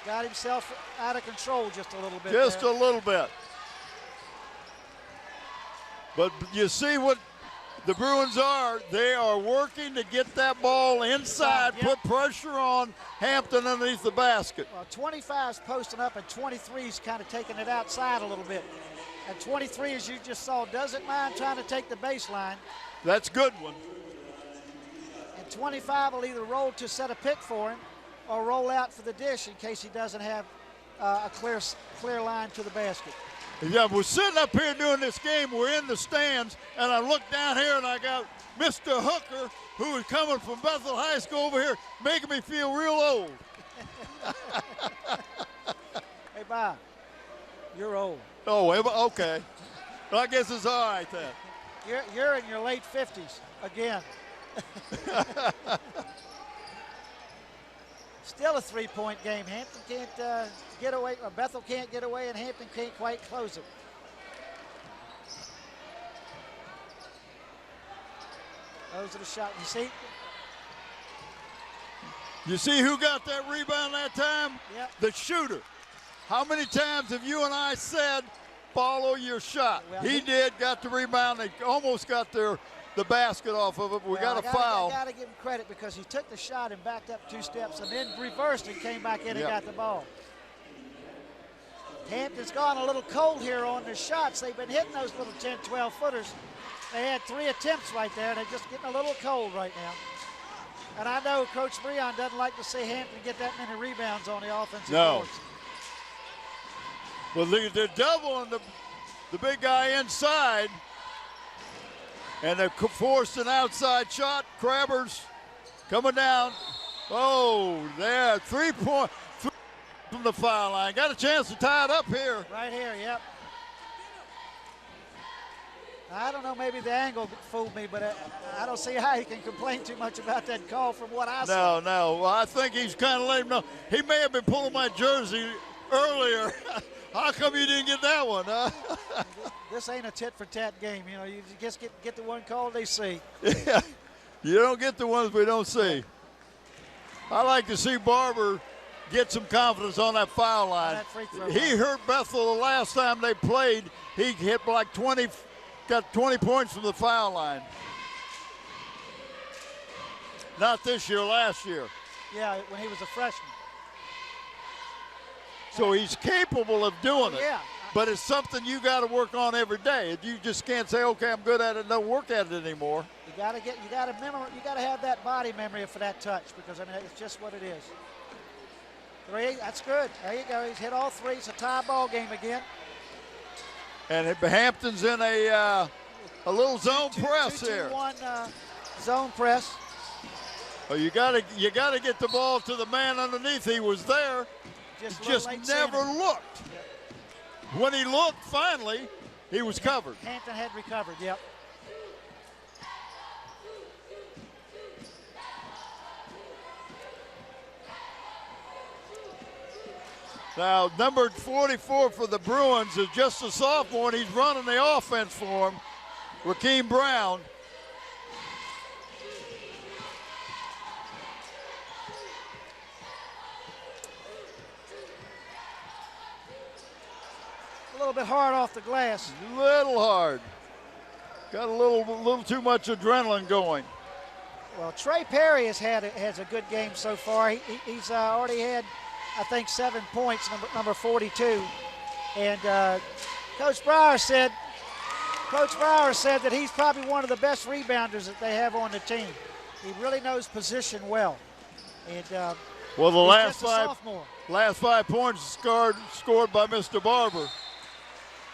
Got himself out of control just a little bit. Just a little bit. But you see what the Bruins are. They are working to get that ball inside, Yep. put pressure on Hampton underneath the basket. Well, 25 is posting up, and 23 is kind of taking it outside a little bit. And 23, as you just saw, doesn't mind trying to take the baseline. That's a good one. And 25 will either roll to set a pick for him or roll out for the dish in case he doesn't have a clear line to the basket. Yeah, we're sitting up here doing this game. We're in the stands, and I look down here, and I got Mr. Hooker, who is coming from Bethel High School over here, making me feel real old. Hey, Bob, you're old. Oh, okay. Well, I guess it's all right then. You're in your late 50s again. Still a three-point game. Hampton can't get away, or Bethel can't get away, and Hampton can't quite close it. Those are the shots. You see who got that rebound that time? Yep. The shooter. How many times have you and I said, follow your shot? Well, he did, got the rebound. They almost got the basket off of it, but we got a foul. I got to give him credit because he took the shot and backed up 2 steps and then reversed and came back in and got the ball. Hampton's gone a little cold here on the shots. They've been hitting those little 10, 12 footers. They had 3 attempts right there. They're just getting a little cold right now. And I know Coach Breon doesn't like to see Hampton get that many rebounds on the offensive boards. Well, they're doubling the big guy inside. And they forced an outside shot. Crabbers coming down. Oh, there, 3-point from the foul line. Got a chance to tie it up here. Right here, yep. I don't know, maybe the angle fooled me, but I don't see how he can complain too much about that call from what I saw. No. Well, I think he's kind of letting him know. He may have been pulling my jersey earlier. How come you didn't get that one, huh? This ain't a tit-for-tat game. You know, you just get the one call they see. Yeah, you don't get the ones we don't see. I like to see Barber get some confidence on that foul line. That free throw He line. hurt Bethel the last time they played. He hit like 20, got 20 points from the foul line. Not this year, last year. Yeah, when he was a freshman. So he's capable of doing it. Yeah. But it's something you got to work on every day. You just can't say, okay, I'm good at it, and don't work at it anymore. You got to have that body memory for that touch because I mean it's just what it is. 3, that's good. There you go. He's hit all 3. It's a tie ball game again. And Hampton's in a little zone press here. 2-2-1 zone press. Oh, you gotta get the ball to the man underneath. He was there. Just never looked. Yep. When he looked, finally, he was covered. Hampton had recovered, yep. Now, number 44 for the Bruins is just a sophomore, and he's running the offense for him, Rakeem Brown. A little bit hard off the glass. Little hard. Got a little too much adrenaline going. Well, Trey Perry has a good game so far. He's already had, I think, 7 points, number 42. And Coach Brower said that he's probably one of the best rebounders that they have on the team. He really knows position well. And well, the he's last 5 points scored by Mr. Barber.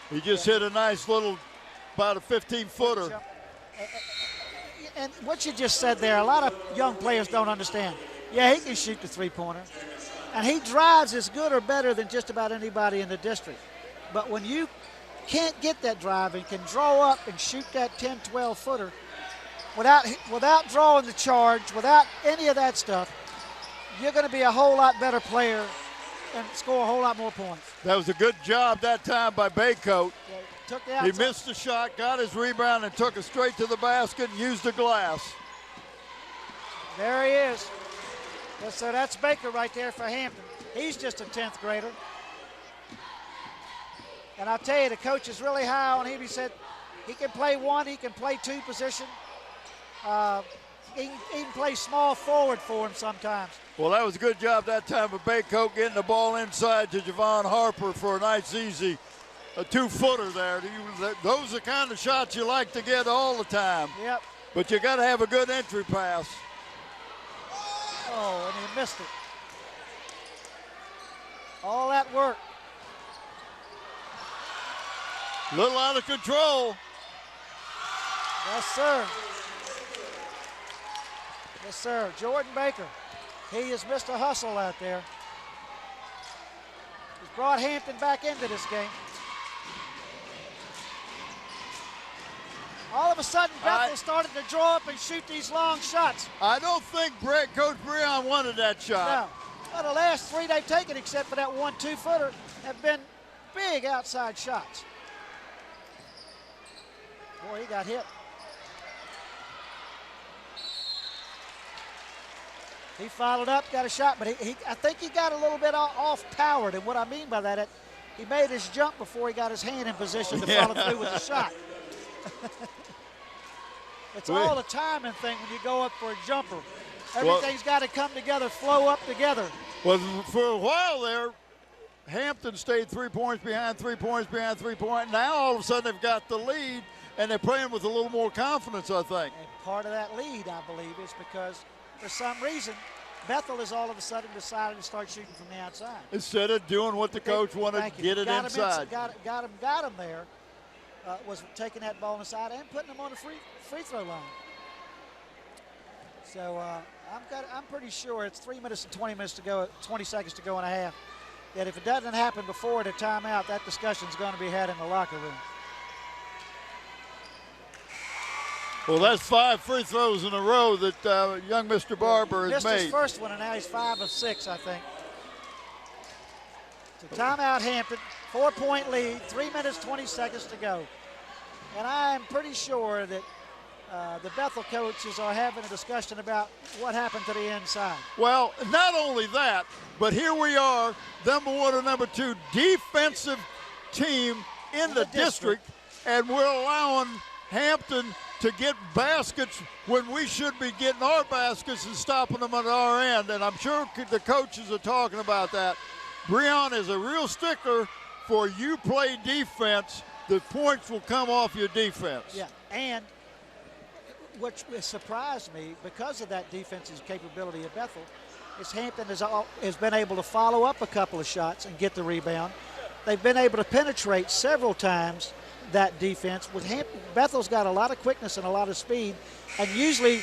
He just hit a nice little, about a 15-footer. And what you just said there, a lot of young players don't understand. Yeah, he can shoot the three-pointer. And he drives as good or better than just about anybody in the district. But when you can't get that drive and can draw up and shoot that 10, 12-footer without drawing the charge, without any of that stuff, you're going to be a whole lot better player and score a whole lot more points. That was a good job that time by Baycoat. Yeah, he missed the shot, got his rebound, and took it straight to the basket and used the glass. There he is. So that's Baker right there for Hampton. He's just a 10th grader. And I'll tell you, the coach is really high on him. He said He can play one, he can play two position. He can even play small forward for him sometimes. Well, that was a good job that time of Baycoat getting the ball inside to Javon Harper for a nice, easy two-footer there. Those are the kind of shots you like to get all the time. Yep. But you got to have a good entry pass. Oh, and he missed it. All that work. A little out of control. Yes, sir. Yes, sir. Jordan Baker. He has missed a hustle out there. He's brought Hampton back into this game. All of a sudden, Bethel started to draw up and shoot these long shots. I don't think Coach Breon wanted that shot. No. Well, the last three they've taken, except for that 1-2 footer, have been big outside shots. Boy, he got hit. He followed up, got a shot, but I think he got a little bit off-powered. And what I mean by that, he made his jump before he got his hand in position to follow through with the shot. It's all a timing thing when you go up for a jumper. Everything's got to come together, flow up together. Well, for a while there, Hampton stayed 3 points behind, 3 points behind, 3 points. Now all of a sudden they've got the lead, and they're playing with a little more confidence, I think. And part of that lead, I believe, is because for some reason, Bethel has all of a sudden decided to start shooting from the outside. Instead of doing what the coach wanted, get it inside. Got him there. Was taking that ball inside and putting him on the free throw line. So I'm pretty sure it's 3 minutes and 20 minutes to go, 20 seconds to go and a half. That if it doesn't happen before the timeout, that discussion's going to be had in the locker room. Well, that's 5 free throws in a row that young Mr. Barber has made. Missed his first one, and now he's 5 of 6, I think. So timeout, Hampton. 4-point lead, 3 minutes, 20 seconds to go. And I'm pretty sure that the Bethel coaches are having a discussion about what happened to the inside. Well, not only that, but here we are, number 1 or number 2 defensive team in the district, and we're allowing Hampton to get baskets when we should be getting our baskets and stopping them at our end. And I'm sure the coaches are talking about that. Breon is a real stickler for you play defense, the points will come off your defense. Yeah, and what surprised me because of that defensive capability of Bethel is Hampton has been able to follow up a couple of shots and get the rebound. They've been able to penetrate several times that defense. With Hampton, Bethel's got a lot of quickness and a lot of speed and usually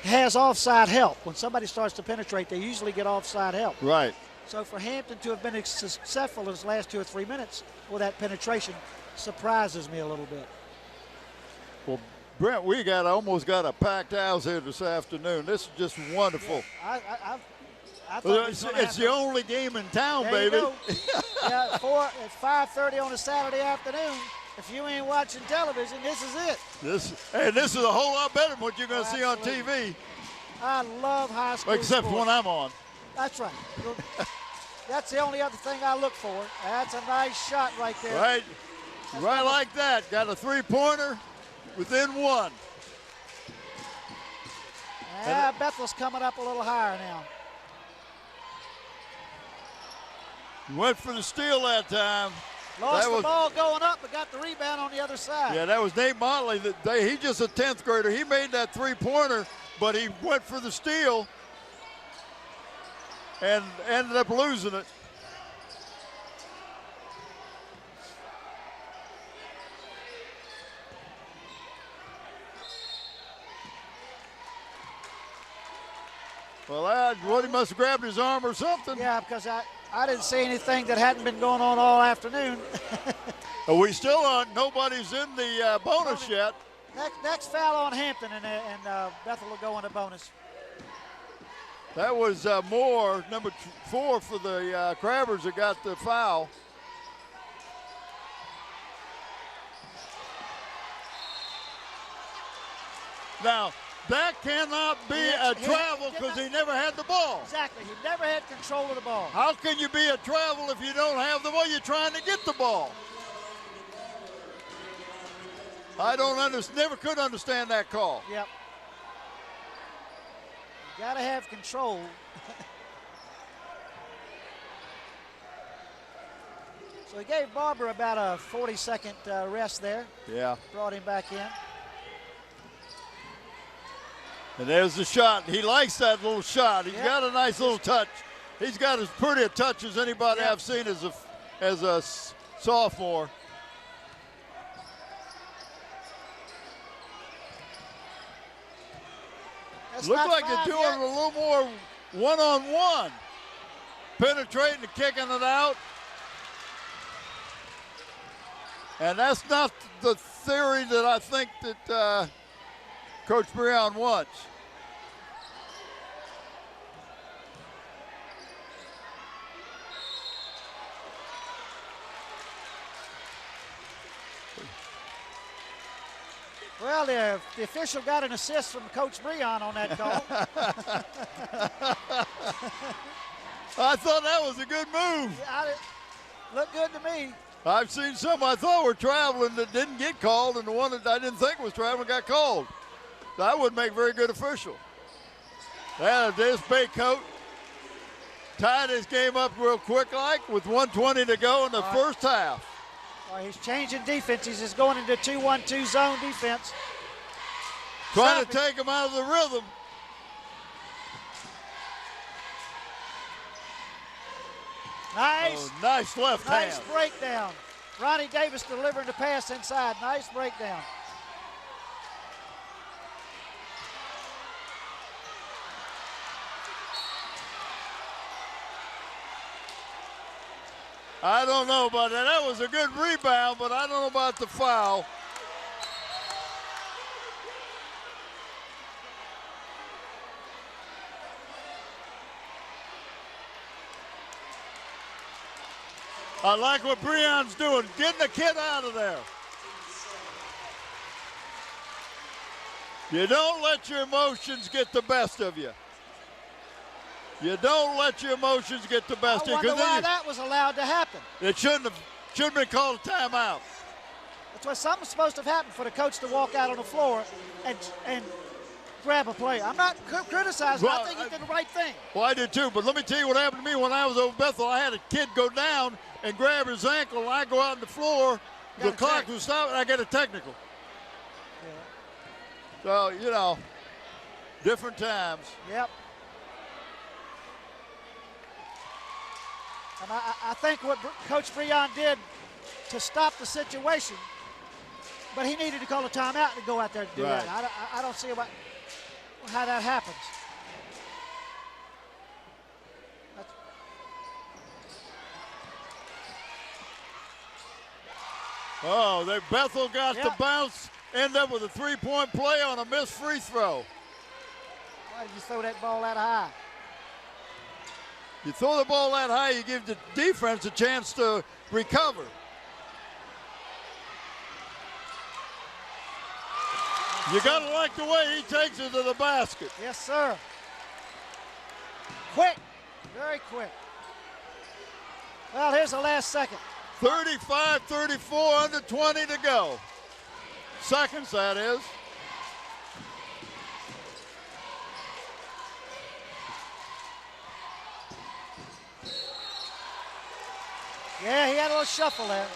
has offside help. When somebody starts to penetrate, they usually get offside help. Right. So for Hampton to have been successful in his last 2 or 3 minutes with that penetration surprises me a little bit. Well, Brent, we almost got a packed house here this afternoon. This is just wonderful. Yeah, I thought it's the only game in town, there baby. You go. Yeah, at 5:30 on a Saturday afternoon. If you ain't watching television, this is it. This is a whole lot better than what you're going to see on TV. I love high school except sports. when I'm on. That's right. That's the only other thing I look for. That's a nice shot right there. Right like that. Got a 3-pointer within 1. Bethel's coming up a little higher now. Went for the steal that time. Lost the ball going up, but got the rebound on the other side. Yeah, that was Nate Motley. He's just a 10th grader. He made that 3-pointer, but he went for the steal and ended up losing it. Well, he must have grabbed his arm or something. Yeah, because I didn't see anything that hadn't been going on all afternoon. We still aren't. Nobody's in the bonus yet. Next foul on Hampton, and Bethel will go on a bonus. That was Moore, number 4 for the Crabbers, that got the foul. Now, that cannot be a travel because he never had the ball. Exactly. He never had control of the ball. How can you be a travel if you don't have the ball? You're trying to get the ball. I never could understand that call. Yep. You got to have control. So he gave Barber about a 40-second rest there. Yeah. Brought him back in. And there's the shot. He likes that little shot. He's got a nice little touch. He's got as pretty a touch as anybody I've seen as a sophomore. Looks like they're doing a little more one-on-one. Penetrating and kicking it out. And that's not the theory that I think that Coach Breon wants. Well, the official got an assist from Coach Breon on that call. I thought that was a good move. Yeah, looked good to me. I've seen some I thought were traveling that didn't get called, and the one that I didn't think was traveling got called. That would make very good official. Yeah, this Baycoat tied his game up real quick with 1:20 to go in the first half. Well, he's changing defenses. He's going into 2-1-2 zone defense. Trying to take him out of the rhythm. Nice. Oh, nice left hand. Nice breakdown. Ronnie Davis delivering the pass inside. Nice breakdown. I don't know about that. That was a good rebound, but I don't know about the foul. I like what Breon's doing, getting the kid out of there. You don't let your emotions get the best of you. You don't let your emotions get the best of you. I wonder why that was allowed to happen. It shouldn't have been called a timeout. That's why something's supposed to have happened for the coach to walk out on the floor and grab a play. I'm not criticizing. Well, I think he did the right thing. Well, I did too, but let me tell you what happened to me when I was over Bethel. I had a kid go down and grab his ankle, and I go out on the floor. The clock was stopped, and I get a technical. Yeah. So, different times. Yep. And I think what Coach Breon did to stop the situation, but he needed to call a timeout to go out there to do that. I don't see how that happens. Bethel got the bounce, end up with a three-point play on a missed free throw. Why did you throw that ball that high? You throw the ball that high, you give the defense a chance to recover. You got to like the way he takes it to the basket. Yes, sir. Quick, very quick. Well, here's the last second. 35-34, under 20 to go. Seconds, that is. Yeah, he had a little shuffle there.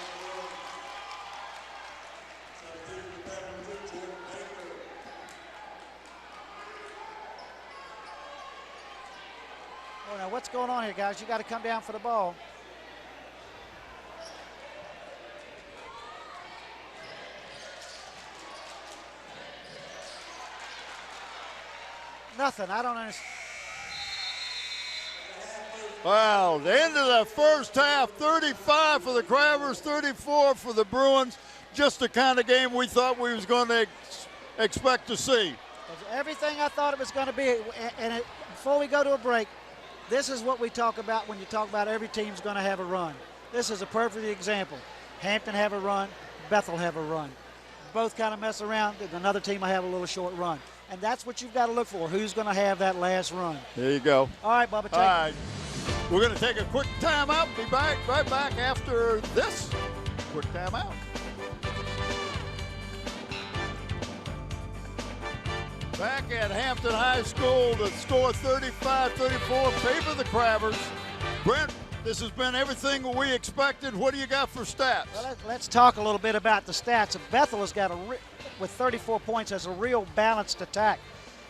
Oh, now what's going on here, guys? You got to come down for the ball. Nothing. I don't understand. Wow, the end of the first half, 35 for the Crabbers, 34 for the Bruins. Just the kind of game we thought we was going to expect to see. Everything I thought it was going to be. And before we go to a break, this is what we talk about when you talk about every team's going to have a run. This is a perfect example. Hampton have a run, Bethel have a run. Both kind of mess around, and another team will have a little short run. And that's what you've got to look for. Who's going to have that last run? There you go. All right, Bubba. All right. We're going to take a quick timeout. Be right back after this quick timeout. Back at Hampton High School, the score 35-34 in favor of the Crabbers. Brent, this has been everything we expected. What do you got for stats? Well, let's talk a little bit about the stats. Bethel has got with 34 points, has a real balanced attack.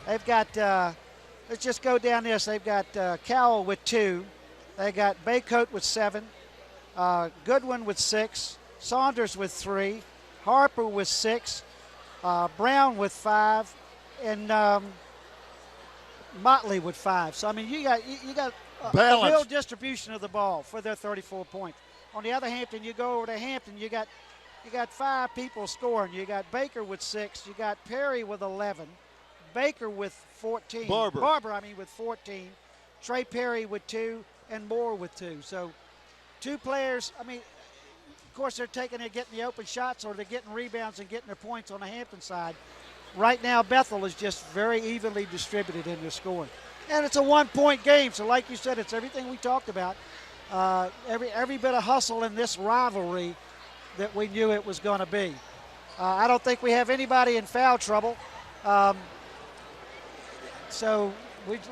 They've got, let's just go down this. They've got Cowell with 2. They got Baycote with 7. Goodwin with 6. Saunders with 3. Harper with 6. Brown with 5. And Motley with 5. So I mean, you got a real distribution of the ball for their 34 points. On the other Hampton, you go over to Hampton, you got 5 people scoring. You got Baker with 6. You got Perry with 11. Baker with 14. Barber with 14. Trey Perry with 2, and Moore with 2. So 2 players. I mean, of course, they're getting the open shots, or they're getting rebounds and getting their points on the Hampton side. Right now, Bethel is just very evenly distributed in their scoring. And it's a 1-point game, so like you said, it's everything we talked about. Every bit of hustle in this rivalry that we knew it was going to be. I don't think we have anybody in foul trouble. So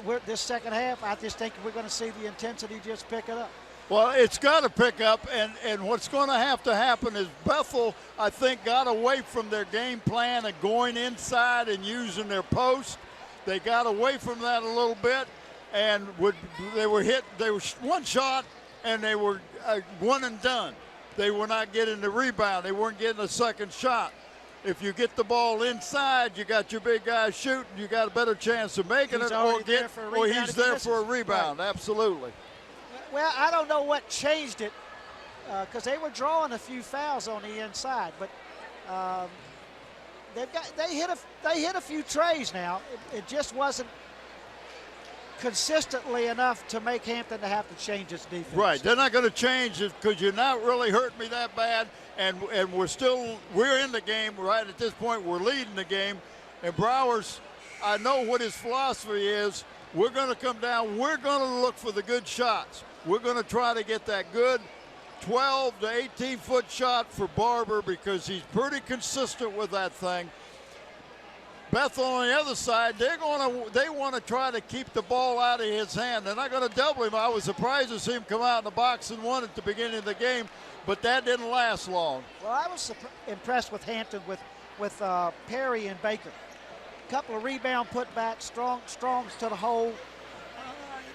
we're this second half, I just think we're going to see the intensity just pick it up. Well, it's got to pick up, and what's going to happen is Bethel, I think, got away from their game plan of going inside and using their post. They got away from that a little bit, and they were one shot, and they were one and done. They were not getting the rebound. They weren't getting a second shot. If you get the ball inside, you got your big guy shooting, you got a better chance of making it, or he's there for a rebound. Right. Absolutely. Well, I don't know what changed it, because they were drawing a few fouls on the inside, but they hit a few trays now. It just wasn't consistently enough to make Hampton to have to change its defense. Right, they're not going to change it because you're not really hurting me that bad, and we're in the game right at this point. We're leading the game, and Browers, I know what his philosophy is. We're going to come down. We're going to look for the good shots. We're going to try to get that good 12 to 18-foot shot for Barber because he's pretty consistent with that thing. Bethel on the other side, they want to try to keep the ball out of his hand. They're not going to double him. I was surprised to see him come out in the box and one at the beginning of the game, but that didn't last long. Well, I was impressed with Hampton with Perry and Baker. A couple of rebound putbacks, Strongs to the hole.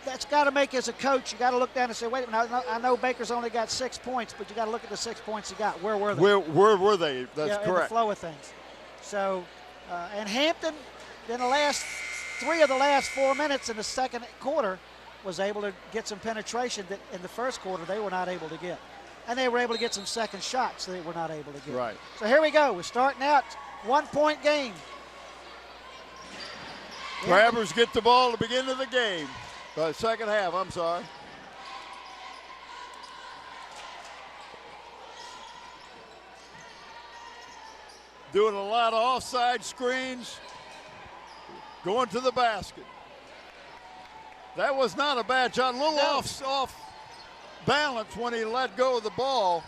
That's got to make, as a coach, you got to look down and say, wait a minute, I know Baker's only got 6 points, but you got to look at the 6 points he got. Where were they? Where were they? That's correct. In the flow of things. So, and Hampton, in the last 3 of the last 4 minutes in the second quarter, was able to get some penetration that in the first quarter they were not able to get. And they were able to get some second shots they were not able to get. Right. So here we go. We're starting out 1-point game. Crabbers get the ball at the beginning of the game. Second half, I'm sorry. Doing a lot of offside screens. Going to the basket. That was not a bad shot. A little off balance when he let go of the ball,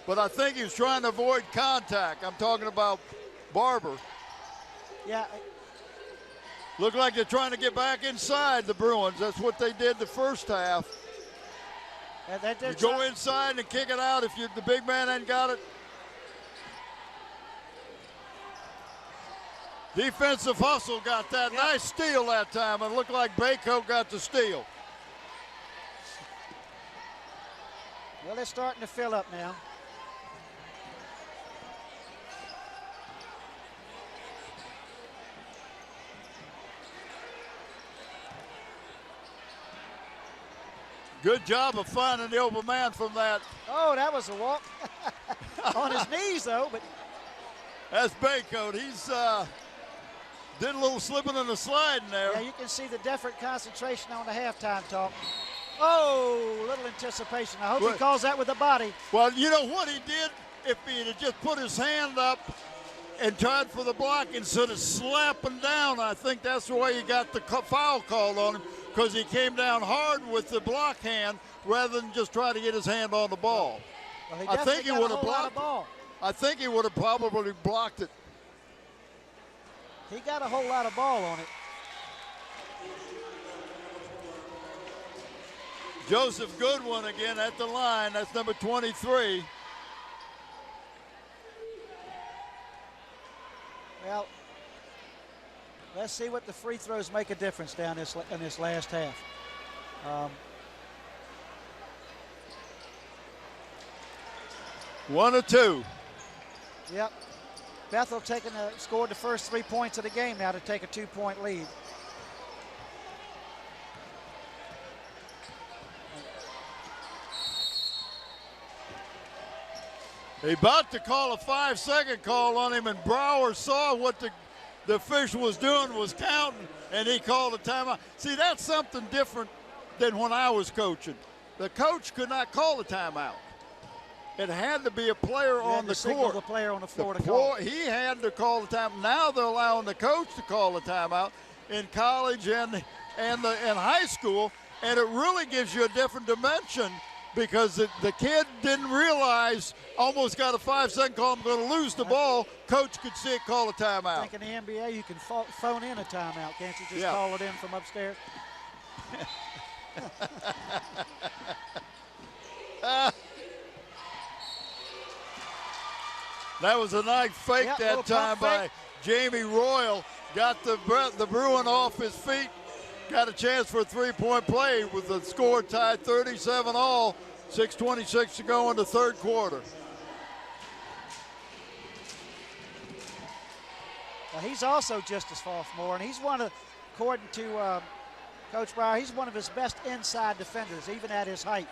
but I think he was trying to avoid contact. I'm talking about Barber. Yeah. Look like they're trying to get back inside the Bruins. That's what they did the first half. You go inside and kick it out if the big man ain't got it. Defensive hustle got that. Yep. Nice steal that time. It looked like Bayco got the steal. Well, they're starting to fill up now. Good job of finding the open man from that. Oh, that was a walk. On his knees, though. But that's Baycote. He's did a little slipping and a sliding there. Yeah, you can see the definite concentration on the halftime talk. Oh, little anticipation. I hope he calls that with the body. Well, you know what he did? If he had just put his hand up and tried for the block instead of slapping down, I think that's the way he got the foul called on him, because he came down hard with the block hand rather than just try to get his hand on the ball. Well, I think he would have blocked it. I think he would have probably blocked it. He got a whole lot of ball on it. Joseph Goodwin again at the line. That's number 23. Well, let's see what the free throws make a difference down in this last half. 1 or 2. Yep. Bethel scored the first 3 points of the game now to take a 2-point lead. He about to call a 5-second call on him, and Brower saw what the official was doing, was counting, and he called a timeout. See, that's something different than when I was coaching. The coach could not call a timeout. It had to be a player on the court. The player on the floor to call. He had to call the timeout. Now they're allowing the coach to call a timeout in college and in high school, and it really gives you a different dimension because the kid didn't realize, almost got a 5-second call, I'm going to lose the ball. Coach could see it, call a timeout. I think in the NBA you can phone in a timeout, can't you? Just call it in from upstairs. That was a nice fake that time by Jamie Royal. Got the Bruin off his feet. Got a chance for a 3-point play with the score tied 37-all. 6:26 to go in the third quarter. Well, he's also just a sophomore, and he's according to Coach Brower, he's one of his best inside defenders, even at his height.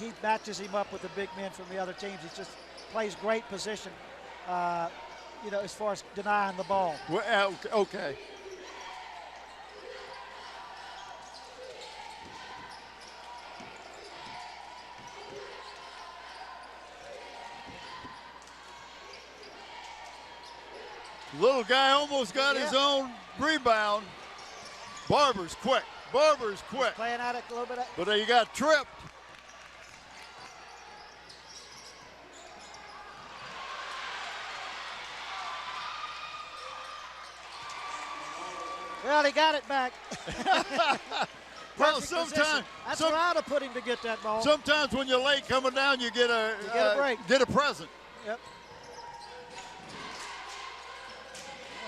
He matches him up with the big men from the other teams. He just plays great position, as far as denying the ball. Well, okay. Little guy almost got his own rebound. Barber's quick. Playing at it a little bit. But he got tripped. Well, he got it back. Well, sometimes that's where I'd have put him to get that ball. Sometimes when you're late coming down, you get a break. Get a present. Yep.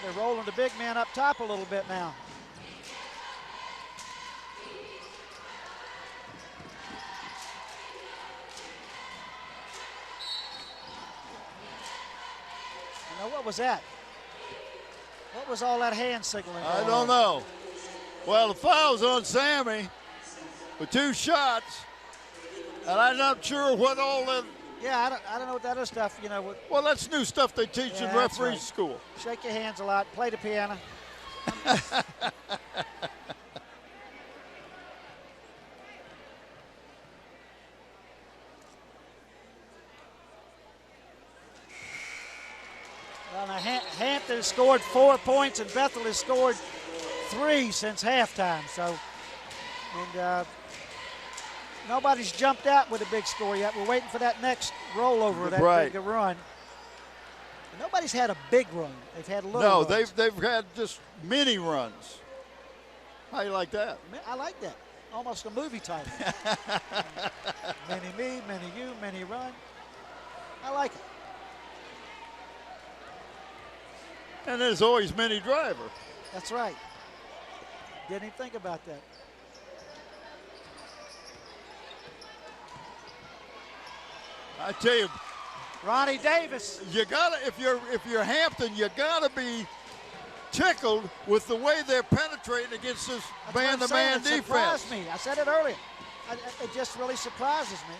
Well, they're rolling the big man up top a little bit now. Now, what was that? What was all that hand signaling? I don't know. Well, the foul's on Sammy with 2 shots, and I'm not sure what all that. Yeah, I don't know what that other stuff, Well, that's new stuff they teach in referee school. Shake your hands a lot, play the piano. Well, now Hampton has scored 4 points, and Bethel has scored 3 since halftime. So, nobody's jumped out with a big score yet. We're waiting for that next rollover, that big run. Nobody's had a big run. They've had little runs. They've had just mini runs. How you like that? I like that. Almost a movie title. Many me, many you, many run. I like it. And there's always many driver. That's right. Didn't even think about that. I tell you, Ronnie Davis. You gotta, if you're Hampton, you gotta be tickled with the way they're penetrating against this man-to-man defense. It surprised me. I said it earlier. It just really surprises me.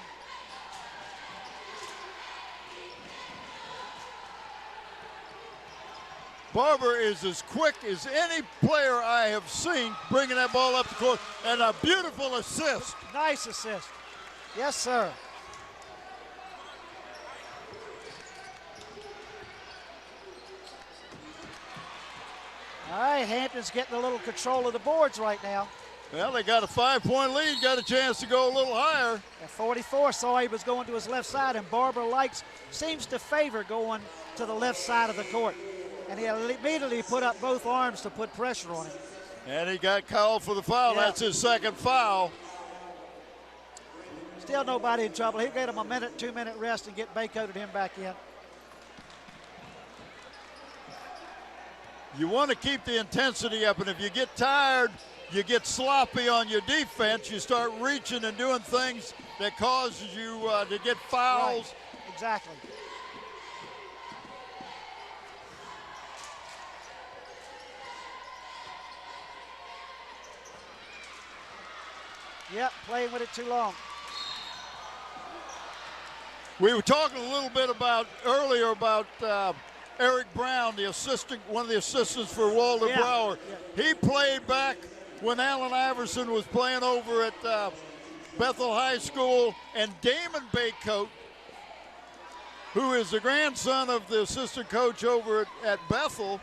Barber is as quick as any player I have seen bringing that ball up the court, and a beautiful assist. Nice assist. Yes, sir. All right, Hampton's getting a little control of the boards right now. Well, they got a 5-point lead, got a chance to go a little higher. At 44, saw he was going to his left side, and Barber seems to favor going to the left side of the court. and he immediately put up both arms to put pressure on him. And he got called for the foul. Yeah. That's his second foul. Still nobody in trouble. He'll get him a minute, 2-minute rest and get Baycoated him back in. You want to keep the intensity up, and if you get tired, you get sloppy on your defense. You start reaching and doing things that causes you to get fouls. Right. Exactly. Yep, playing with it too long. We were talking a little bit earlier about Eric Brown, one of the assistants for Walter Brower. Yeah. He played back when Allen Iverson was playing over at Bethel High School, and Damon Baycoat, who is the grandson of the assistant coach over at Bethel,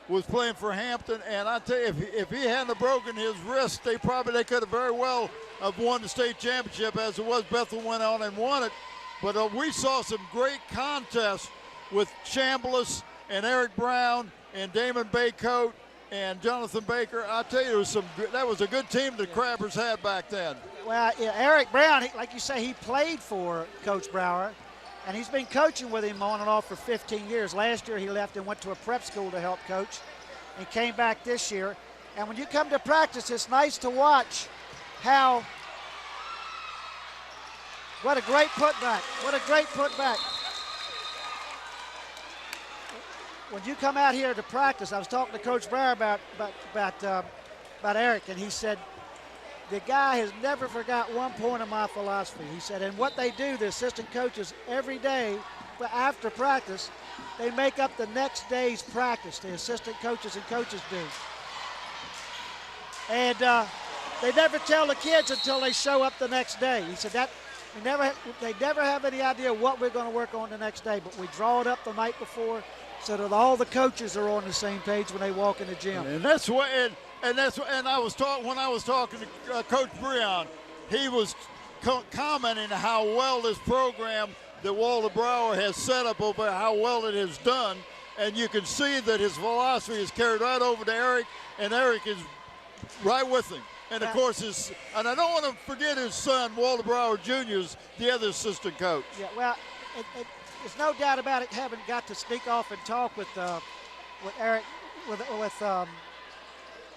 was playing for Hampton. And I tell you, if he hadn't broken his wrist, they could have very well have won the state championship. As it was, Bethel went on and won it. But we saw some great contests with Chambliss and Eric Brown and Damon Baycoat and Jonathan Baker. I tell you, that was a good team the Crabbers had back then. Well, yeah, Eric Brown, like you say, he played for Coach Brower, and he's been coaching with him on and off for 15 years. Last year he left and went to a prep school to help coach. He came back this year. And when you come to practice, it's nice to watch what a great putback. What a great putback. When you come out here to practice, I was talking to Coach Brower about Eric, and he said, the guy has never forgot one point of my philosophy. He said, and what they do, the assistant coaches, every day after practice, they make up the next day's practice, the assistant coaches and coaches do. And they never tell the kids until they show up the next day. He said they never have any idea what we're going to work on the next day, but we draw it up the night before so that all the coaches are on the same page when they walk in the gym. And that's what. And I was when I was talking to Coach Breon, he was commenting how well this program that Walter Brower has set up over, how well it has done, and you can see that his philosophy is carried right over to Eric, and Eric is right with him. And of course, and I don't want to forget his son, Walter Brower Jr., is the other assistant coach. Yeah, well, there's no doubt about it. Having got to sneak off and talk with Eric,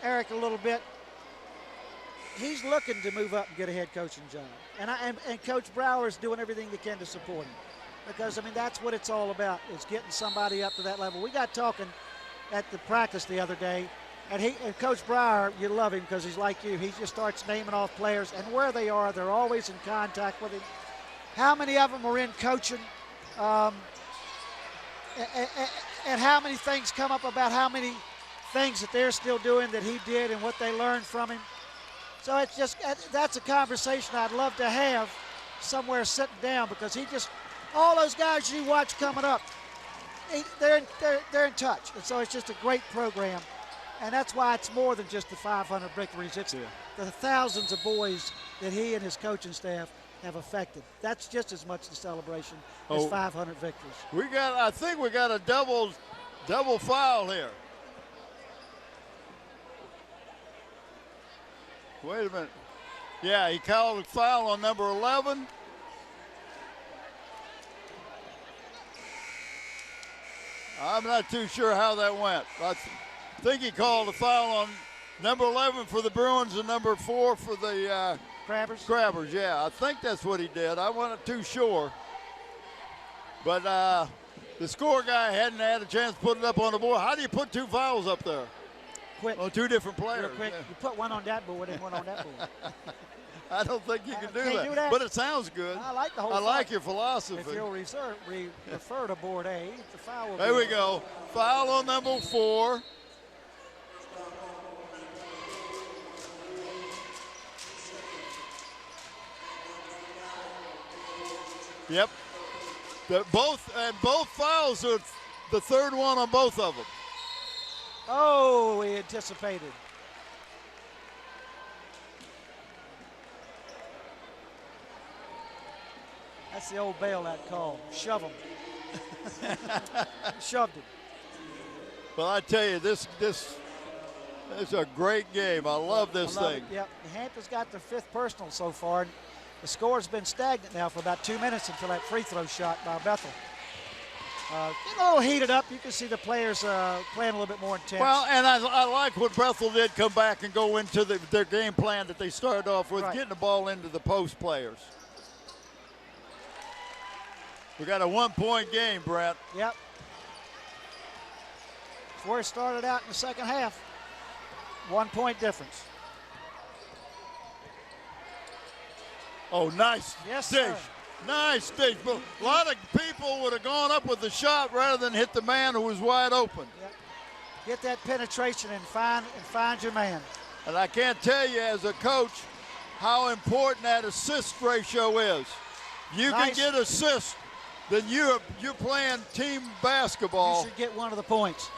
Eric a little bit. He's looking to move up and get a head coaching job, and Coach Brower is doing everything he can to support him, because that's what it's all about, is getting somebody up to that level. We got talking at the practice the other day, and Coach Brower, you love him because he's like you. He just starts naming off players and where they are. They're always in contact with him. How many of them are in coaching? And how many things come up about how many things that they're still doing that he did and what they learned from him. So that's a conversation I'd love to have somewhere sitting down, because all those guys you watch coming up, they're in touch. And so it's just a great program. And that's why it's more than just the 500 victories. It's the thousands of boys that he and his coaching staff have affected. That's just as much the celebration as 500 victories. I think we got a double foul here. Wait a minute. Yeah, he called a foul on number 11. I'm not too sure how that went. I think he called a foul on number 11 for the Bruins and number 4 for the Crabbers, yeah. I think that's what he did. I wasn't too sure. But the score guy hadn't had a chance to put it up on the board. How do you put two fouls up there? Quick. On two different players. Real quick. Yeah. You put one on that board and one on that board. I don't think you can do that. But it sounds good. I like the whole I like your philosophy. If you'll refer to board A, the foul will There we go. Foul on number 4. Yep. Both fouls are the third one on both of them. Oh, he anticipated. That's the old bailout call. Shove him. Shoved him. Well, I tell you, this is a great game. I love this thing. Yep, Hampton's got their 5th personal so far. And the score's been stagnant now for about 2 minutes until that free throw shot by Bethel. Getting a little heated up. You can see the players playing a little bit more intense. Well, and I like what Bethel did come back and go into their game plan that they started off with, getting the ball into the post players. We got a 1-point game, Brent. Yep. That's where it started out in the second half. 1-point difference. Oh, nice Yes, dish. sir. Nice dish. But a lot of people would have gone up with the shot rather than hit the man who was wide open. Yep. Get that penetration and find your man. And I can't tell you as a coach how important that assist ratio is. You can get assists, then you're playing team basketball. You should get one of the points.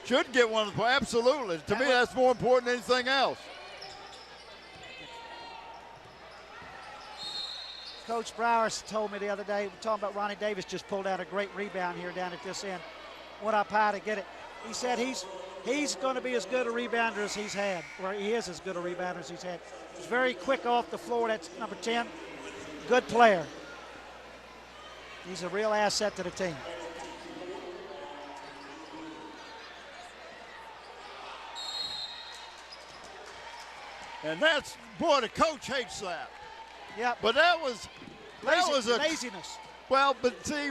Should get one of the points, absolutely. To me, that's more important than anything else. Coach Browers told me the other day, talking about Ronnie Davis just pulled out a great rebound here down at this end. Went up high to get it. He said he's going to be as good a rebounder as he's had, or he is as good a rebounder as he's had. He's very quick off the floor. That's number 10. Good player. He's a real asset to the team. And that's, boy, the coach hates that. Yep. But that was a laziness. Well, but see,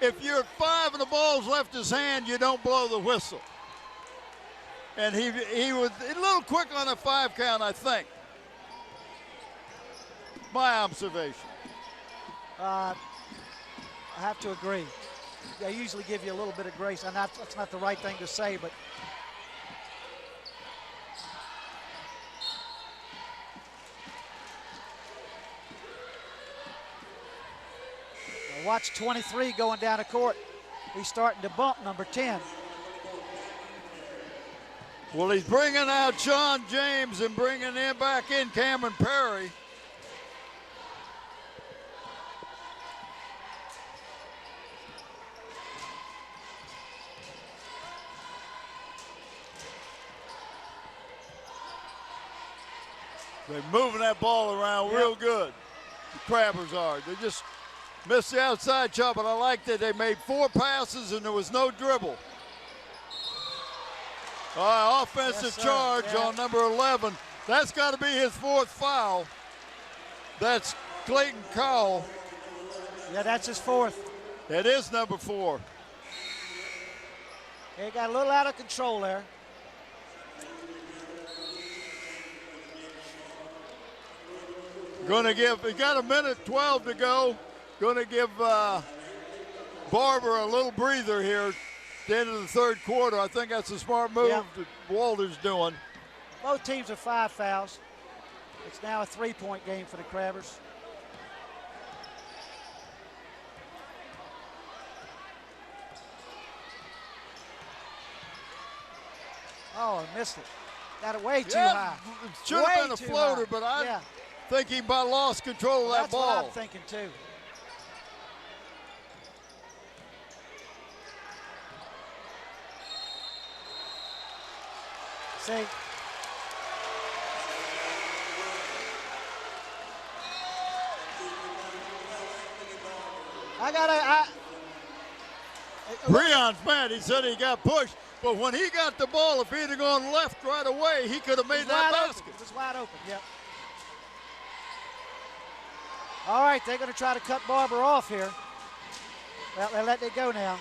if you're at 5 and the ball's left his hand, you don't blow the whistle. And he was a little quick on a 5 count, I think. My observation. I have to agree. They usually give you a little bit of grace, and that's not the right thing to say, but watch 23 going down the court. He's starting to bump number 10. Well, he's bringing out Sean James and bringing in back in Cameron Perry. They're moving that ball around real good. The Crabbers are. They just missed the outside shot, but I like that they made 4 passes and there was no dribble. All right, offensive charge on number 11. That's got to be his 4th foul. That's Clayton Cowell. Yeah, that's his 4th. It is number 4. He got a little out of control there. Going to give, he got 1:12 to go. Going to give Barber a little breather here at the end of the 3rd quarter. I think that's a smart move that Walter's doing. Both teams are 5 fouls. It's now a 3-point game for the Crabbers. Oh, I missed it. Got it way too high. It should have been a floater, but I think he about lost control of that ball. That's what I'm thinking too. See. Breon's mad. He said he got pushed, but when he got the ball, if he'd have gone left right away, he could have made that basket. It was wide open, yep. All right, they're going to try to cut Barber off here. Well, they let it go now.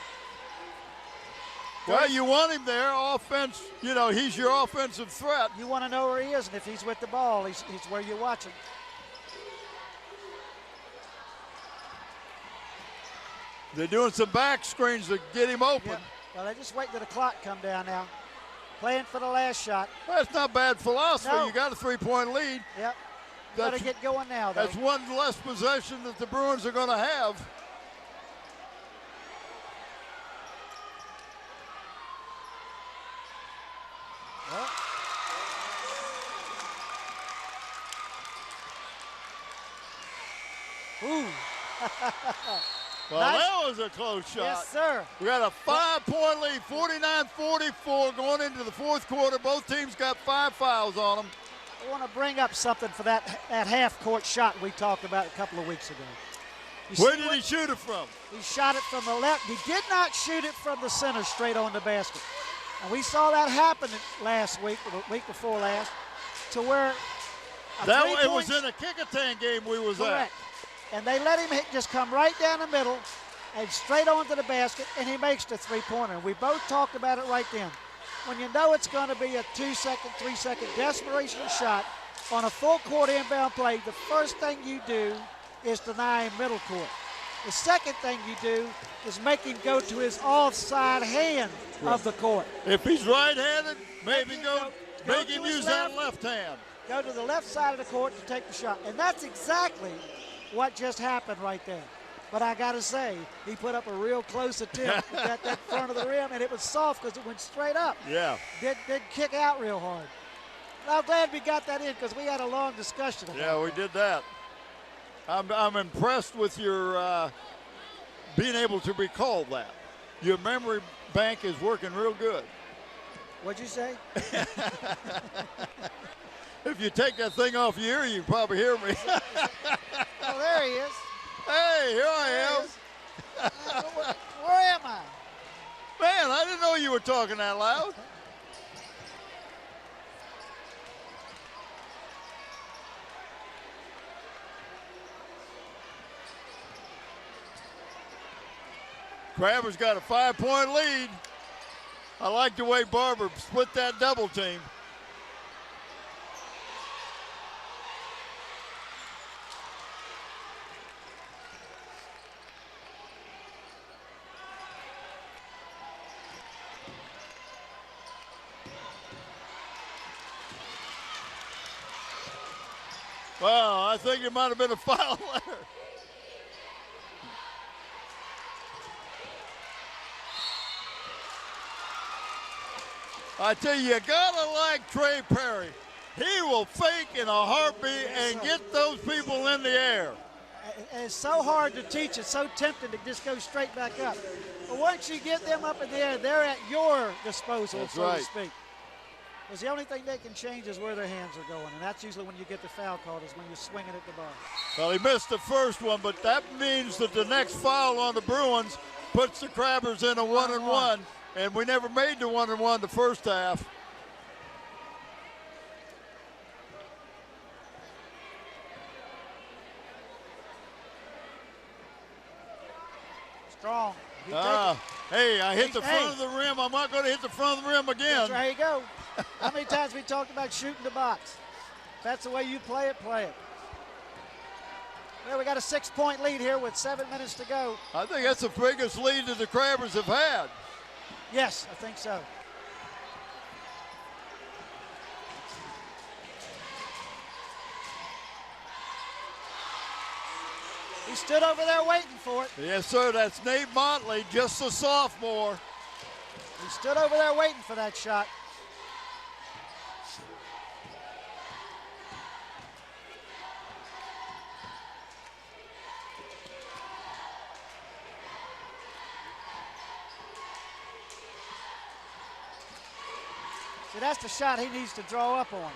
Well, you want him there, offense. You know, he's your offensive threat. You want to know where he is, and if he's with the ball, he's where you're watching. They're doing some back screens to get him open. Yep. Well, they just wait till the clock come down now. Playing for the last shot. That's not bad philosophy. No. You got a 3-point lead. Yep. Got to get going now, though. That's one less possession that the Bruins are going to have. Ooh. Well, nice. that was a close shot. Yes, sir. We got a 5-point lead, 49-44 going into the fourth quarter. Both teams got 5 fouls on them. I want to bring up something for that half-court shot we talked about a couple of weeks ago. Where did he shoot it from? He shot it from the left. He did not shoot it from the center straight on the basket. And we saw that happen last week, or the week before last, to where it was in a kick-a-tan game we was correct. at. And they let him just come right down the middle and straight onto the basket, and he makes the three-pointer. We both talked about it right then. When you know it's going to be a 2-second, 3-second desperation shot on a full-court inbound play, the first thing you do is deny him middle court. The second thing you do is make him go to his offside hand of the court. If he's right-handed, maybe make him use that left hand. Go to the left side of the court to take the shot. And that's exactly what just happened right there. But I got to say, he put up a real close attempt at that front of the rim, and it was soft because it went straight up. Yeah. Didn't kick out real hard. And I'm glad we got that in because we had a long discussion about Yeah, we did that. I'm impressed with your being able to recall that. Your memory bank is working real good. What'd you say? If you take that thing off your ear, you can probably hear me. Oh, there he is. Hey, here I am. Where am I? Man, I didn't know you were talking that loud. Crabbers got a 5-point lead. I like the way Barber split that double team. Well, I think it might have been a foul there. I tell you, you gotta like Trey Perry. He will fake in a heartbeat and get those people in the air. And it's so hard to teach. It's so tempting to just go straight back up. But once you get them up in the air, they're at your disposal, That's so right. to speak. Because the only thing they can change is where their hands are going. And that's usually when you get the foul called, is when you're swinging at the ball. Well, he missed the first one, but that means that the next foul on the Bruins puts the Crabbers in a 1-1. And we never made the 1-1 the first half. Strong. Hey, I hit the front of the rim. I'm not going to hit the front of the rim again. There you go. How many times we talked about shooting the box? If that's the way you play it, play it. Well, we got a 6-point lead here with 7 minutes to go. I think that's the biggest lead that the Crabbers have had. Yes, I think so. He stood over there waiting for it. Yes, sir. That's Nate Motley, just a sophomore. He stood over there waiting for that shot. See, that's the shot he needs to draw up on.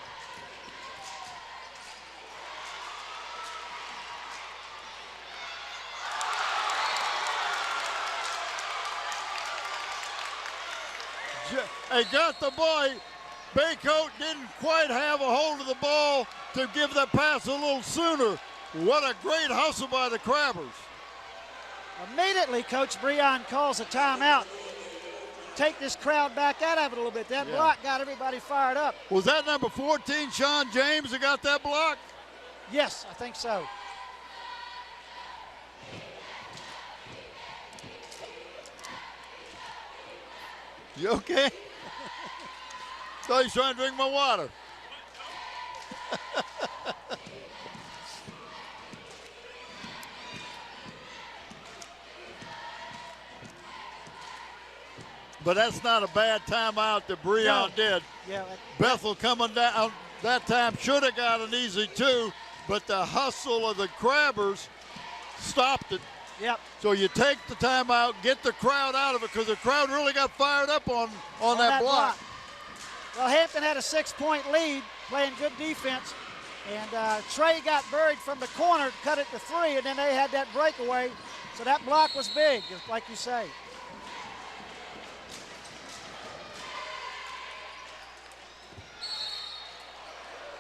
They got the ball. Baycoat didn't quite have a hold of the ball to give that pass a little sooner. What a great hustle by the Crabbers. Immediately, Coach Breon calls a timeout. Take this crowd back out of it a little bit. That block got everybody fired up. Was that number 14, Sean James, that got that block? Yes, I think so. You okay? Thought he's trying to drink my water. But that's not a bad timeout that Breon did. Yeah. Bethel coming down that time should have got an easy 2, but the hustle of the Crabbers stopped it. Yep. So you take the timeout, get the crowd out of it, because the crowd really got fired up on that block. Well, Hampton had a 6-point lead, playing good defense. And Trey got buried from the corner, cut it to 3, and then they had that breakaway. So that block was big, just like you say.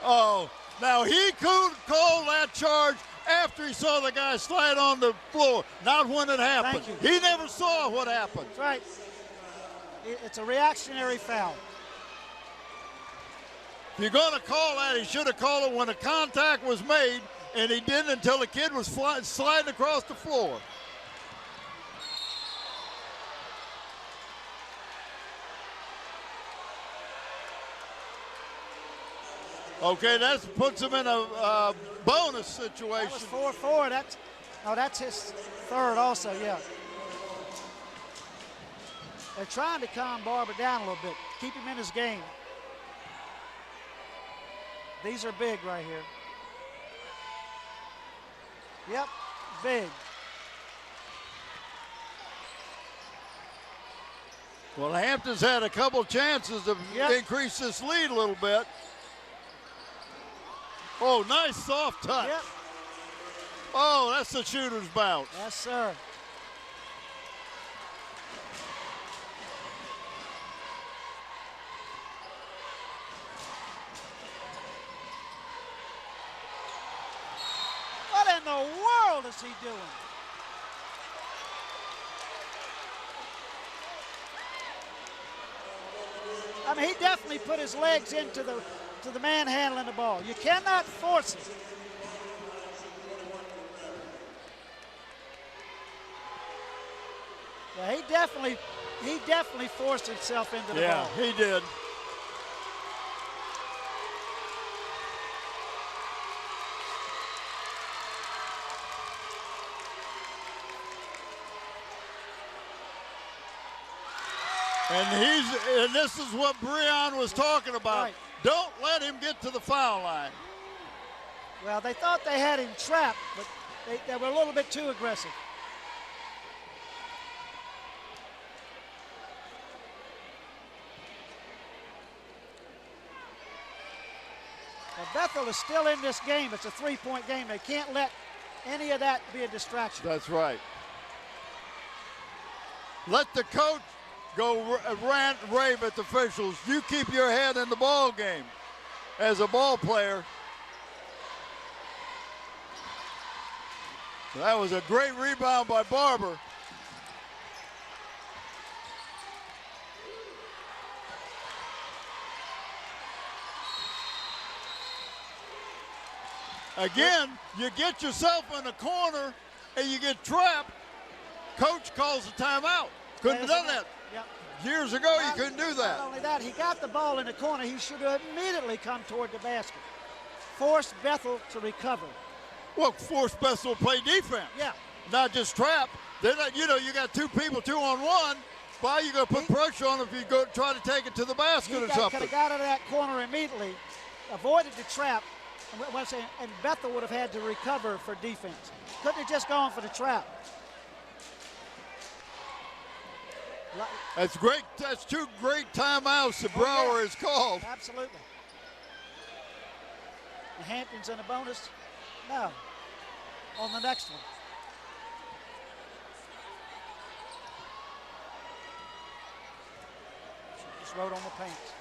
Oh, now he could call that charge after he saw the guy slide on the floor, not when it happened. Thank you. He never saw what happened. That's right. It's a reactionary foul. If you're going to call that, he should have called it when a contact was made, and he didn't until the kid was sliding across the floor. Okay, that puts him in a bonus situation. That was 4-4. That's his third also, yeah. They're trying to calm Barber down a little bit, keep him in his game. These are big right here. Yep, big. Well, Hampton's had a couple chances to increase this lead a little bit. Oh, nice soft touch. Yep. Oh, that's the shooter's bounce. Yes, sir. What in the world is he doing? I mean, he definitely put his legs into the man handling the ball. You cannot force it. Yeah, he definitely forced himself into the ball. Yeah, he did. And this is what Breon was talking about. Right. Don't let him get to the foul line. Well, they thought they had him trapped, but they were a little bit too aggressive. Now, Bethel is still in this game. It's a 3-point game. They can't let any of that be a distraction. That's right. Let the coach go rant and rave at the officials. You keep your head in the ball game as a ball player. That was a great rebound by Barber. Again, you get yourself in a corner and you get trapped. Coach calls a timeout. Couldn't have done that. Yep. Years ago, you couldn't do that. Not only that, he got the ball in the corner. He should have immediately come toward the basket. Forced Bethel to recover. Well, forced Bethel to play defense. Yeah. Not just trap. They're not, you got two people 2-on-1. Why are you going to put pressure on if you go try to take it to the basket or something? Could have got out of that corner immediately, avoided the trap, and Bethel would have had to recover for defense. Couldn't have just gone for the trap. That's great. That's two great timeouts that Brower has called. Absolutely. The Hampton's in a bonus? No. On the next one. Just wrote on the pants.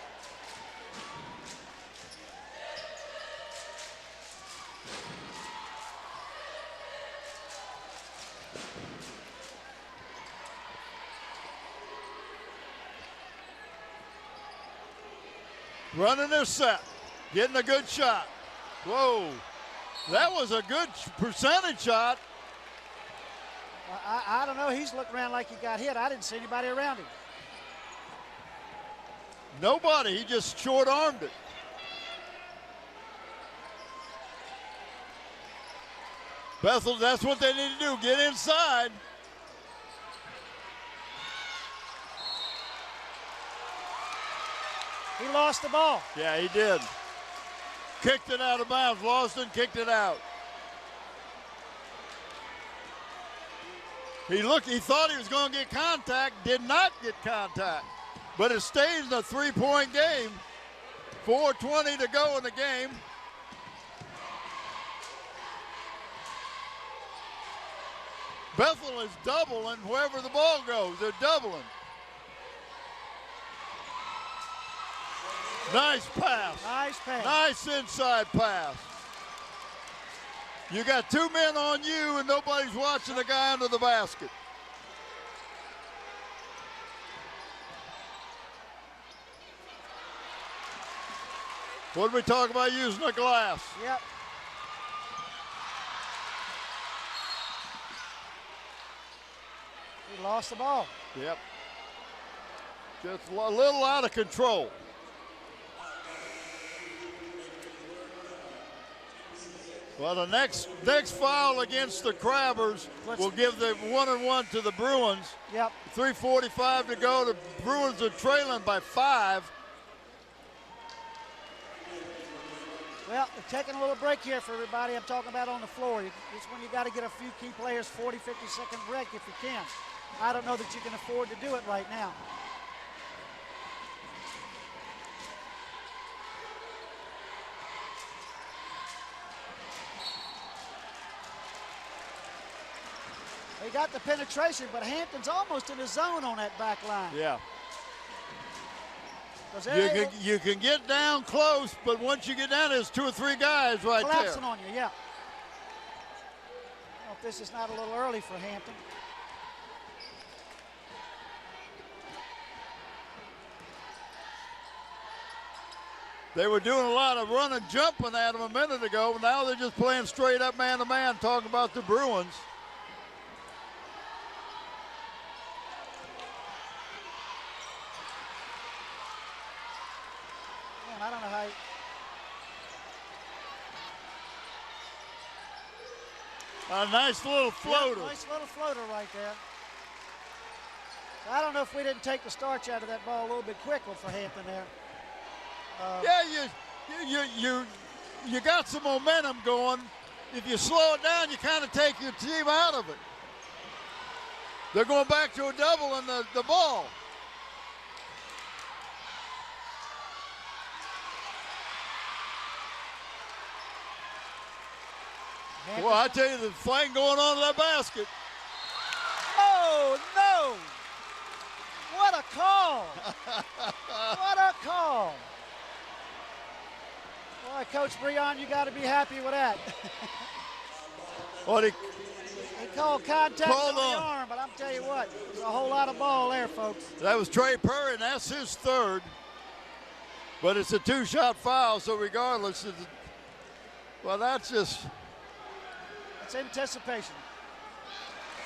Running their set, getting a good shot. Whoa, that was a good percentage shot. I don't know, he's looking around like he got hit. I didn't see anybody around him. Nobody, he just short-armed it. Bethel, that's what they need to do, get inside. He lost the ball. Yeah, he did. Kicked it out of bounds. Lost and kicked it out. He thought he was going to get contact, did not get contact. But it stays a 3-point game. 4:20 to go in the game. Bethel is doubling wherever the ball goes. They're doubling. Nice pass. Nice pass. Nice inside pass. You got 2 men on you and nobody's watching the guy under the basket. What did we talk about using the glass? Yep. He lost the ball. Yep. Just a little out of control. Well, the next foul against the Crabbers will give the 1-1 to the Bruins. Yep. 3:45 to go. The Bruins are trailing by 5. Well, they're taking a little break here for everybody. I'm talking about on the floor. It's when you got to get a few key players 40, 50-second break if you can. I don't know that you can afford to do it right now. They got the penetration, but Hampton's almost in the zone on that back line. Yeah. You can get down close, but once you get down, there's 2 or 3 guys right there. Collapsing on you, yeah. I don't know if this is not a little early for Hampton. They were doing a lot of running, jumping at them a minute ago. Now they're just playing straight up man-to-man, talking about the Bruins. I don't know how. A nice little floater. Yeah, nice little floater right there. I don't know if we didn't take the starch out of that ball a little bit quicker for Hampton there. You got some momentum going. If you slow it down, you kind of take your team out of it. They're going back to a double in the ball. Well, I tell you, the flank going on to that basket. Oh, no! What a call! What a call! Boy, Coach Breon, you got to be happy with that. What he called contact on the arm, but I'm telling you what, there's a whole lot of ball there, folks. That was Trey Perry, and that's his 3rd. But it's a 2-shot foul, so regardless, well, that's just... It's anticipation.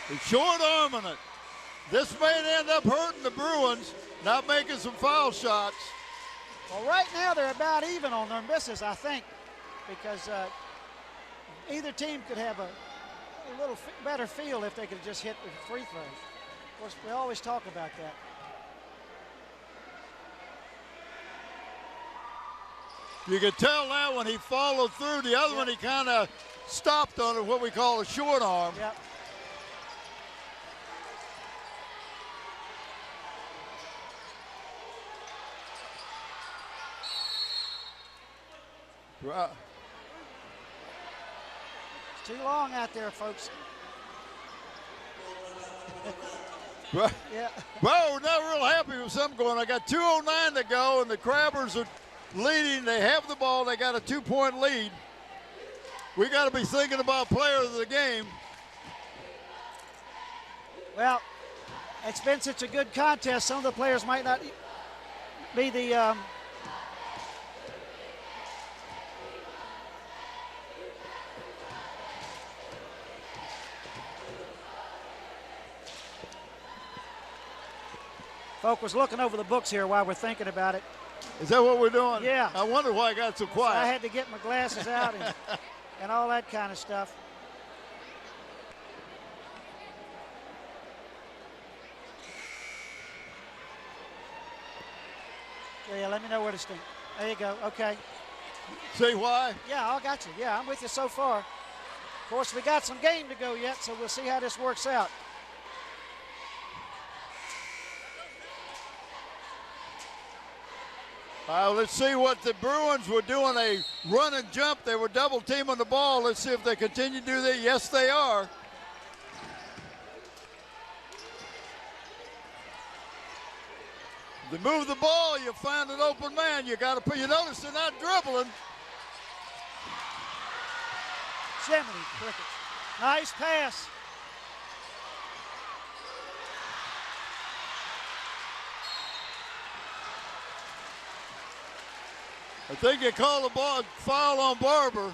He's short-arming it. This may end up hurting the Bruins, not making some foul shots. Well, right now they're about even on their misses, I think, because either team could have a little better feel if they could just hit the free throws. Of course, we always talk about that. You could tell that when he followed through. The other one, he kind of stopped on it, what we call a short arm. Yep. Right. It's too long out there, folks. Right. Yeah. Well, we're not real happy with something going. I got 2:09 to go, and the Crabbers are leading. They have the ball. They got a 2-point lead. We got to be thinking about player of the game. Well, it's been such a good contest. Some of the players might not be the Folk was looking over the books here while we're thinking about it. Is that what we're doing? Yeah. I wonder why I got so quiet. So I had to get my glasses out and all that kind of stuff. Yeah, let me know where to stand. There you go. Okay. See why? Yeah, I got you. Yeah, I'm with you so far. Of course, we got some game to go yet, so we'll see how this works out. Let's see what the Bruins were doing, a run and jump. They were double teaming the ball. Let's see if they continue to do that. Yes, they are. They move the ball, you find an open man. You got to put. You notice they're not dribbling. Jiminy crickets. Nice pass. I think they called a ball, foul on Barber.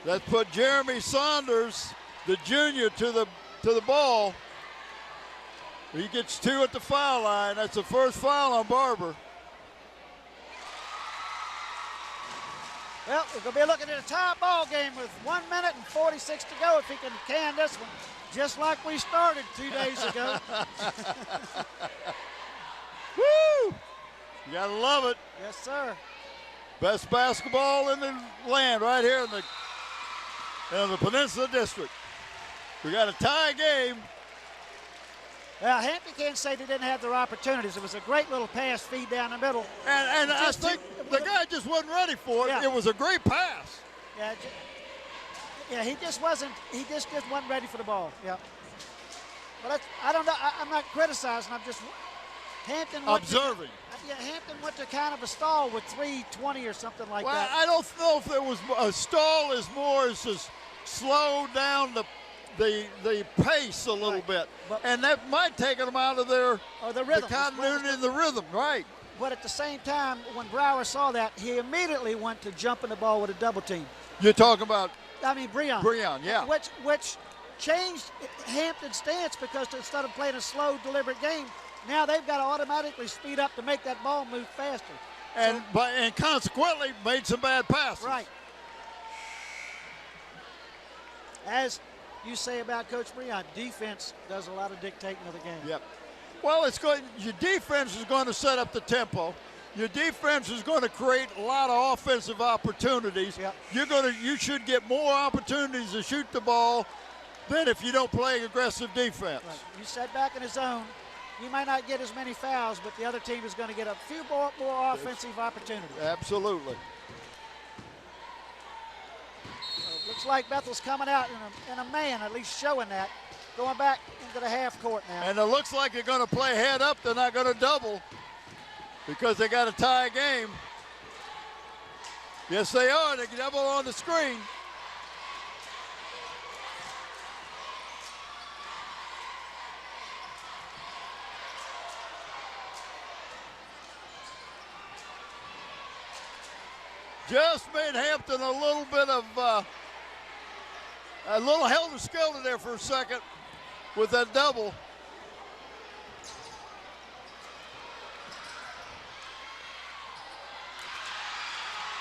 That put Jeremy Saunders, the junior, to the ball. He gets 2 at the foul line. That's the first foul on Barber. Well, we're going to be looking at a tie ball game with 1 minute and 46 to go if he can this one, just like we started 2 days ago. Woo! You got to love it. Yes, sir. Best basketball in the land right here in the Peninsula District. We got a tie game. Well, Hampton can't say they didn't have their opportunities. It was a great little pass feed down the middle. And I think the guy just wasn't ready for it. Yeah. It was a great pass. Yeah, he just wasn't ready for the ball. Yeah. But I don't know. I'm not criticizing. I'm just Hampton observing. Hampton went to kind of a stall with 3:20 or something like that. I don't know if it was a stall as more as just slow down the pace a little bit, and that might take them out of the rhythm, the continuity in the rhythm, right? But at the same time, when Brower saw that, he immediately went to jumping the ball with a double team. You're talking about? Breon. Breon, yeah. Which changed Hampton's stance, because instead of playing a slow, deliberate game, now they've got to automatically speed up to make that ball move faster. And consequently made some bad passes. Right. As you say about Coach Breon, defense does a lot of dictating of the game. Yep. Well, your defense is going to set up the tempo. Your defense is going to create a lot of offensive opportunities. Yep. You should get more opportunities to shoot the ball than if you don't play aggressive defense. Right. You set back in the zone, you might not get as many fouls, but the other team is going to get a few more offensive opportunities. Absolutely. Looks like Bethel's coming out in a man, at least showing that. Going back into the half court now. And it looks like they're going to play head up. They're not going to double because they got a tie game. Yes, they are. They double on the screen. Just made Hampton a little bit of a little helter-skelter there for a second with that double.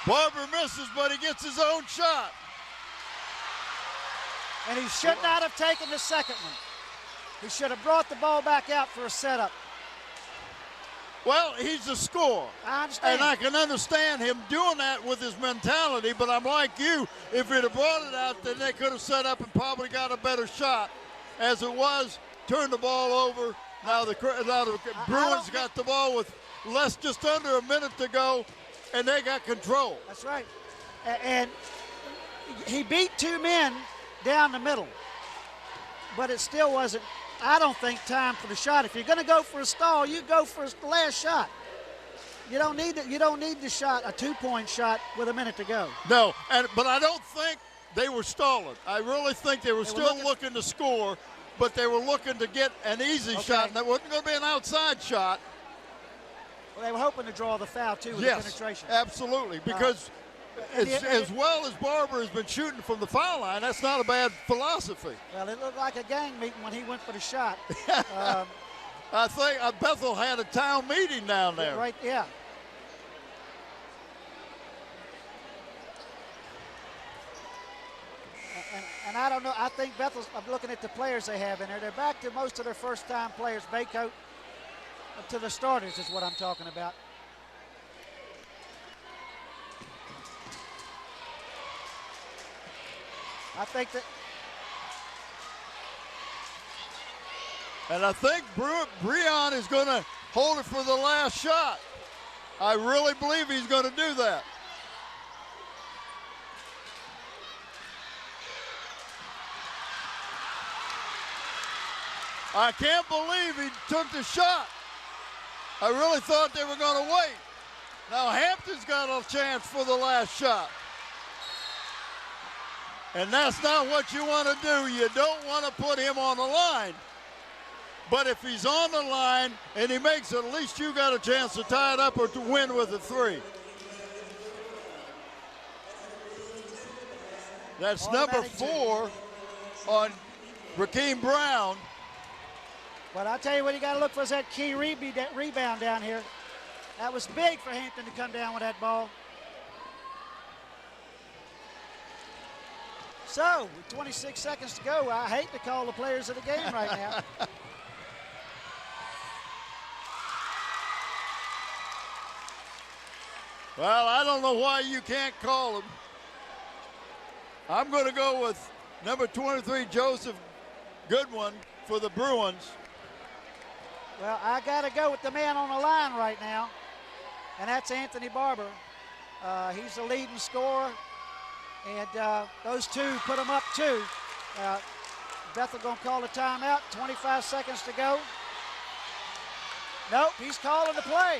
Barber misses, but he gets his own shot. And he should not have taken the second one. He should have brought the ball back out for a setup. Well, he's a scorer. I understand. And I can understand him doing that with his mentality, but I'm like you. If he'd have brought it out, then they could have set up and probably got a better shot. As it was, turned the ball over. Now the Bruins got the ball with just under a minute to go, and they got control. That's right. And he beat 2 men down the middle, but it still wasn't, I don't think, time for the shot. If you're going to go for a stall, you go for the last shot. You don't need the shot, a 2-point shot with a minute to go. No, but I don't think they were stalling. I really think they were still looking to score, but they were looking to get an easy shot, and that wasn't going to be an outside shot. Well, they were hoping to draw the foul, too, with the penetration. Yes, absolutely, because as well as Barber has been shooting from the foul line, that's not a bad philosophy. Well, it looked like a gang meeting when he went for the shot. I think Bethel had a town meeting down there. Right, yeah. And I don't know, I think Bethel's, I'm looking at the players they have in there, they're back to most of their first-time players. Baycoat to the starters is what I'm talking about. I think And I think Breon is going to hold it for the last shot. I really believe he's going to do that. I can't believe he took the shot. I really thought they were going to wait. Now Hampton's got a chance for the last shot. And that's not what you want to do. You don't want to put him on the line. But if he's on the line and he makes it, at least you got a chance to tie it up or to win with a three. That's number 4 on Rakeem Brown. But I'll tell you what you got to look for is that key rebound down here. That was big for Hampton to come down with that ball. So, with 26 seconds to go, I hate to call the players of the game right now. Well, I don't know why you can't call him. I'm going to go with number 23, Joseph Goodwin for the Bruins. Well, I got to go with the man on the line right now, and that's Anthony Barber. He's the leading scorer, and those two put them up 2. Bethel going to call a timeout. 25 seconds to go. Nope, he's calling the play.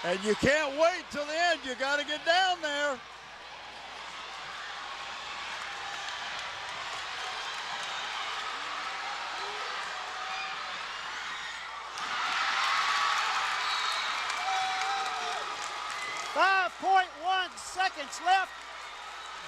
And you can't wait till the end. You got to get down there. .1 seconds left.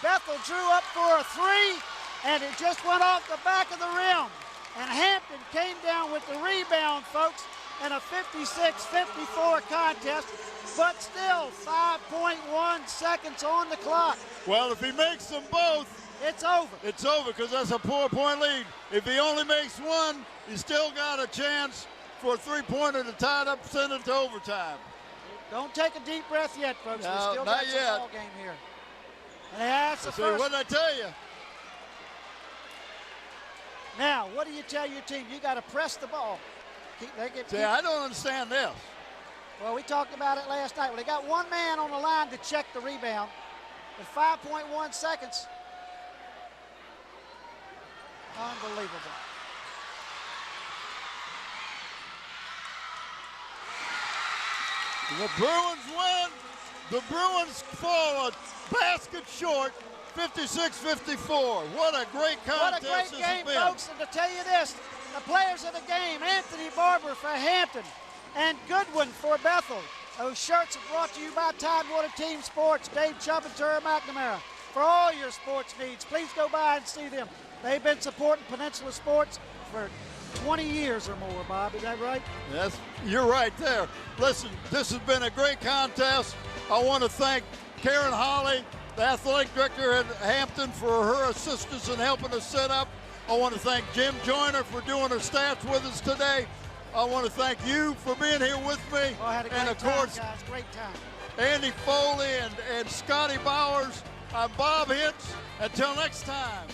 Bethel drew up for a 3, and it just went off the back of the rim. And Hampton came down with the rebound, folks, in a 56-54 contest, but still 5.1 seconds on the clock. Well, if he makes them both, it's over. It's over because that's a 4-point lead. If he only makes one, he's still got a chance for a 3-pointer to tie it up, send it to overtime. Don't take a deep breath yet, folks. No, We still not got some yet. ball game here. And that's the first. What did I tell you? Now, what do you tell your team? You got to press the ball. I don't understand this. Well, we talked about it last night. Well, they got one man on the line to check the rebound with 5.1 seconds. Unbelievable. The Bruins win. The Bruins fall a basket short, 56-54. What a great contest What a great game, folks. And to tell you this, the players of the game, Anthony Barber for Hampton and Goodwin for Bethel. Those shirts are brought to you by Tidewater Team Sports, Dave Chubb and Tara McNamara. For all your sports needs, please go by and see them. They've been supporting Peninsula sports for 20 years or more, Bob. Is that right? Yes, you're right there. Listen, this has been a great contest. I want to thank Karen Holly, the athletic director at Hampton, for her assistance in helping us set up. I want to thank Jim Joyner for doing our stats with us today. I want to thank you for being here with me. Oh, I had a great and of time, course, guys. Great time. Andy Foley and Scotty Bowers. I'm Bob Hitz. Until next time.